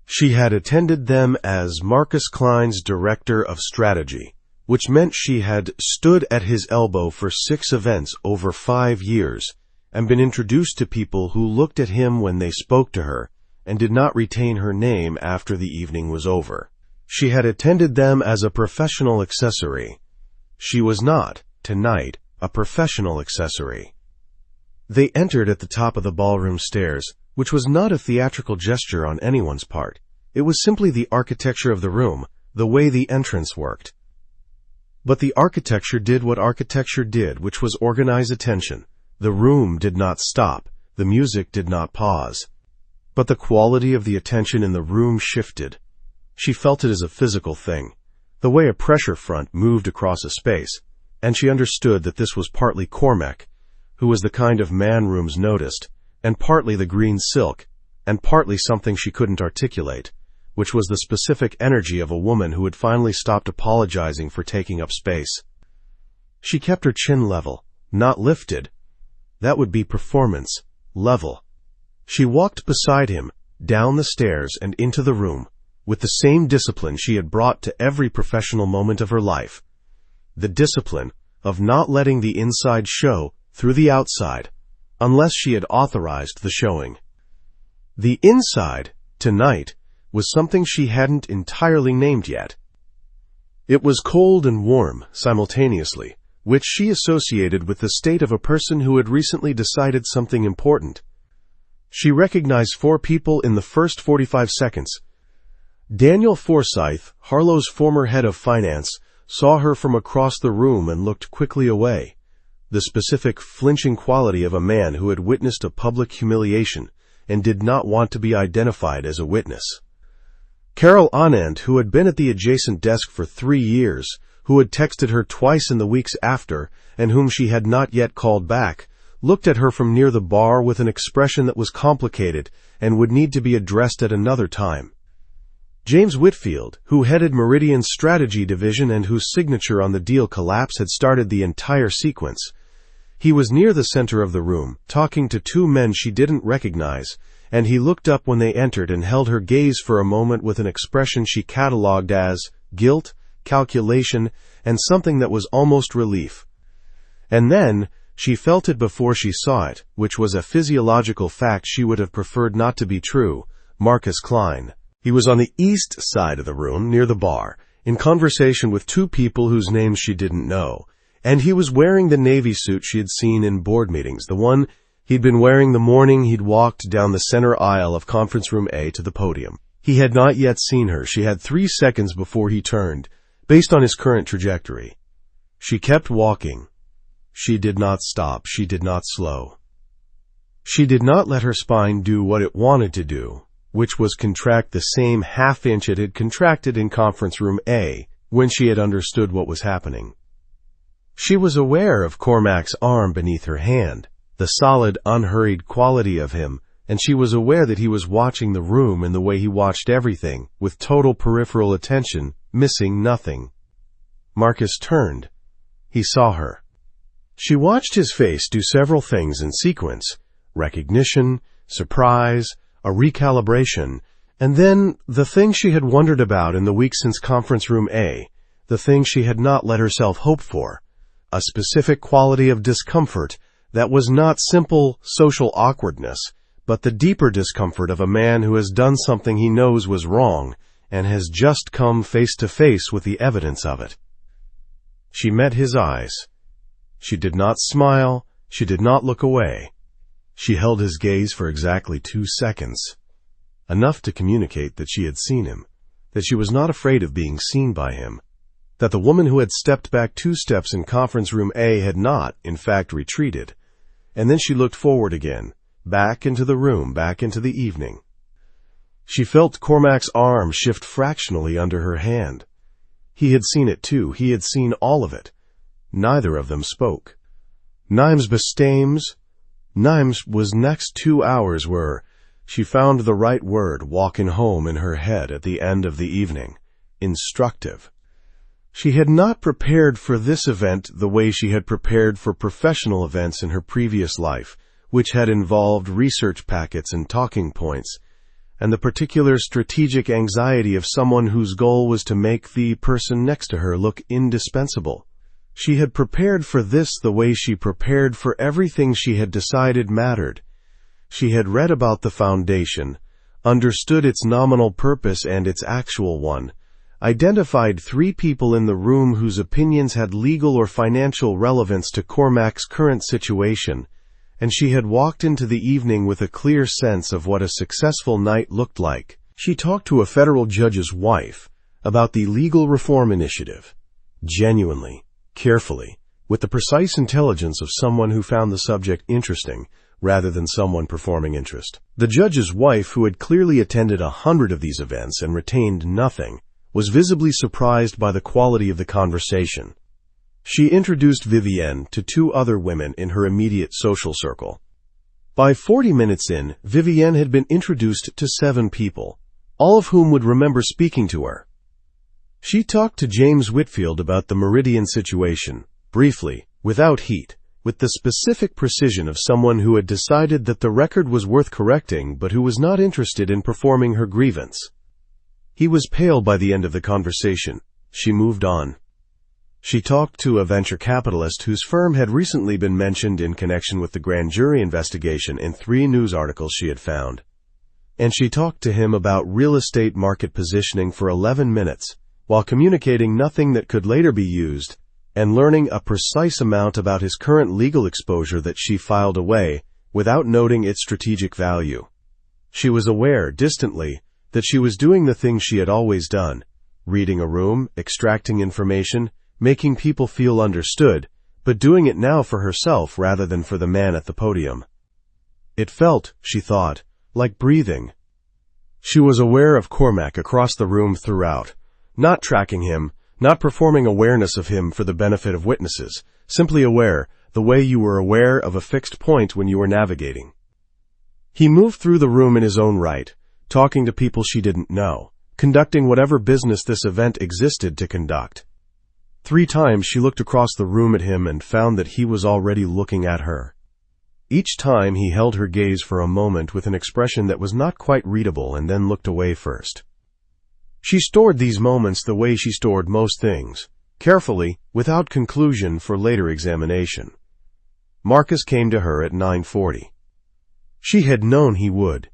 She had attended them as Marcus Klein's director of strategy, which meant she had stood at his elbow for 6 events over 5 years and been introduced to people who looked at him when they spoke to her and did not retain her name after the evening was over. She had attended them as a professional accessory. She was not, tonight, a professional accessory. They entered at the top of the ballroom stairs, which was not a theatrical gesture on anyone's part. It was simply the architecture of the room, the way the entrance worked. But the architecture did what architecture did, which was organize attention. The room did not stop. The music did not pause. But the quality of the attention in the room shifted. She felt it as a physical thing, the way a pressure front moved across a space, and she understood that this was partly Cormac, who was the kind of man rooms noticed, and partly the green silk, and partly something she couldn't articulate, which was the specific energy of a woman who had finally stopped apologizing for taking up space. She kept her chin level, not lifted. That would be performance, level. She walked beside him, down the stairs and into the room, with the same discipline she had brought to every professional moment of her life. The discipline of not letting the inside show through the outside, unless she had authorized the showing. The inside, tonight, was something she hadn't entirely named yet. It was cold and warm, simultaneously, which she associated with the state of a person who had recently decided something important. She recognized 4 people in the first 45 seconds. Daniel Forsythe, Harlow's former head of finance, saw her from across the room and looked quickly away. The specific flinching quality of a man who had witnessed a public humiliation and did not want to be identified as a witness. Carol Anand, who had been at the adjacent desk for 3 years, who had texted her twice in the weeks after, and whom she had not yet called back, looked at her from near the bar with an expression that was complicated and would need to be addressed at another time. James Whitfield, who headed Meridian's strategy division and whose signature on the deal collapse had started the entire sequence. He was near the center of the room, talking to 2 men she didn't recognize, and he looked up when they entered and held her gaze for a moment with an expression she cataloged as guilt, calculation, and something that was almost relief. And then, she felt it before she saw it, which was a physiological fact she would have preferred not to be true. Marcus Klein. He was on the east side of the room, near the bar, in conversation with 2 people whose names she didn't know, and he was wearing the navy suit she had seen in board meetings, the one he'd been wearing the morning he'd walked down the center aisle of conference room A to the podium. He had not yet seen her. She had 3 seconds before he turned, based on his current trajectory. She kept walking. She did not stop. She did not slow. She did not let her spine do what it wanted to do, which was contract the same half-inch it had contracted in conference room A when she had understood what was happening. She was aware of Cormac's arm beneath her hand, the solid, unhurried quality of him, and she was aware that he was watching the room in the way he watched everything, with total peripheral attention, missing nothing. Marcus turned. He saw her. She watched his face do several things in sequence: recognition, surprise, a recalibration, and then the thing she had wondered about in the weeks since conference room A, the thing she had not let herself hope for, a specific quality of discomfort that was not simple social awkwardness, but the deeper discomfort of a man who has done something he knows was wrong and has just come face to face with the evidence of it. She met his eyes. She did not smile. She did not look away. She held his gaze for exactly 2 seconds, enough to communicate that she had seen him, that she was not afraid of being seen by him, that the woman who had stepped back 2 steps in conference room A had not, in fact, retreated. And then she looked forward again, back into the room, back into the evening. She felt Cormac's arm shift fractionally under her hand. He had seen it too. He had seen all of it. Neither of them spoke. Nimes bestames. Nimes was next 2 hours were, she found the right word walking home in her head at the end of the evening, instructive. She had not prepared for this event the way she had prepared for professional events in her previous life, which had involved research packets and talking points, and the particular strategic anxiety of someone whose goal was to make the person next to her look indispensable. She had prepared for this the way she prepared for everything she had decided mattered. She had read about the foundation, understood its nominal purpose and its actual one, identified 3 people in the room whose opinions had legal or financial relevance to Cormac's current situation, and she had walked into the evening with a clear sense of what a successful night looked like. She talked to a federal judge's wife about the legal reform initiative, genuinely, carefully, with the precise intelligence of someone who found the subject interesting rather than someone performing interest. The judge's wife, who had clearly attended 100 of these events and retained nothing, was visibly surprised by the quality of the conversation. She introduced Vivienne to 2 other women in her immediate social circle. By 40 minutes in, Vivienne had been introduced to 7 people, all of whom would remember speaking to her. She talked to James Whitfield about the Meridian situation, briefly, without heat, with the specific precision of someone who had decided that the record was worth correcting but who was not interested in performing her grievance. He was pale by the end of the conversation. She moved on. She talked to a venture capitalist whose firm had recently been mentioned in connection with the grand jury investigation in 3 news articles she had found. And she talked to him about real estate market positioning for 11 minutes, while communicating nothing that could later be used, and learning a precise amount about his current legal exposure that she filed away, without noting its strategic value. She was aware, distantly, that she was doing the things she had always done, reading a room, extracting information, making people feel understood, but doing it now for herself rather than for the man at the podium. It felt, she thought, like breathing. She was aware of Cormac across the room throughout, not tracking him, not performing awareness of him for the benefit of witnesses, simply aware, the way you were aware of a fixed point when you were navigating. He moved through the room in his own right, talking to people she didn't know, conducting whatever business this event existed to conduct. 3 times she looked across the room at him and found that he was already looking at her. Each time he held her gaze for a moment with an expression that was not quite readable and then looked away first. She stored these moments the way she stored most things, carefully, without conclusion for later examination. Marcus came to her at 9:40. She had known he would.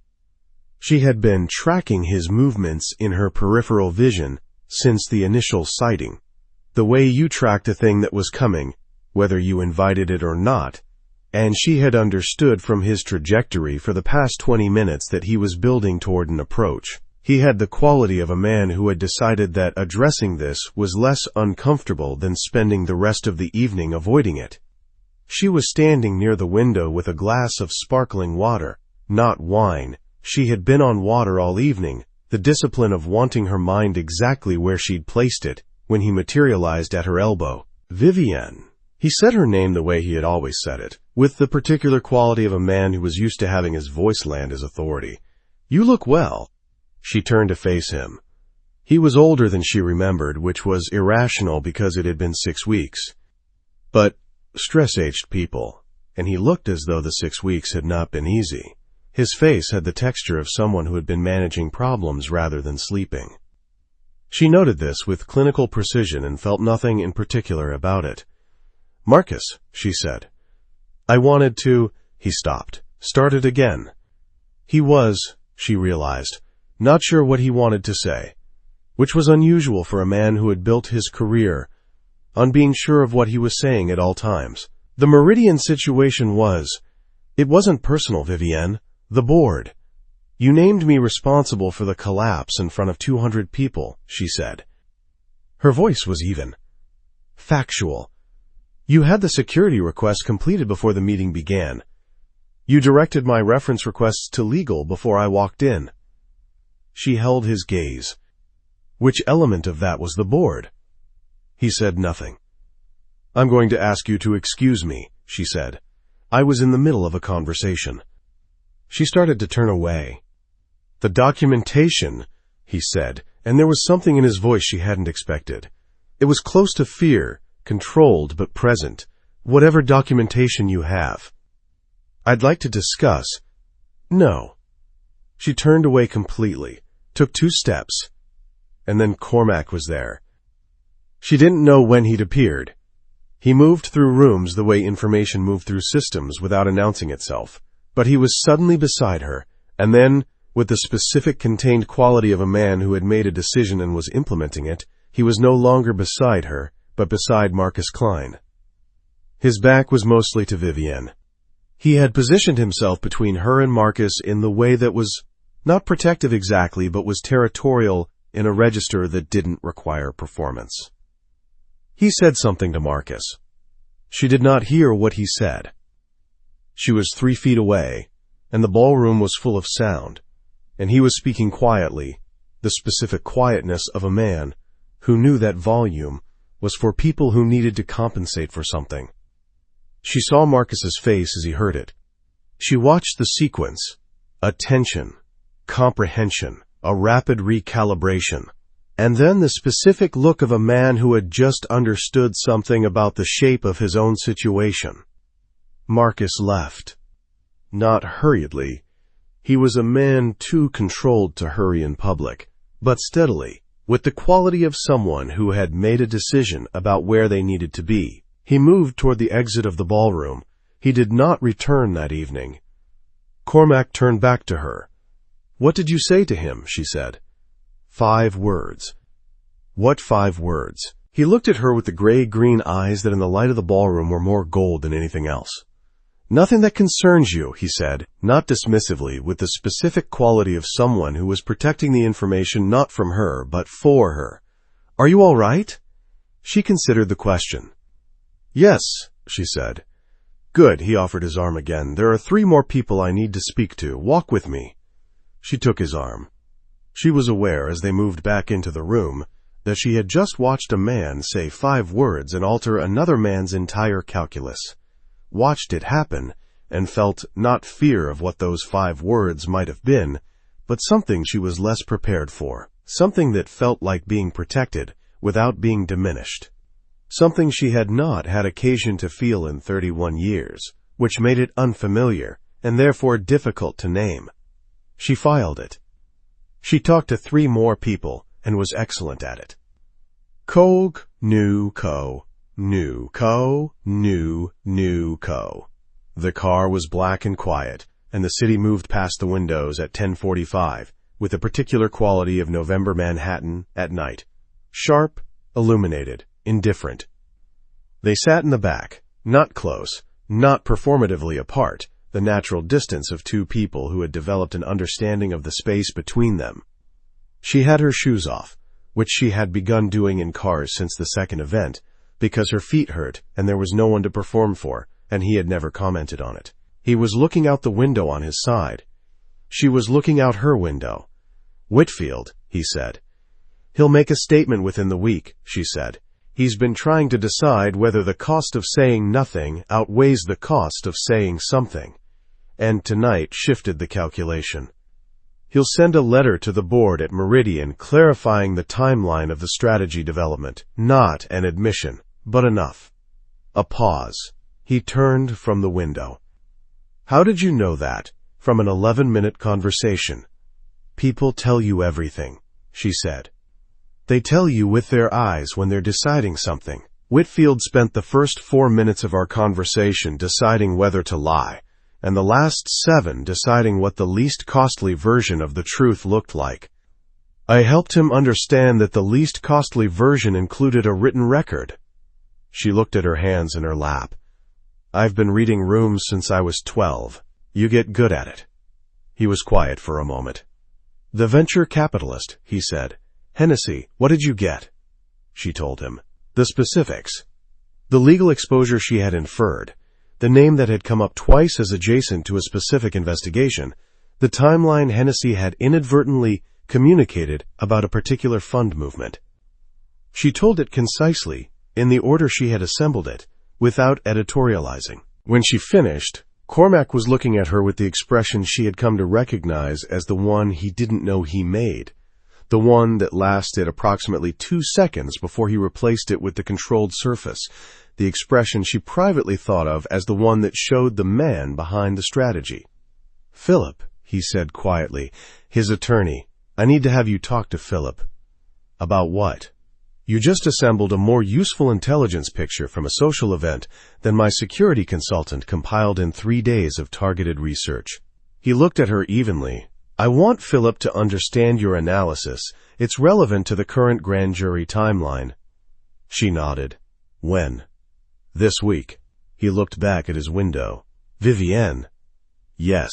She had been tracking his movements in her peripheral vision since the initial sighting, the way you tracked a thing that was coming, whether you invited it or not, and she had understood from his trajectory for the past 20 minutes that he was building toward an approach. He had the quality of a man who had decided that addressing this was less uncomfortable than spending the rest of the evening avoiding it. She was standing near the window with a glass of sparkling water, not wine. She had been on water all evening, the discipline of wanting her mind exactly where she'd placed it, when he materialized at her elbow. Vivienne. He said her name the way he had always said it, with the particular quality of a man who was used to having his voice land as authority. "You look well." She turned to face him. He was older than she remembered, which was irrational because it had been 6 weeks. But stress-aged people, and he looked as though the 6 weeks had not been easy. His face had the texture of someone who had been managing problems rather than sleeping. She noted this with clinical precision and felt nothing in particular about it. "Marcus," she said. "I wanted to—" He stopped, started again. He was, she realized, not sure what he wanted to say, which was unusual for a man who had built his career on being sure of what he was saying at all times. The Meridian situation was, "It wasn't personal, Vivienne. The board. You named me responsible for the collapse in front of 200 people," she said. Her voice was even. "Factual. You had the security request completed before the meeting began. You directed my reference requests to legal before I walked in." She held his gaze. Which element of that was the board? He said nothing. "I'm going to ask you to excuse me," she said. "I was in the middle of a conversation." She started to turn away. "The documentation," he said, and there was something in his voice she hadn't expected. It was close to fear, controlled but present. "Whatever documentation you have." "I'd like to discuss." "No." She turned away completely, took 2 steps, and then Cormac was there. She didn't know when he'd appeared. He moved through rooms the way information moved through systems without announcing itself, but he was suddenly beside her, and then, with the specific contained quality of a man who had made a decision and was implementing it, he was no longer beside her, but beside Marcus Klein. His back was mostly to Vivienne. He had positioned himself between her and Marcus in the way that was not protective exactly, but was territorial in a register that didn't require performance. He said something to Marcus. She did not hear what he said. She was 3 feet away, and the ballroom was full of sound, and he was speaking quietly, the specific quietness of a man who knew that volume was for people who needed to compensate for something. She saw Marcus's face as he heard it. She watched the sequence, attention, comprehension, a rapid recalibration, and then the specific look of a man who had just understood something about the shape of his own situation. Marcus left. Not hurriedly. He was a man too controlled to hurry in public, but steadily, with the quality of someone who had made a decision about where they needed to be. He moved toward the exit of the ballroom. He did not return that evening. Cormac turned back to her. "What did you say to him?" she said. 5 words. What 5 words? He looked at her with the gray-green eyes that in the light of the ballroom were more gold than anything else. Nothing that concerns you, he said, not dismissively, with the specific quality of someone who was protecting the information not from her, but for her. Are you all right? She considered the question. Yes, she said. Good, he offered his arm again. There are 3 more people I need to speak to. Walk with me. She took his arm. She was aware, as they moved back into the room, that she had just watched a man say 5 words and alter another man's entire calculus. Watched it happen, and felt not fear of what those 5 words might have been, but something she was less prepared for, something that felt like being protected without being diminished, something she had not had occasion to feel in 31 years, which made it unfamiliar and therefore difficult to name. She filed it. She talked to 3 more people and was excellent at it. Cog, new co. New co, new co. The car was black and quiet, and the city moved past the windows at 10:45, with a particular quality of November Manhattan at night. Sharp, illuminated, indifferent. They sat in the back, not close, not performatively apart, the natural distance of 2 people who had developed an understanding of the space between them. She had her shoes off, which she had begun doing in cars since the second event, because her feet hurt and there was no one to perform for, and he had never commented on it. He was looking out the window on his side. She was looking out her window. Whitfield, he said. He'll make a statement within the week, she said. He's been trying to decide whether the cost of saying nothing outweighs the cost of saying something, and tonight shifted the calculation. He'll send a letter to the board at Meridian clarifying the timeline of the strategy development, not an admission, but enough. A pause. He turned from the window. How did you know that? From an 11-minute conversation. People tell you everything, she said. They tell you with their eyes when they're deciding something. Whitfield spent the first 4 minutes of our conversation deciding whether to lie, and the last 7 deciding what the least costly version of the truth looked like. I helped him understand that the least costly version included a written record. She looked at her hands in her lap. I've been reading rooms since I was 12. You get good at it. He was quiet for a moment. The venture capitalist, he said. Hennessy, what did you get? She told him. The specifics. The legal exposure she had inferred. The name that had come up twice as adjacent to a specific investigation. The timeline Hennessy had inadvertently communicated about a particular fund movement. She told it concisely, in the order she had assembled it, without editorializing. When she finished, Cormac was looking at her with the expression she had come to recognize as the one he didn't know he made, the one that lasted approximately 2 seconds before he replaced it with the controlled surface, the expression she privately thought of as the one that showed the man behind the strategy. Philip, he said quietly, his attorney, I need to have you talk to Philip. About what? You just assembled a more useful intelligence picture from a social event than my security consultant compiled in 3 days of targeted research. He looked at her evenly. I want Philip to understand your analysis. It's relevant to the current grand jury timeline. She nodded. When? This week. He looked back at his window. Vivienne. Yes.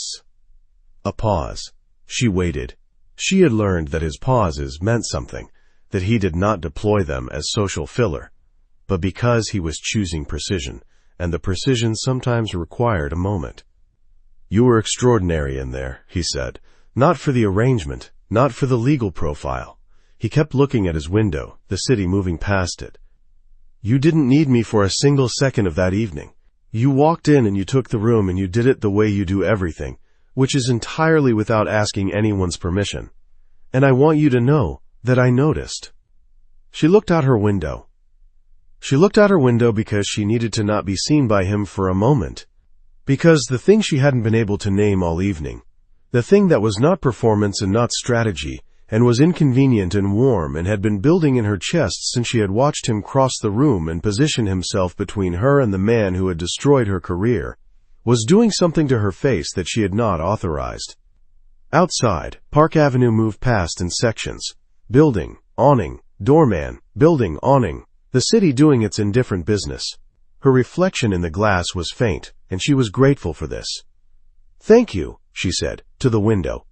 A pause. She waited. She had learned that his pauses meant something, that he did not deploy them as social filler, but because he was choosing precision, and the precision sometimes required a moment. You were extraordinary in there, he said. Not for the arrangement, not for the legal profile. He kept looking at his window, the city moving past it. You didn't need me for a single second of that evening. You walked in and you took the room and you did it the way you do everything, which is entirely without asking anyone's permission. And I want you to know that I noticed. She looked out her window. She looked out her window because she needed to not be seen by him for a moment. Because the thing she hadn't been able to name all evening, the thing that was not performance and not strategy, and was inconvenient and warm and had been building in her chest since she had watched him cross the room and position himself between her and the man who had destroyed her career, was doing something to her face that she had not authorized. Outside, Park Avenue moved past in sections. Building, awning, doorman, building, awning, the city doing its indifferent business. Her reflection in the glass was faint, and she was grateful for this. "Thank you," she said, to the window.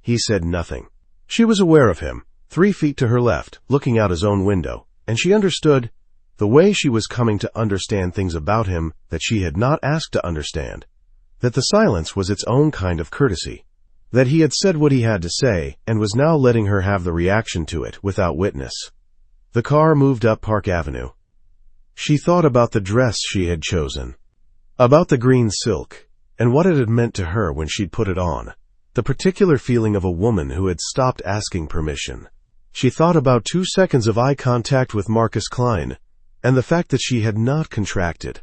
He said nothing. She was aware of him, 3 feet to her left, looking out his own window, and she understood the way she was coming to understand things about him that she had not asked to understand, that the silence was its own kind of courtesy, that he had said what he had to say and was now letting her have the reaction to it without witness. The car moved up Park Avenue. She thought about the dress she had chosen, about the green silk, and what it had meant to her when she'd put it on, the particular feeling of a woman who had stopped asking permission. She thought about 2 seconds of eye contact with Marcus Klein, and the fact that she had not contracted.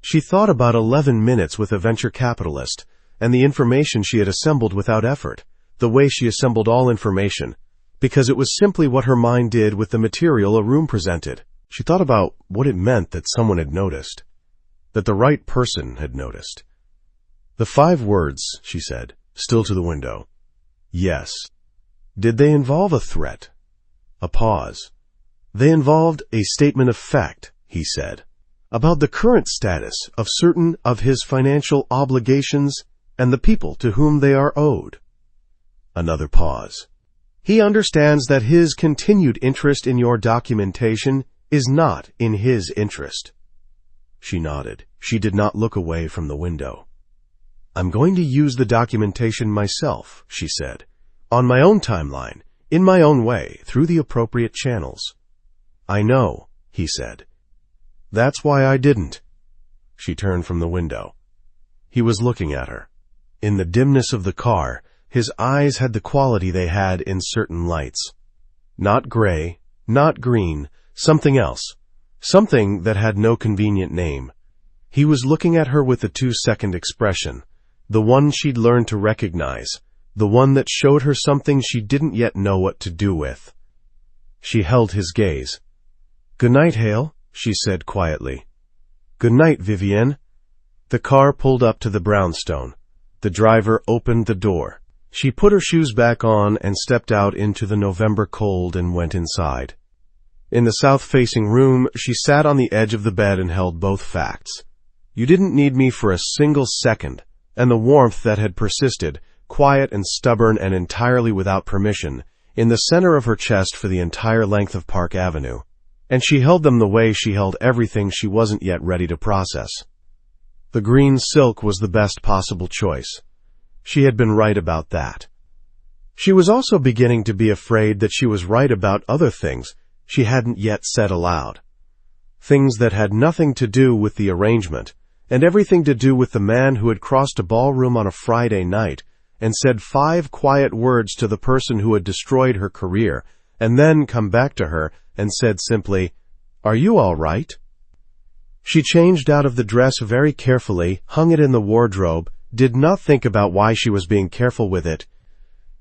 She thought about 11 minutes with a venture capitalist, and the information she had assembled without effort, the way she assembled all information, because it was simply what her mind did with the material a room presented. She thought about what it meant that someone had noticed, that the right person had noticed. The 5 words, she said, still to the window. Yes. Did they involve a threat? A pause. They involved a statement of fact, he said, about the current status of certain of his financial obligations and the people to whom they are owed. Another pause. He understands that his continued interest in your documentation is not in his interest. She nodded. She did not look away from the window. I'm going to use the documentation myself, she said, on my own timeline, in my own way, through the appropriate channels. I know, he said. That's why I didn't. She turned from the window. He was looking at her. In the dimness of the car, his eyes had the quality they had in certain lights. Not gray, not green, something else. Something that had no convenient name. He was looking at her with a 2-second expression, the one she'd learned to recognize, the one that showed her something she didn't yet know what to do with. She held his gaze. "Good night, Hale," she said quietly. "Good night, Vivienne." The car pulled up to the brownstone. The driver opened the door. She put her shoes back on and stepped out into the November cold and went inside. In the south-facing room, she sat on the edge of the bed and held both facts. You didn't need me for a single second, and the warmth that had persisted, quiet and stubborn and entirely without permission, in the center of her chest for the entire length of Park Avenue. And she held them the way she held everything she wasn't yet ready to process. The green silk was the best possible choice. She had been right about that. She was also beginning to be afraid that she was right about other things she hadn't yet said aloud. Things that had nothing to do with the arrangement, and everything to do with the man who had crossed a ballroom on a Friday night and said 5 quiet words to the person who had destroyed her career, and then come back to her and said simply, "Are you all right?" She changed out of the dress very carefully, hung it in the wardrobe, did not think about why she was being careful with it.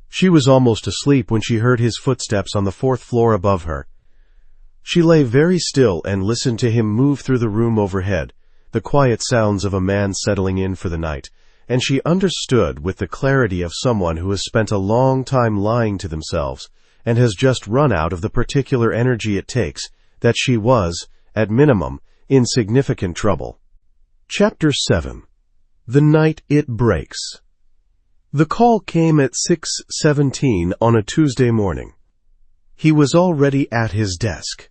She was almost asleep when she heard his footsteps on the 4th floor above her. She lay very still and listened to him move through the room overhead, the quiet sounds of a man settling in for the night, and she understood with the clarity of someone who has spent a long time lying to themselves and has just run out of the particular energy it takes, that she was, at minimum, in significant trouble. Chapter 7. The Night It Breaks. The call came at 6:17 on a Tuesday morning. He was already at his desk.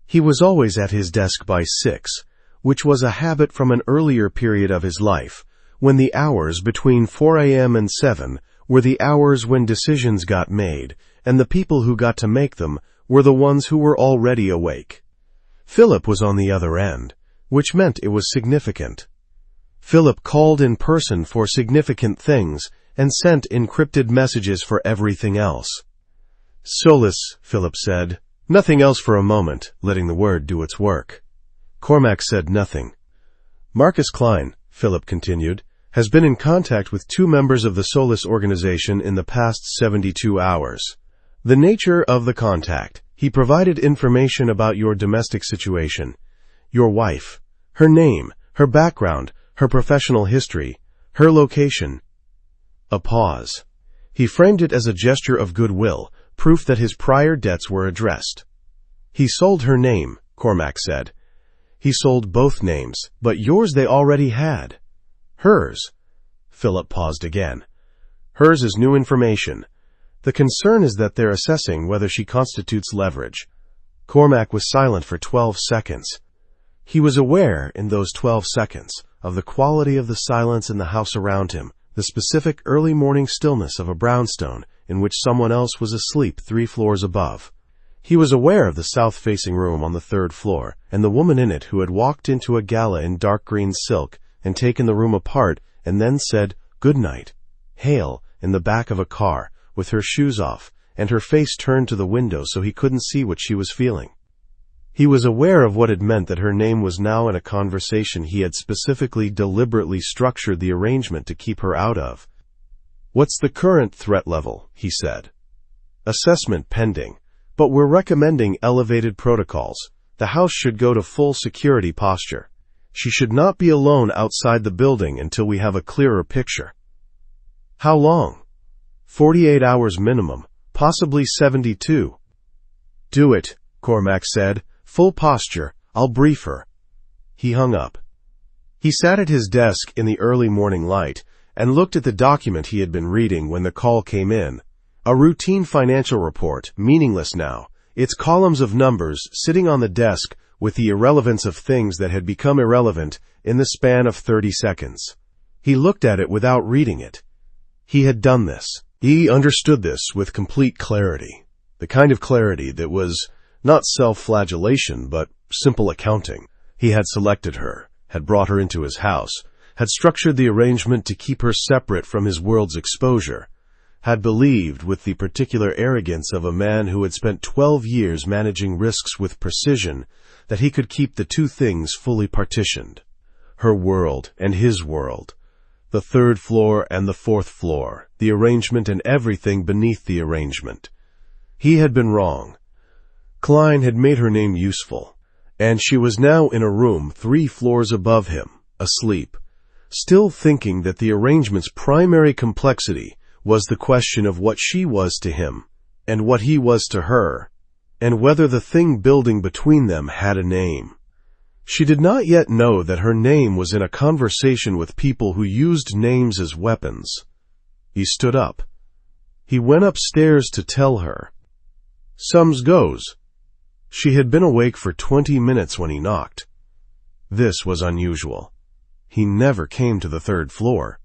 He was always at his desk by 6, which was a habit from an earlier period of his life, when the hours between 4 a.m. and 7 were the hours when decisions got made, and the people who got to make them were the ones who were already awake. Philip was on the other end, which meant it was significant. Philip called in person for significant things and sent encrypted messages for everything else. "Solace," Philip said. "Nothing else for a moment," letting the word do its work. Cormac said nothing. "Marcus Klein," Philip continued, "has been in contact with 2 members of the Solace organization in the past 72 hours. The nature of the contact: he provided information about your domestic situation, your wife, her name, her background, her professional history, her location." A pause. He framed it as a gesture of goodwill, proof that his prior debts were addressed. "He sold her name," Cormac said. He sold both names, but yours they already had. Hers. Philip paused again. Hers is new information. The concern is that they're assessing whether she constitutes leverage. Cormac was silent for 12 seconds. He was aware, in those 12 seconds, of the quality of the silence in the house around him, the specific early morning stillness of a brownstone in which someone else was asleep 3 floors above. He was aware of the south-facing room on the 3rd floor, and the woman in it who had walked into a gala in dark green silk and taken the room apart and then said, "Good night, Hale," in the back of a car, with her shoes off, and her face turned to the window so he couldn't see what she was feeling. He was aware of what it meant that her name was now in a conversation he had specifically, deliberately structured the arrangement to keep her out of. "What's the current threat level?" he said. "Assessment pending. But we're recommending elevated protocols. The house should go to full security posture. She should not be alone outside the building until we have a clearer picture." "How long?" 48 hours minimum, possibly 72. "Do it," Cormac said. "Full posture. I'll brief her." He hung up. He sat at his desk in the early morning light and looked at the document he had been reading when the call came in. A routine financial report, meaningless now, its columns of numbers sitting on the desk with the irrelevance of things that had become irrelevant in the span of 30 seconds. He looked at it without reading it. He had done this. He understood this with complete clarity. The kind of clarity that was not self-flagellation, but simple accounting. He had selected her, had brought her into his house, had structured the arrangement to keep her separate from his world's exposure, had believed, with the particular arrogance of a man who had spent 12 years managing risks with precision, that he could keep the two things fully partitioned. Her world and his world. The 3rd floor and the 4th floor, the arrangement and everything beneath the arrangement. He had been wrong. Klein had made her name useful, and she was now in a room 3 floors above him, asleep, still thinking that the arrangement's primary complexity was the question of what she was to him, and what he was to her, and whether the thing building between them had a name. She did not yet know that her name was in a conversation with people who used names as weapons. He stood up. He went upstairs to tell her. "Sums goes." She had been awake for 20 minutes when he knocked. This was unusual. He never came to the 3rd floor.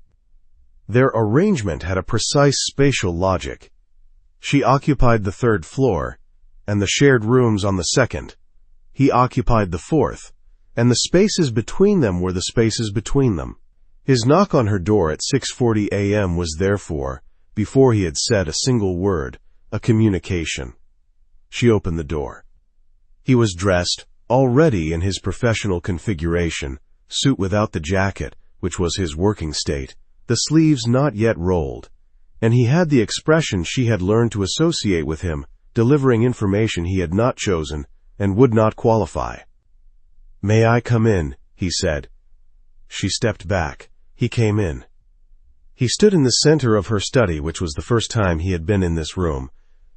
Their arrangement had a precise spatial logic. She occupied the 3rd floor, and the shared rooms on the 2nd. He occupied the 4th, and the spaces between them were the spaces between them. His knock on her door at 6:40 a.m. was therefore, before he had said a single word, a communication. She opened the door. He was dressed, already in his professional configuration, suit without the jacket, which was his working state, the sleeves not yet rolled, and he had the expression she had learned to associate with him, delivering information he had not chosen and would not qualify. "May I come in?" he said. She stepped back. He came in. He stood in the center of her study, which was the first time he had been in this room,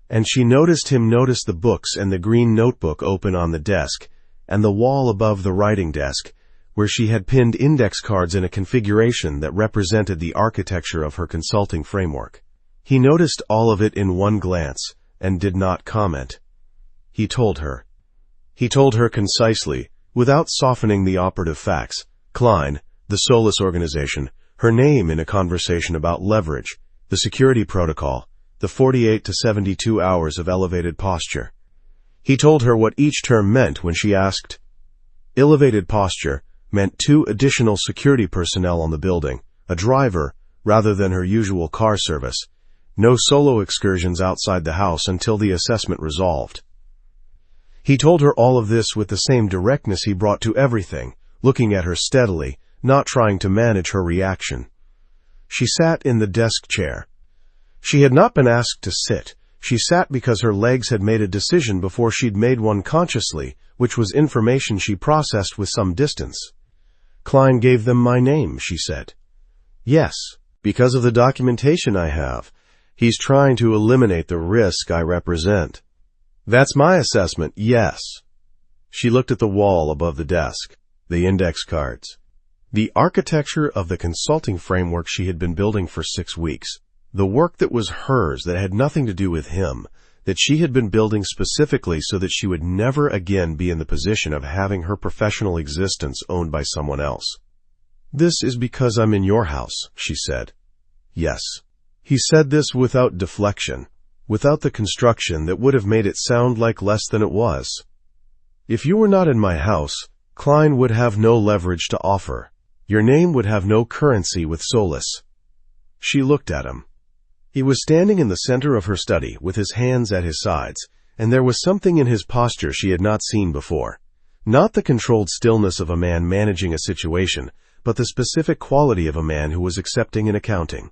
and she noticed him notice the books and the green notebook open on the desk, and the wall above the writing desk, where she had pinned index cards in a configuration that represented the architecture of her consulting framework. He noticed all of it in one glance, and did not comment. He told her. He told her concisely, without softening the operative facts, Klein, the Solus organization, her name in a conversation about leverage, the security protocol, the 48 to 72 hours of elevated posture. He told her what each term meant when she asked. Elevated posture meant 2 additional security personnel on the building, a driver rather than her usual car service, no solo excursions outside the house until the assessment resolved. He told her all of this with the same directness he brought to everything, looking at her steadily, not trying to manage her reaction. She sat in the desk chair. She had not been asked to sit. She sat because her legs had made a decision before she'd made one consciously, which was information she processed with some distance. Klein gave them my name, she said. Yes, because of the documentation I have. He's trying to eliminate the risk I represent. That's my assessment, yes. She looked at the wall above the desk, the index cards, the architecture of the consulting framework she had been building for 6 weeks, the work that was hers that had nothing to do with him, that she had been building specifically so that she would never again be in the position of having her professional existence owned by someone else. "This is because I'm in your house," she said. "Yes." He said this without deflection, without the construction that would have made it sound like less than it was. "If you were not in my house, Klein would have no leverage to offer. Your name would have no currency with Solus." She looked at him. He was standing in the center of her study with his hands at his sides, and there was something in his posture she had not seen before. Not the controlled stillness of a man managing a situation, but the specific quality of a man who was accepting an accounting,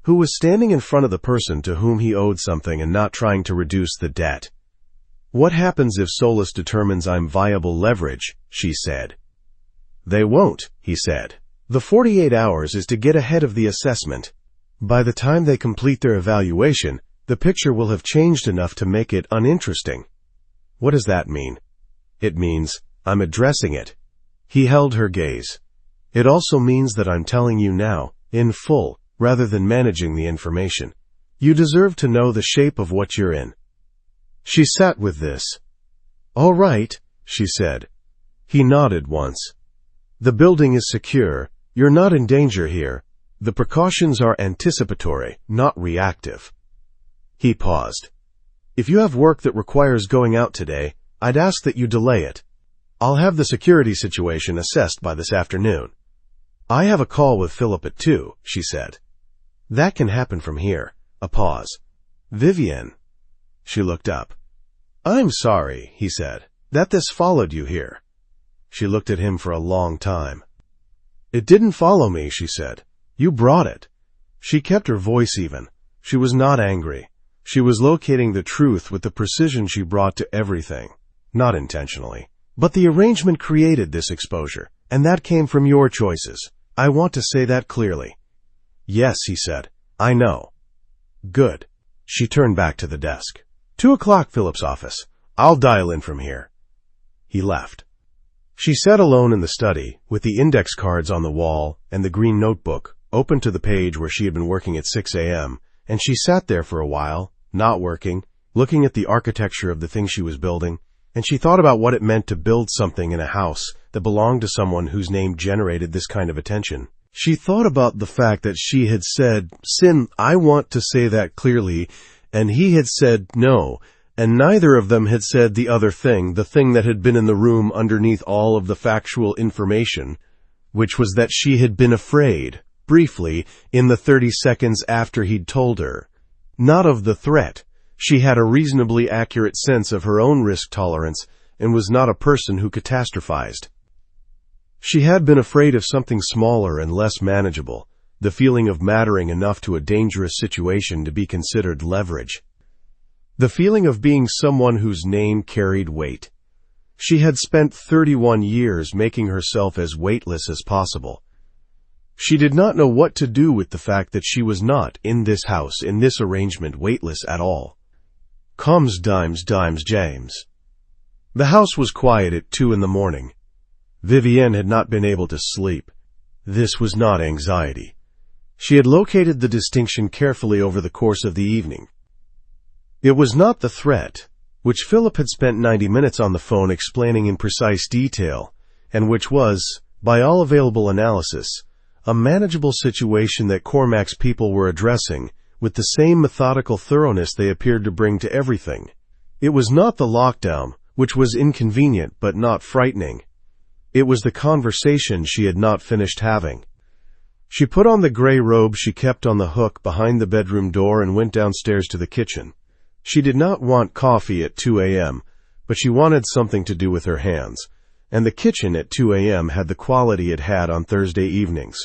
who was standing in front of the person to whom he owed something and not trying to reduce the debt. "What happens if Solus determines I'm viable leverage?" she said. "They won't," he said. "The 48 hours is to get ahead of the assessment. By the time they complete their evaluation, the picture will have changed enough to make it uninteresting." "What does that mean?" "It means I'm addressing it." He held her gaze. "It also means that I'm telling you now, in full, rather than managing the information. You deserve to know the shape of what you're in." She sat with this. "All right," she said. He nodded once. "The building is secure. You're not in danger here. The precautions are anticipatory, not reactive." He paused. "If you have work that requires going out today, I'd ask that you delay it. I'll have the security situation assessed by this afternoon." "I have a call with Philip at 2, she said. "That can happen from here." A pause. "Vivian." She looked up. "I'm sorry," he said, "that this followed you here." She looked at him for a long time. "It didn't follow me," she said. "You brought it." She kept her voice even. She was not angry. She was locating the truth with the precision she brought to everything. Not intentionally. "But the arrangement created this exposure, and that came from your choices. I want to say that clearly." "Yes," he said. "I know." "Good." She turned back to the desk. 2 o'clock, Philip's office. I'll dial in from here." He left. She sat alone in the study, with the index cards on the wall and the green notebook open to the page where she had been working at 6 a.m., and she sat there for a while, not working, looking at the architecture of the thing she was building, and she thought about what it meant to build something in a house that belonged to someone whose name generated this kind of attention. She thought about the fact that she had said, "Sin, I want to say that clearly," and he had said, "No," and neither of them had said the other thing, the thing that had been in the room underneath all of the factual information, which was that she had been afraid, briefly, in the 30 seconds after he'd told her. Not of the threat. She had a reasonably accurate sense of her own risk tolerance and was not a person who catastrophized. She had been afraid of something smaller and less manageable, the feeling of mattering enough to a dangerous situation to be considered leverage. The feeling of being someone whose name carried weight. She had spent 31 years making herself as weightless as possible. She did not know what to do with the fact that she was not, in this house, in this arrangement, weightless at all. Comes dimes, James. The house was quiet at 2 in the morning. Vivienne had not been able to sleep. This was not anxiety. She had located the distinction carefully over the course of the evening. It was not the threat, which Philip had spent 90 minutes on the phone explaining in precise detail, and which was, by all available analysis, a manageable situation that Cormac's people were addressing with the same methodical thoroughness they appeared to bring to everything. It was not the lockdown, which was inconvenient but not frightening. It was the conversation she had not finished having. She put on the gray robe she kept on the hook behind the bedroom door and went downstairs to the kitchen. She did not want coffee at 2 a.m., but she wanted something to do with her hands, and the kitchen at 2 a.m. had the quality it had on Thursday evenings.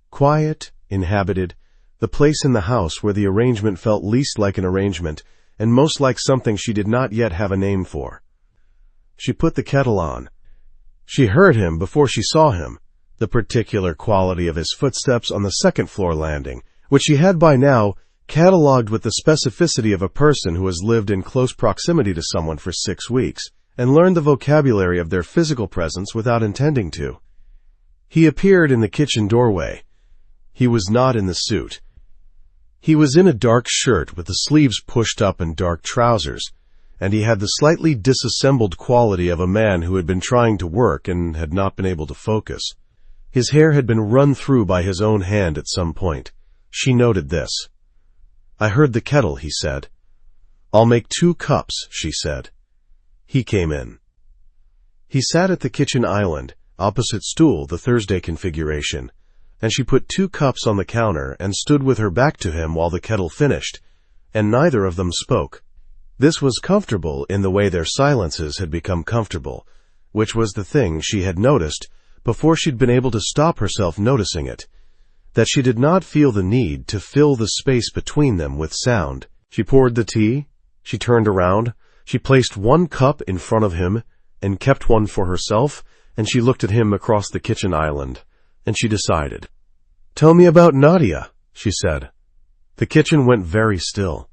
Quiet, inhabited, the place in the house where the arrangement felt least like an arrangement and most like something she did not yet have a name for. She put the kettle on. She heard him before she saw him, the particular quality of his footsteps on the second-floor landing, which she had by now catalogued with the specificity of a person who has lived in close proximity to someone for 6 weeks, and learned the vocabulary of their physical presence without intending to. He appeared in the kitchen doorway. He was not in the suit. He was in a dark shirt with the sleeves pushed up and dark trousers, and he had the slightly disassembled quality of a man who had been trying to work and had not been able to focus. His hair had been run through by his own hand at some point. She noted this. "I heard the kettle," he said. "I'll make 2 cups," she said. He came in. He sat at the kitchen island, opposite stool, the Thursday configuration, and she put 2 cups on the counter and stood with her back to him while the kettle finished, and neither of them spoke. This was comfortable in the way their silences had become comfortable, which was the thing she had noticed before she'd been able to stop herself noticing it, that she did not feel the need to fill the space between them with sound. She poured the tea, she turned around, she placed 1 cup in front of him and kept one for herself, and she looked at him across the kitchen island, and she decided. "Tell me about Nadia," she said. The kitchen went very still.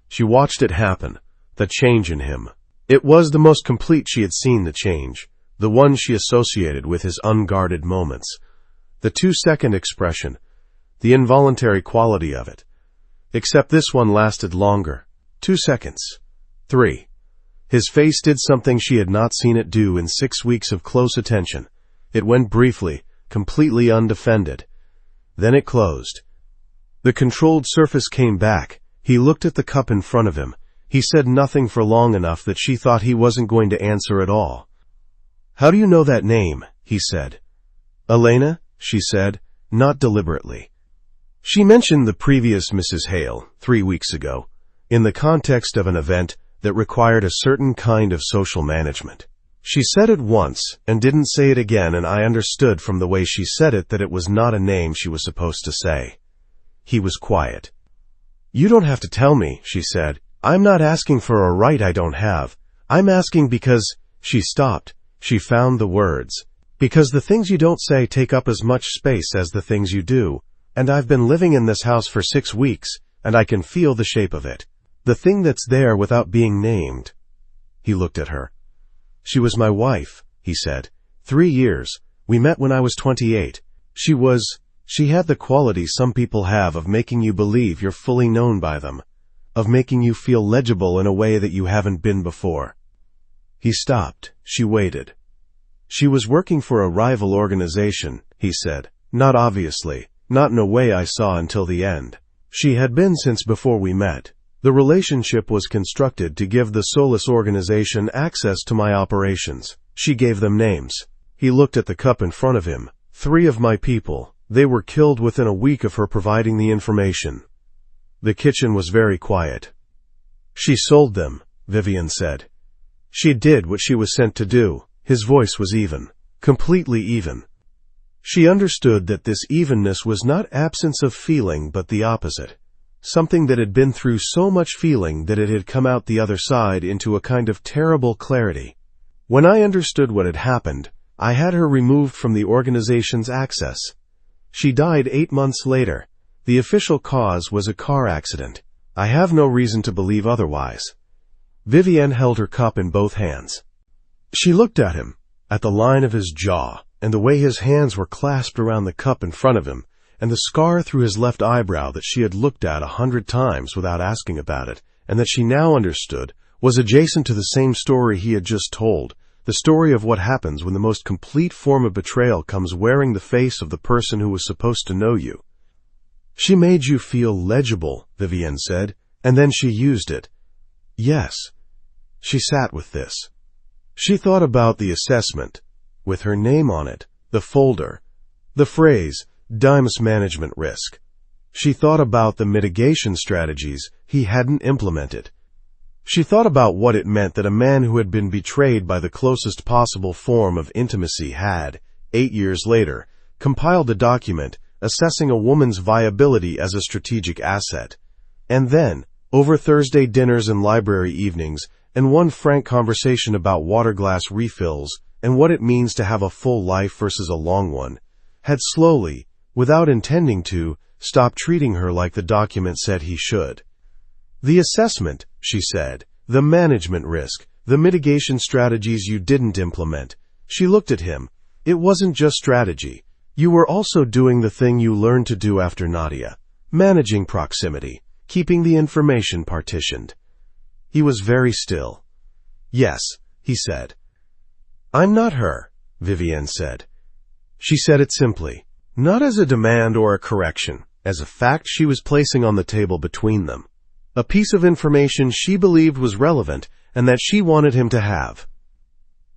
She watched it happen, the change in him. It was the most complete she had seen the change, the one she associated with his unguarded moments. The 2-second expression, the involuntary quality of it. Except this one lasted longer. 2 seconds. 3. His face did something she had not seen it do in 6 weeks of close attention. It went briefly, completely undefended. Then it closed. The controlled surface came back. He looked at the cup in front of him. He said nothing for long enough that she thought he wasn't going to answer at all. "How do you know that name?" he said. "Elena," she said, not deliberately. She mentioned the previous Mrs. Hale, 3 weeks ago, in the context of an event that required a certain kind of social management. She said it once and didn't say it again, and I understood from the way she said it that it was not a name she was supposed to say. He was quiet. "You don't have to tell me," she said. "I'm not asking for a right I don't have. I'm asking because—" She stopped. She found the words. "Because the things you don't say take up as much space as the things you do, and I've been living in this house for 6 weeks, and I can feel the shape of it. The thing that's there without being named." He looked at her. "She was my wife," he said. 3 years. We met when I was 28. She had the quality some people have of making you believe you're fully known by them, of making you feel legible in a way that you haven't been before." He stopped. She waited. "She was working for a rival organization," he said. "Not obviously, not in a way I saw until the end. She had been since before we met. The relationship was constructed to give the Solace organization access to my operations. She gave them names." He looked at the cup in front of him. 3 of my people. They were killed within a week of her providing the information." The kitchen was very quiet. "She sold them," Vivian said. "She did what she was sent to do." His voice was even. Completely even. She understood that this evenness was not absence of feeling but the opposite. Something that had been through so much feeling that it had come out the other side into a kind of terrible clarity. "When I understood what had happened, I had her removed from the organization's access. She died 8 months later. The official cause was a car accident. I have no reason to believe otherwise." Vivienne held her cup in both hands. She looked at him, at the line of his jaw, and the way his hands were clasped around the cup in front of him, and the scar through his left eyebrow that she had looked at 100 times without asking about it, and that she now understood was adjacent to the same story he had just told, the story of what happens when the most complete form of betrayal comes wearing the face of the person who was supposed to know you. "She made you feel legible," Vivienne said, and then she used it. "Yes." She sat with this. She thought about the assessment, with her name on it, the folder, the phrase, "Dimes management risk." She thought about the mitigation strategies he hadn't implemented. She thought about what it meant that a man who had been betrayed by the closest possible form of intimacy had, 8 years later, compiled a document assessing a woman's viability as a strategic asset. And then, over Thursday dinners and library evenings, and one frank conversation about water glass refills and what it means to have a full life versus a long one, had slowly, without intending to, stopped treating her like the document said he should. "The assessment," she said, "the management risk, The mitigation strategies you didn't implement. She looked at him. It wasn't just strategy. You were also doing the thing you learned to do after Nadia. Managing proximity. Keeping the information partitioned. He was very still. Yes, he said. I'm not her, Vivienne said. She said it simply. Not as a demand or a correction, as a fact she was placing on the table between them. A piece of information she believed was relevant and that she wanted him to have.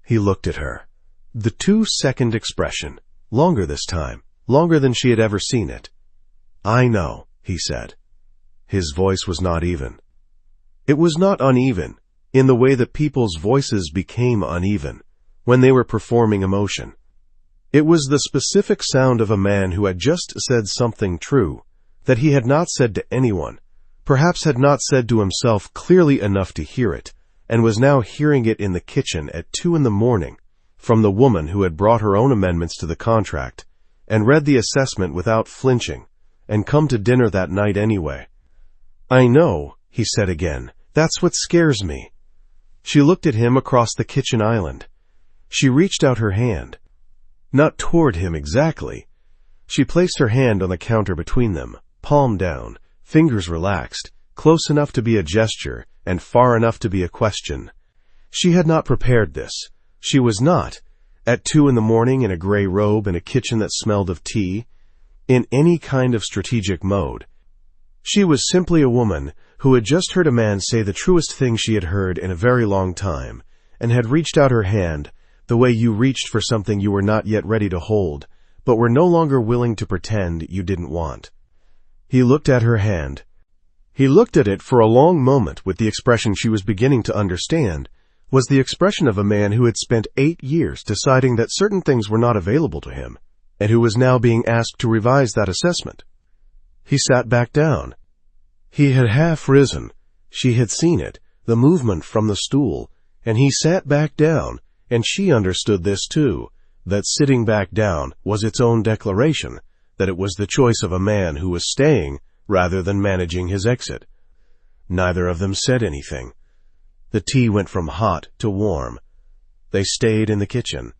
He looked at her. The 2-second expression. Longer this time. Longer than she had ever seen it. I know, he said. His voice was not even. It was not uneven, in the way that people's voices became uneven, when they were performing emotion. It was the specific sound of a man who had just said something true, that he had not said to anyone, perhaps had not said to himself clearly enough to hear it, and was now hearing it in the kitchen at 2 a.m, from the woman who had brought her own amendments to the contract, and read the assessment without flinching, and come to dinner that night anyway. I know, he said again, that's what scares me. She looked at him across the kitchen island. She reached out her hand. Not toward him exactly. She placed her hand on the counter between them, palm down, fingers relaxed, close enough to be a gesture, and far enough to be a question. She had not prepared this. She was not, at 2 a.m. in a gray robe in a kitchen that smelled of tea, in any kind of strategic mode. She was simply a woman who had just heard a man say the truest thing she had heard in a very long time, and had reached out her hand, the way you reached for something you were not yet ready to hold, but were no longer willing to pretend you didn't want. He looked at her hand. He looked at it for a long moment with the expression she was beginning to understand, was the expression of a man who had spent 8 years deciding that certain things were not available to him, and who was now being asked to revise that assessment. He sat back down. He had half risen. She had seen it, the movement from the stool, and he sat back down, and she understood this too, that sitting back down was its own declaration, that it was the choice of a man who was staying rather than managing his exit. Neither of them said anything. The tea went from hot to warm. They stayed in the kitchen.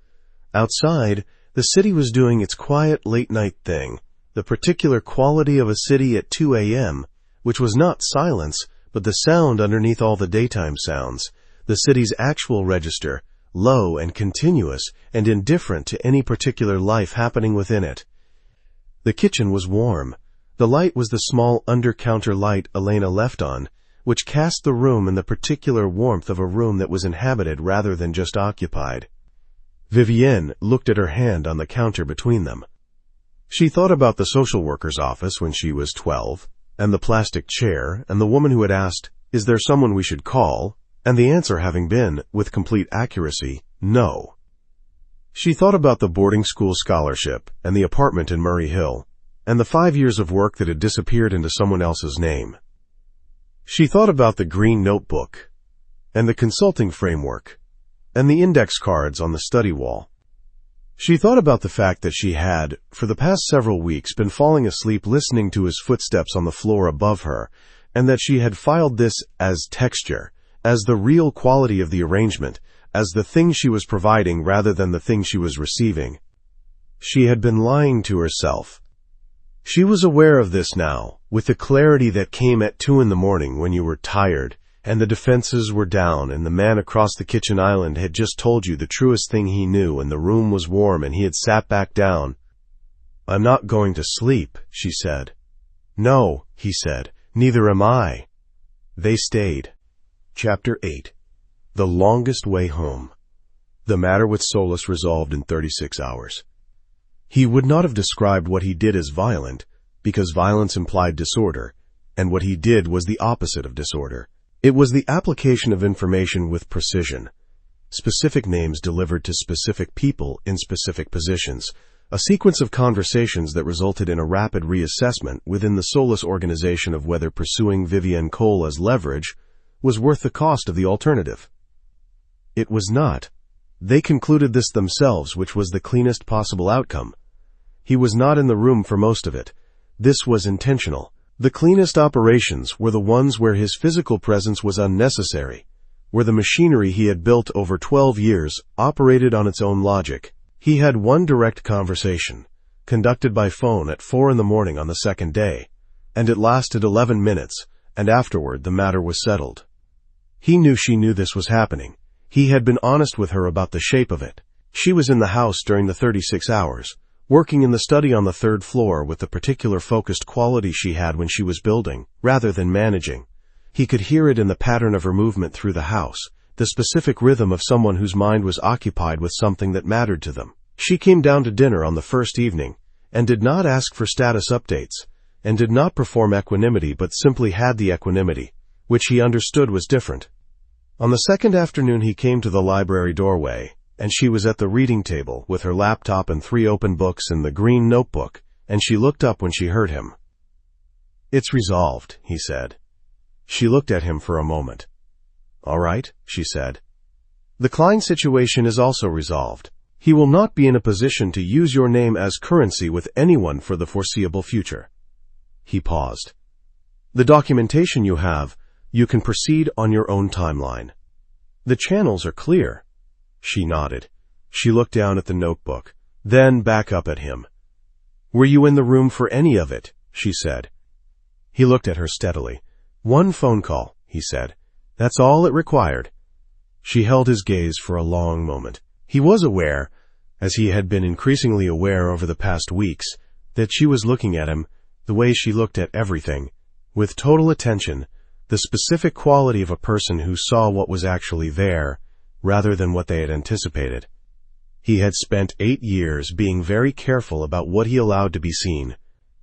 Outside, the city was doing its quiet late-night thing, the particular quality of a city at 2 a.m., which was not silence, but the sound underneath all the daytime sounds, the city's actual register, low and continuous and indifferent to any particular life happening within it. The kitchen was warm. The light was the small under-counter light Elena left on, which cast the room in the particular warmth of a room that was inhabited rather than just occupied. Vivienne looked at her hand on the counter between them. She thought about the social worker's office when she was 12, and the plastic chair, and the woman who had asked, "Is there someone we should call?" and the answer having been, with complete accuracy, no. She thought about the boarding school scholarship, and the apartment in Murray Hill, and the 5 years of work that had disappeared into someone else's name. She thought about the green notebook, and the consulting framework, and the index cards on the study wall. She thought about the fact that she had, for the past several weeks, been falling asleep listening to his footsteps on the floor above her, and that she had filed this as texture, as the real quality of the arrangement, as the thing she was providing rather than the thing she was receiving. She had been lying to herself. She was aware of this now, with the clarity that came at 2 a.m. when you were tired, and the defenses were down, and the man across the kitchen island had just told you the truest thing he knew, and the room was warm, and he had sat back down. "I'm not going to sleep," she said. "No," he said, "neither am I." They stayed. Chapter 8. The Longest Way Home. The matter with Solus resolved in 36 hours. He would not have described what he did as violent, because violence implied disorder, and what he did was the opposite of disorder. It was the application of information with precision, specific names delivered to specific people in specific positions, a sequence of conversations that resulted in a rapid reassessment within the Solus organization of whether pursuing Vivienne Cole as leverage was worth the cost of the alternative. It was not. They concluded this themselves, which was the cleanest possible outcome. He was not in the room for most of it. This was intentional. The cleanest operations were the ones where his physical presence was unnecessary, where the machinery he had built over 12 years operated on its own logic. He had one direct conversation, conducted by phone at 4 in the morning on the second day, and it lasted 11 minutes, and afterward the matter was settled. He knew she knew this was happening. He had been honest with her about the shape of it. She was in the house during the 36 hours, working in the study on the third floor with the particular focused quality she had when she was building, rather than managing. He could hear it in the pattern of her movement through the house, the specific rhythm of someone whose mind was occupied with something that mattered to them. She came down to dinner on the first evening, and did not ask for status updates, and did not perform equanimity but simply had the equanimity, which he understood was different. On the second afternoon he came to the library doorway, and she was at the reading table with her laptop and 3 open books and the green notebook, and she looked up when she heard him. "It's resolved," he said. She looked at him for a moment. "All right," she said. "The Klein situation is also resolved. He will not be in a position to use your name as currency with anyone for the foreseeable future." He paused. "The documentation you have, you can proceed on your own timeline. The channels are clear." She nodded. She looked down at the notebook, then back up at him. "Were you in the room for any of it?" she said. He looked at her steadily. "One phone call," he said. "That's all it required." She held his gaze for a long moment. He was aware, as he had been increasingly aware over the past weeks, that she was looking at him, the way she looked at everything, with total attention, the specific quality of a person who saw what was actually there, rather than what they had anticipated. He had spent 8 years being very careful about what he allowed to be seen.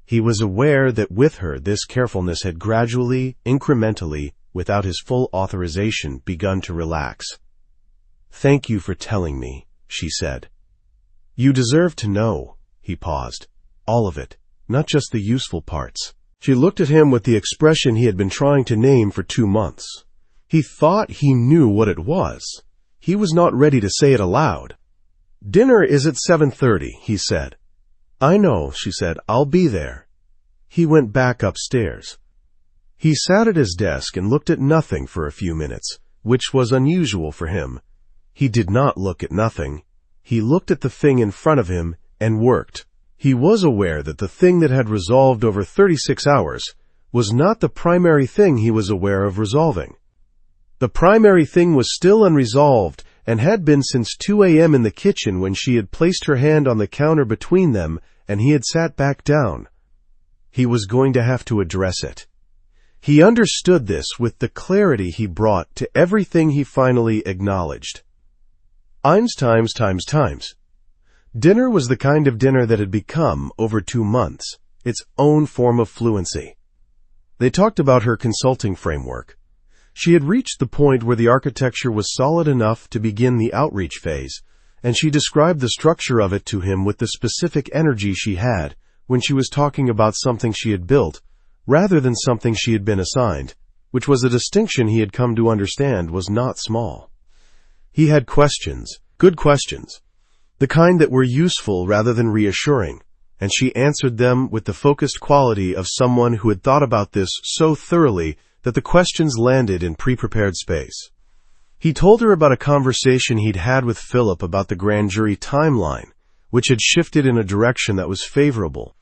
He was aware that with her this carefulness had gradually, incrementally, without his full authorization, begun to relax. "Thank you for telling me," she said. "You deserve to know." He paused. "All of it, not just the useful parts." She looked at him with the expression he had been trying to name for 2 months. He thought he knew what it was. He was not ready to say it aloud. "Dinner is at 7:30, he said. "I know," she said. "I'll be there." He went back upstairs. He sat at his desk and looked at nothing for a few minutes, which was unusual for him. He did not look at nothing. He looked at the thing in front of him and worked. He was aware that the thing that had resolved over 36 hours was not the primary thing he was aware of resolving. The primary thing was still unresolved and had been since 2 a.m. in the kitchen when she had placed her hand on the counter between them and he had sat back down. He was going to have to address it. He understood this with the clarity he brought to everything he finally acknowledged. Eins times times times. Dinner was the kind of dinner that had become, over 2 months, its own form of fluency. They talked about her consulting framework. She had reached the point where the architecture was solid enough to begin the outreach phase, and she described the structure of it to him with the specific energy she had when she was talking about something she had built, rather than something she had been assigned, which was a distinction he had come to understand was not small. He had questions, good questions, the kind that were useful rather than reassuring, and she answered them with the focused quality of someone who had thought about this so thoroughly that the questions landed in pre-prepared space. He told her about a conversation he'd had with Philip about the grand jury timeline, which had shifted in a direction that was favorable.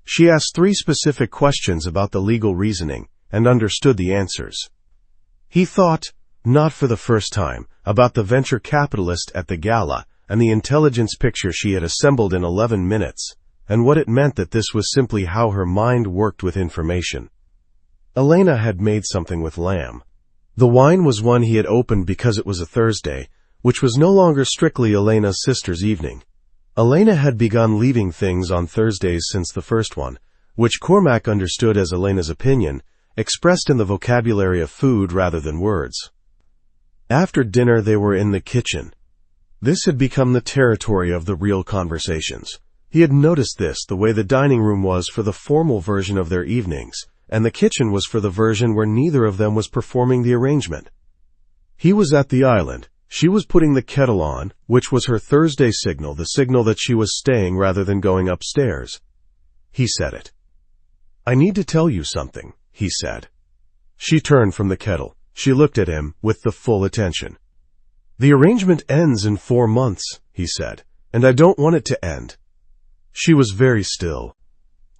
She asked 3 specific questions about the legal reasoning and understood the answers. He thought, not for the first time, about the venture capitalist at the gala and the intelligence picture she had assembled in 11 minutes, and what it meant that this was simply how her mind worked with information. Elena had made something with lamb. The wine was one he had opened because it was a Thursday, which was no longer strictly Elena's sister's evening. Elena had begun leaving things on Thursdays since the first one, which Cormac understood as Elena's opinion, expressed in the vocabulary of food rather than words. After dinner they were in the kitchen. This had become the territory of the real conversations. He had noticed this, the way the dining room was for the formal version of their evenings, and the kitchen was for the version where neither of them was performing the arrangement. He was at the island. She was putting the kettle on, which was her Thursday signal, the signal that she was staying rather than going upstairs. He said it. "I need to tell you something," he said. She turned from the kettle. She looked at him with the full attention. "The arrangement ends in 4 months," he said, "and I don't want it to end." She was very still.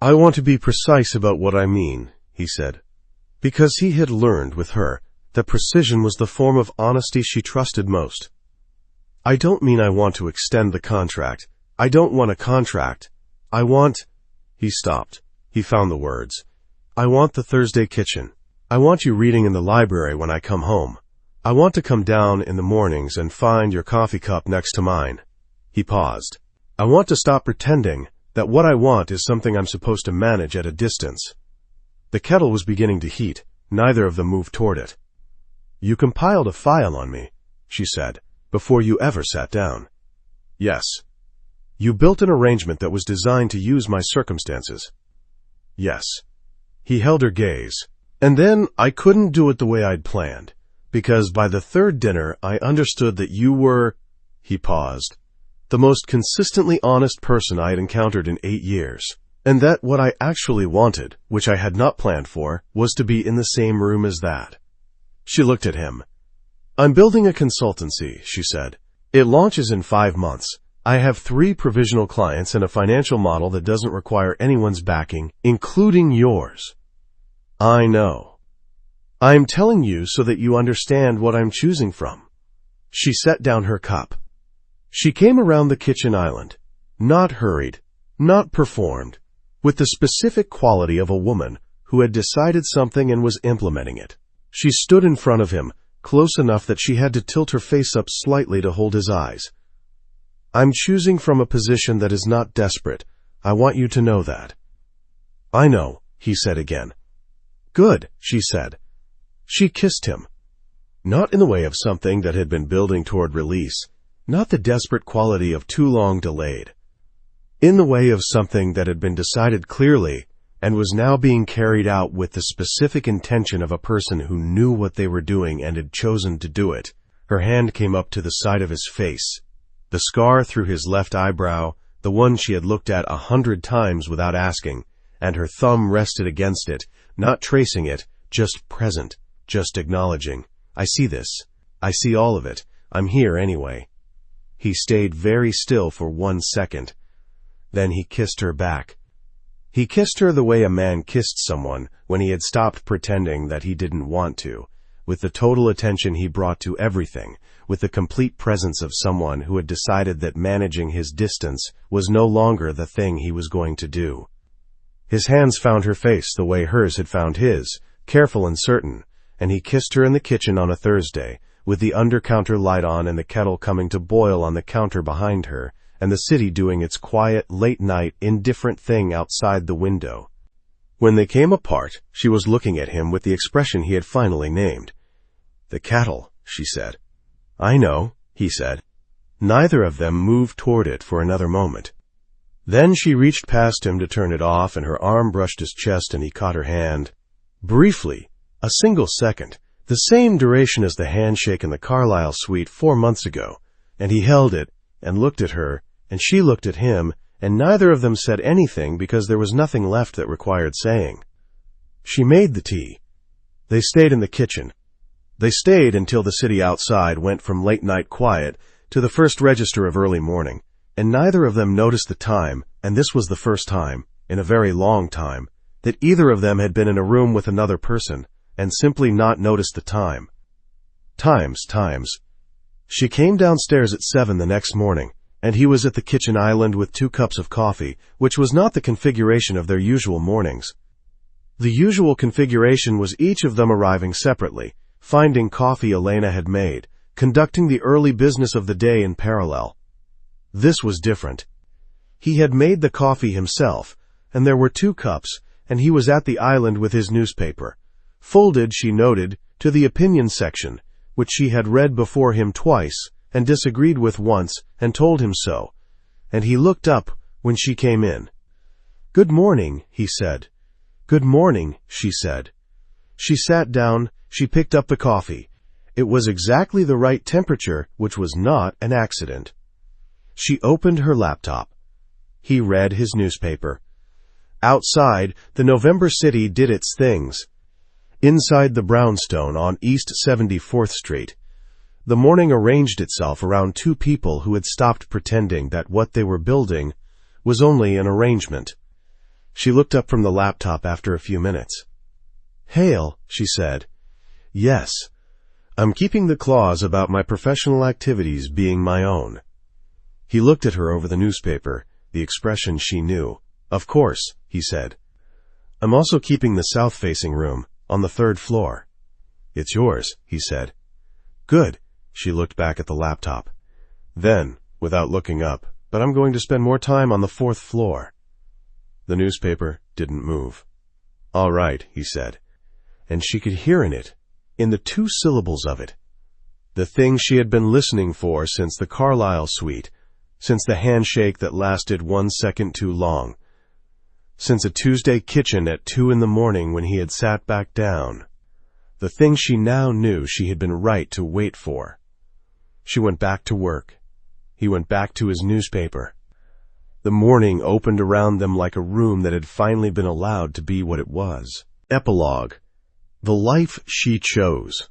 "I want to be precise about what I mean," he said, because he had learned with her that precision was the form of honesty she trusted most. "I don't mean I want to extend the contract. I don't want a contract. I want—" He stopped. He found the words. "I want the Thursday kitchen. I want you reading in the library when I come home. I want to come down in the mornings and find your coffee cup next to mine." He paused. "I want to stop pretending that what I want is something I'm supposed to manage at a distance." The kettle was beginning to heat. Neither of them moved toward it. "You compiled a file on me," she said, "before you ever sat down." "Yes." "You built an arrangement that was designed to use my circumstances." "Yes." He held her gaze. "And then I couldn't do it the way I'd planned, because by the third dinner I understood that you were—" He paused. "The most consistently honest person I had encountered in 8 years. And that what I actually wanted, which I had not planned for, was to be in the same room as that." She looked at him. "I'm building a consultancy," she said. "It launches in 5 months. I have 3 provisional clients and a financial model that doesn't require anyone's backing, including yours." "I know. I'm telling you so that you understand what I'm choosing from." She set down her cup. She came around the kitchen island, not hurried, not performed, with the specific quality of a woman who had decided something and was implementing it. She stood in front of him, close enough that she had to tilt her face up slightly to hold his eyes. "I'm choosing from a position that is not desperate. I want you to know that." "I know," he said again. "Good," she said. She kissed him. Not in the way of something that had been building toward release, not the desperate quality of too long delayed. In the way of something that had been decided clearly and was now being carried out with the specific intention of a person who knew what they were doing and had chosen to do it. Her hand came up to the side of his face. The scar through his left eyebrow, the one she had looked at 100 times without asking, and her thumb rested against it, not tracing it, just present, just acknowledging. "I see this. I see all of it. I'm here anyway." He stayed very still for 1 second. Then he kissed her back. He kissed her the way a man kissed someone when he had stopped pretending that he didn't want to, with the total attention he brought to everything, with the complete presence of someone who had decided that managing his distance was no longer the thing he was going to do. His hands found her face the way hers had found his, careful and certain, and he kissed her in the kitchen on a Thursday, with the under-counter light on and the kettle coming to boil on the counter behind her, and the city doing its quiet, late-night, indifferent thing outside the window. When they came apart, she was looking at him with the expression he had finally named. "The kettle," she said. "I know," he said. Neither of them moved toward it for another moment. Then she reached past him to turn it off, and her arm brushed his chest, and he caught her hand. Briefly, a single second, the same duration as the handshake in the Carlisle suite 4 months ago, and he held it and looked at her, and she looked at him, and neither of them said anything because there was nothing left that required saying. She made the tea. They stayed in the kitchen. They stayed until the city outside went from late-night quiet to the first register of early morning, and neither of them noticed the time, and this was the first time, in a very long time, that either of them had been in a room with another person and simply not noticed the time. Times. She came downstairs at 7 the next morning, and he was at the kitchen island with 2 cups of coffee, which was not the configuration of their usual mornings. The usual configuration was each of them arriving separately, finding coffee Elena had made, conducting the early business of the day in parallel. This was different. He had made the coffee himself, and there were 2 cups, and he was at the island with his newspaper, folded, she noted, to the opinion section, which she had read before him twice, and disagreed with once, and told him so, and he looked up when she came in. "Good morning," he said. "Good morning," she said. She sat down, she picked up the coffee. It was exactly the right temperature, which was not an accident. She opened her laptop. He read his newspaper. Outside, the November city did its things. Inside the brownstone on East 74th Street, the morning arranged itself around two people who had stopped pretending that what they were building was only an arrangement. She looked up from the laptop after a few minutes. "Hale," she said. "Yes. I'm keeping the clause about my professional activities being my own." He looked at her over the newspaper, the expression she knew. "Of course," he said. "I'm also keeping the south-facing room, on the 3rd floor." "It's yours," he said. "Good." She looked back at the laptop. Then, without looking up, "But I'm going to spend more time on the 4th floor." The newspaper didn't move. "All right," he said. And she could hear in it, in the 2 syllables of it, the thing she had been listening for since the Carlyle suite, since the handshake that lasted 1 second too long, since a Tuesday kitchen at 2 in the morning when he had sat back down, the thing she now knew she had been right to wait for. She went back to work. He went back to his newspaper. The morning opened around them like a room that had finally been allowed to be what it was. Epilogue. The life she chose.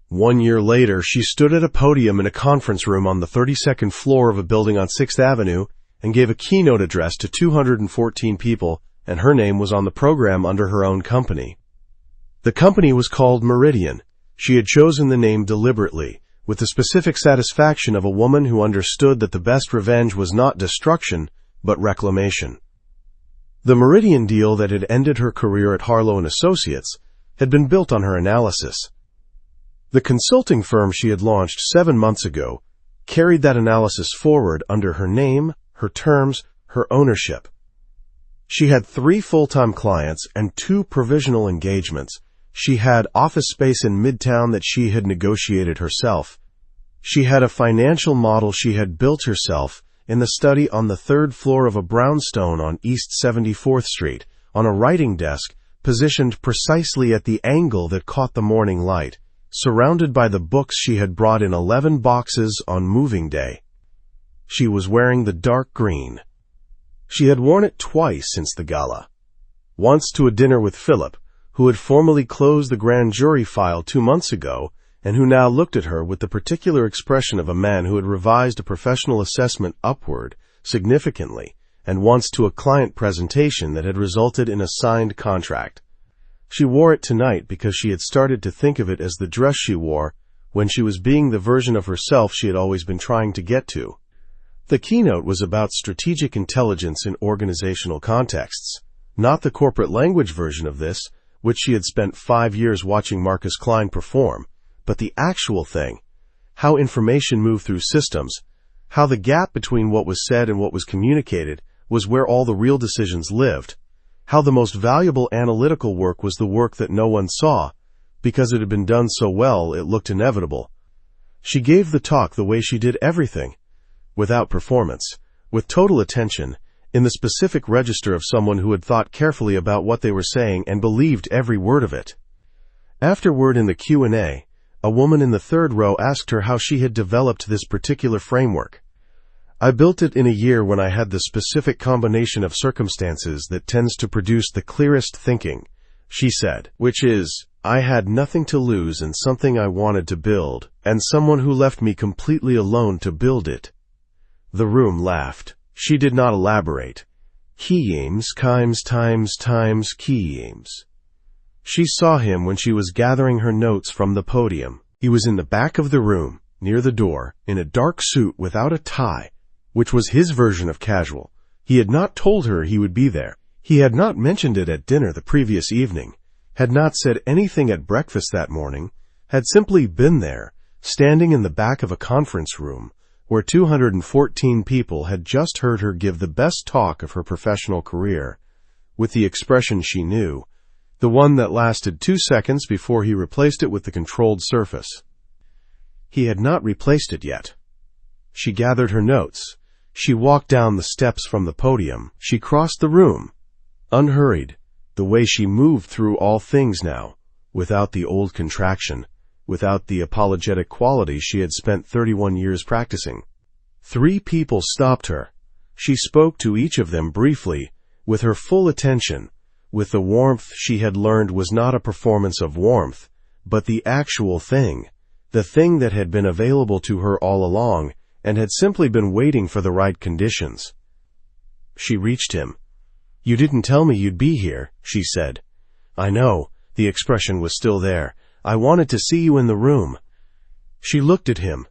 1 year later, she stood at a podium in a conference room on the 32nd floor of a building on 6th Avenue and gave a keynote address to 214 people, and her name was on the program under her own company. The company was called Meridian. She had chosen the name deliberately, with the specific satisfaction of a woman who understood that the best revenge was not destruction, but reclamation. The Meridian deal that had ended her career at Harlow & Associates had been built on her analysis. The consulting firm she had launched 7 months ago carried that analysis forward under her name, her terms, her ownership. She had 3 full-time clients and 2 provisional engagements. She had office space in Midtown that she had negotiated herself. She had a financial model she had built herself in the study on the 3rd floor of a brownstone on East 74th Street, on a writing desk positioned precisely at the angle that caught the morning light, surrounded by the books she had brought in 11 boxes on moving day. She was wearing the dark green. She had worn it twice since the gala. Once to a dinner with Philip, who had formally closed the grand jury file 2 months ago, and who now looked at her with the particular expression of a man who had revised a professional assessment upward significantly, and once to a client presentation that had resulted in a signed contract. She wore it tonight because she had started to think of it as the dress she wore when she was being the version of herself she had always been trying to get to. The keynote was about strategic intelligence in organizational contexts, not the corporate language version of this, which she had spent 5 years watching Marcus Klein perform, but the actual thing, how information moved through systems, how the gap between what was said and what was communicated was where all the real decisions lived, how the most valuable analytical work was the work that no one saw, because it had been done so well it looked inevitable. She gave the talk the way she did everything, without performance, with total attention, in the specific register of someone who had thought carefully about what they were saying and believed every word of it. Afterward in the Q&A, a woman in the 3rd row asked her how she had developed this particular framework. "I built it in a year when I had the specific combination of circumstances that tends to produce the clearest thinking," she said, "which is, I had nothing to lose and something I wanted to build, and someone who left me completely alone to build it." The room laughed. She did not elaborate. Keymes, times, Keymes. She saw him when she was gathering her notes from the podium. He was in the back of the room, near the door, in a dark suit without a tie, which was his version of casual. He had not told her he would be there. He had not mentioned it at dinner the previous evening, had not said anything at breakfast that morning, had simply been there, standing in the back of a conference room, where 214 people had just heard her give the best talk of her professional career, with the expression she knew, the one that lasted 2 seconds before he replaced it with the controlled surface. He had not replaced it yet. She gathered her notes. She walked down the steps from the podium. She crossed the room, unhurried, the way she moved through all things now, without the old contraction, without the apologetic quality she had spent 31 years practicing. 3 people stopped her. She spoke to each of them briefly, with her full attention, with the warmth she had learned was not a performance of warmth, but the actual thing, the thing that had been available to her all along and had simply been waiting for the right conditions. She reached him. "You didn't tell me you'd be here," she said. "I know." The expression was still there. "I wanted to see you in the room." She looked at him.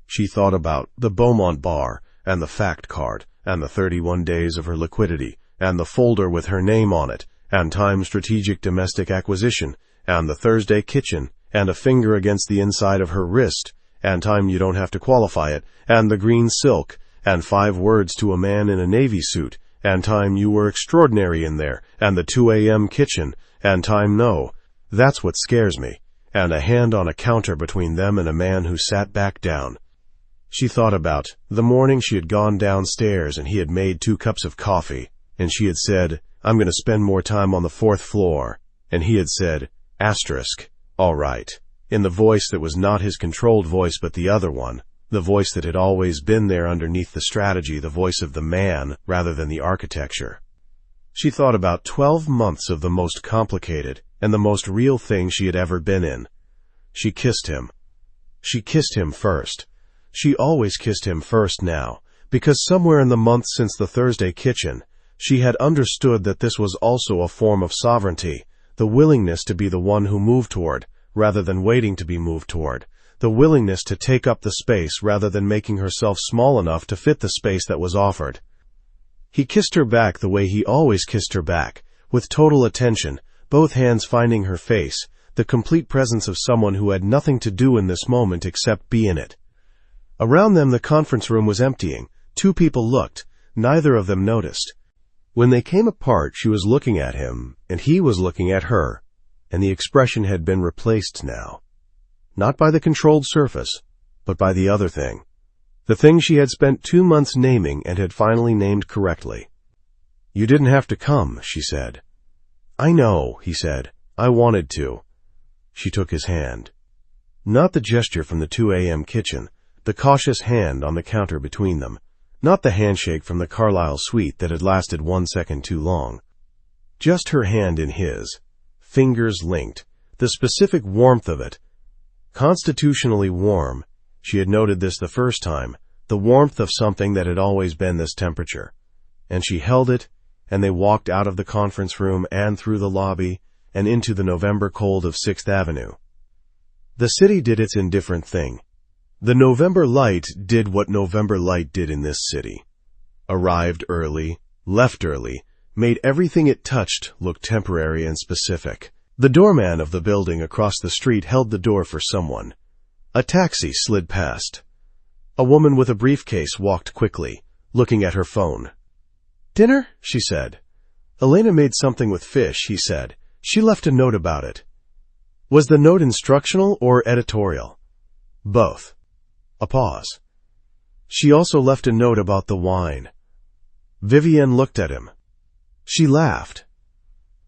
She thought about the Beaumont bar, and the fact card, and the 31 days of her liquidity, and the folder with her name on it, and Time Strategic Domestic Acquisition, and the Thursday kitchen, and a finger against the inside of her wrist, and Time You Don't Have to Qualify It, and the green silk, and 5 words to a man in a navy suit, and Time You Were Extraordinary in there, and the 2 a.m. kitchen, and Time No, that's what scares me, and a hand on a counter between them and a man who sat back down. She thought about the morning she had gone downstairs and he had made 2 cups of coffee, and she had said, "I'm going to spend more time on the 4th floor," and he had said, "all right," in the voice that was not his controlled voice but the other one, the voice that had always been there underneath the strategy, the voice of the man rather than the architecture. She thought about 12 months of the most complicated and the most real thing she had ever been in. She kissed him. She kissed him first. She always kissed him first now, because somewhere in the month since the Thursday kitchen, she had understood that this was also a form of sovereignty, the willingness to be the one who moved toward, rather than waiting to be moved toward, the willingness to take up the space rather than making herself small enough to fit the space that was offered. He kissed her back the way he always kissed her back, with total attention, both hands finding her face, the complete presence of someone who had nothing to do in this moment except be in it. Around them the conference room was emptying. 2 people looked. Neither of them noticed. When they came apart, she was looking at him, and he was looking at her, and the expression had been replaced now. Not by the controlled surface, but by the other thing. The thing she had spent 2 months naming and had finally named correctly. "You didn't have to come," she said. "I know," he said. "I wanted to." She took his hand. Not the gesture from the 2 a.m. kitchen, the cautious hand on the counter between them. Not the handshake from the Carlisle suite that had lasted 1 second too long. Just her hand in his, fingers linked, the specific warmth of it. Constitutionally warm, she had noted this the first time, the warmth of something that had always been this temperature. And she held it, and they walked out of the conference room and through the lobby and into the November cold of 6th Avenue. The city did its indifferent thing. The November light did what November light did in this city. Arrived early, left early, made everything it touched look temporary and specific. The doorman of the building across the street held the door for someone. A taxi slid past. A woman with a briefcase walked quickly, looking at her phone. "Dinner?" she said. "Elena made something with fish," he said. "She left a note about it." Was the note instructional or editorial? Both. A pause. "She also left a note about the wine." Vivienne looked at him. She laughed.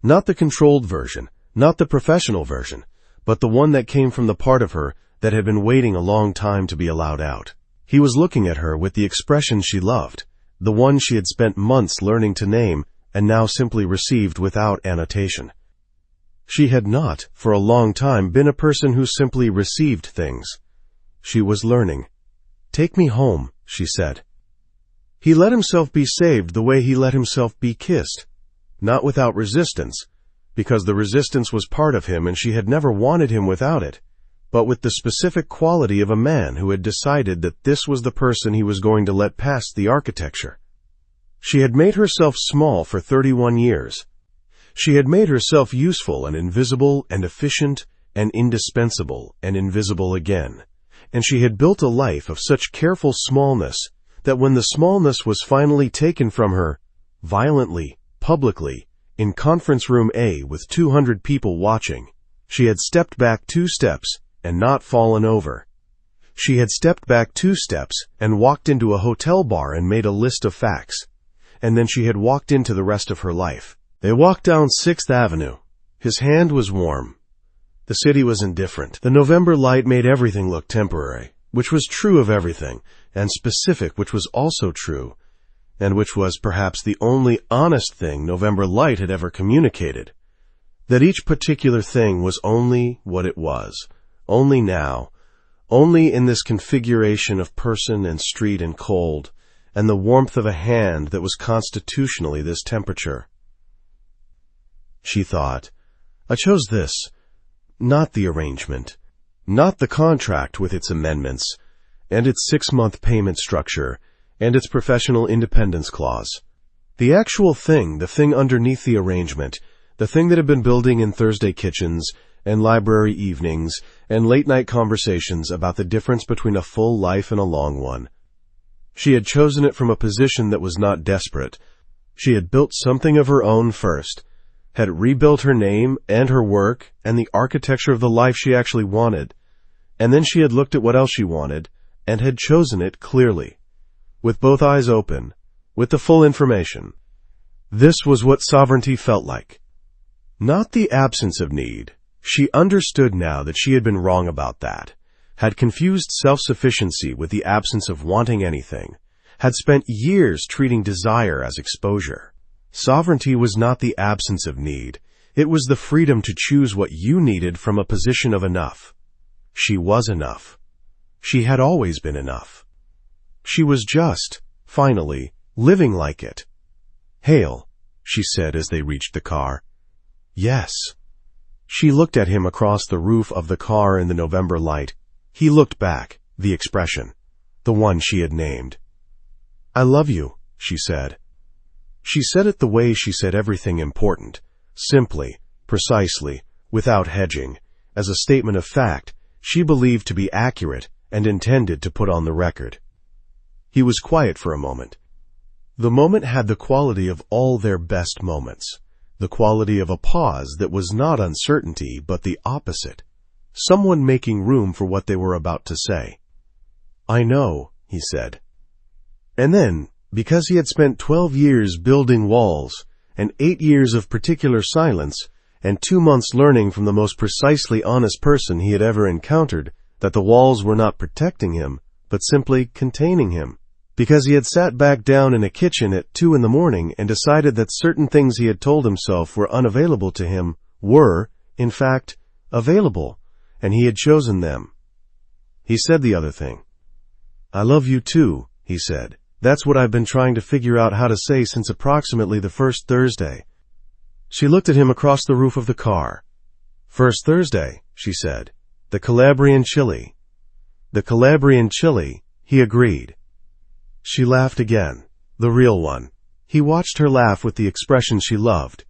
Not the controlled version, not the professional version, but the one that came from the part of her that had been waiting a long time to be allowed out. He was looking at her with the expression she loved, the one she had spent months learning to name and now simply received without annotation. She had not, for a long time, been a person who simply received things. She was learning. "Take me home," she said. He let himself be saved the way he let himself be kissed, not without resistance, because the resistance was part of him and she had never wanted him without it, but with the specific quality of a man who had decided that this was the person he was going to let past the architecture. She had made herself small for 31 years. She had made herself useful and invisible and efficient and indispensable and invisible again. And she had built a life of such careful smallness that when the smallness was finally taken from her, violently, publicly, in conference room A with 200 people watching, she had stepped back 2 steps and not fallen over. She had stepped back 2 steps and walked into a hotel bar and made a list of facts. And then she had walked into the rest of her life. They walked down 6th Avenue. His hand was warm. The city was indifferent. The November light made everything look temporary, which was true of everything, and specific, which was also true. and which was perhaps the only honest thing November Light had ever communicated. That each particular thing was only what it was, only now, only in this configuration of person and street and cold, and the warmth of a hand that was constitutionally this temperature. She thought, I chose this, not the arrangement, not the contract with its amendments, and its 6-month payment structure, and its professional independence clause. The actual thing, the thing underneath the arrangement, the thing that had been building in Thursday kitchens, and library evenings, and late-night conversations about the difference between a full life and a long one. She had chosen it from a position that was not desperate. She had built something of her own first, had rebuilt her name and her work and the architecture of the life she actually wanted, and then she had looked at what else she wanted, and had chosen it clearly, with both eyes open, with the full information. This was what sovereignty felt like. Not the absence of need. She understood now that she had been wrong about that, had confused self-sufficiency with the absence of wanting anything, had spent years treating desire as exposure. Sovereignty was not the absence of need. It was the freedom to choose what you needed from a position of enough. She was enough. She had always been enough. She was just, finally, living like it. Hail, she said as they reached the car. Yes. She looked at him across the roof of the car in the November light. He looked back, the expression, the one she had named. I love you, she said. She said it the way she said everything important, simply, precisely, without hedging, as a statement of fact she believed to be accurate and intended to put on the record. He was quiet for a moment. The moment had the quality of all their best moments, the quality of a pause that was not uncertainty but the opposite, someone making room for what they were about to say. I know, he said. And then, because he had spent 12 years building walls, and 8 years of particular silence, and 2 months learning from the most precisely honest person he had ever encountered that the walls were not protecting him, but simply containing him, because he had sat back down in a kitchen at 2 a.m. and decided that certain things he had told himself were unavailable to him were, in fact, available, and he had chosen them. He said the other thing. I love you too, he said. That's what I've been trying to figure out how to say since approximately the first Thursday. She looked at him across the roof of the car. First Thursday, she said. The Calabrian chili. The Calabrian chili, he agreed. She laughed again, the real one. He watched her laugh with the expression she loved.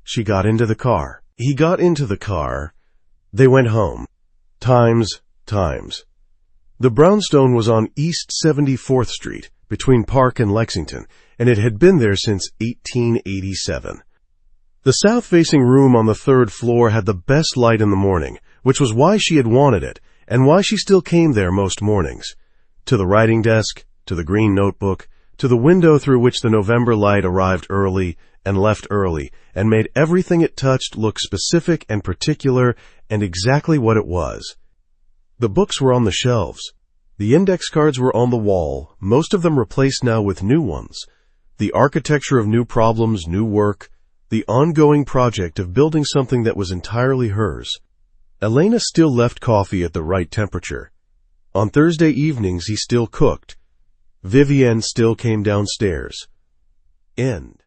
She got into the car. He got into the car. They went home. Times. The brownstone was on East 74th Street, between Park and Lexington, and it had been there since 1887. The south-facing room on the 3rd floor had the best light in the morning, which was why she had wanted it, and why she still came there most mornings. To the writing desk, to the green notebook, to the window through which the November light arrived early and left early, and made everything it touched look specific and particular and exactly what it was. The books were on the shelves. The index cards were on the wall, most of them replaced now with new ones. The architecture of new problems, new work, the ongoing project of building something that was entirely hers. Elena still left coffee at the right temperature. On Thursday evenings he still cooked. Vivienne still came downstairs. End.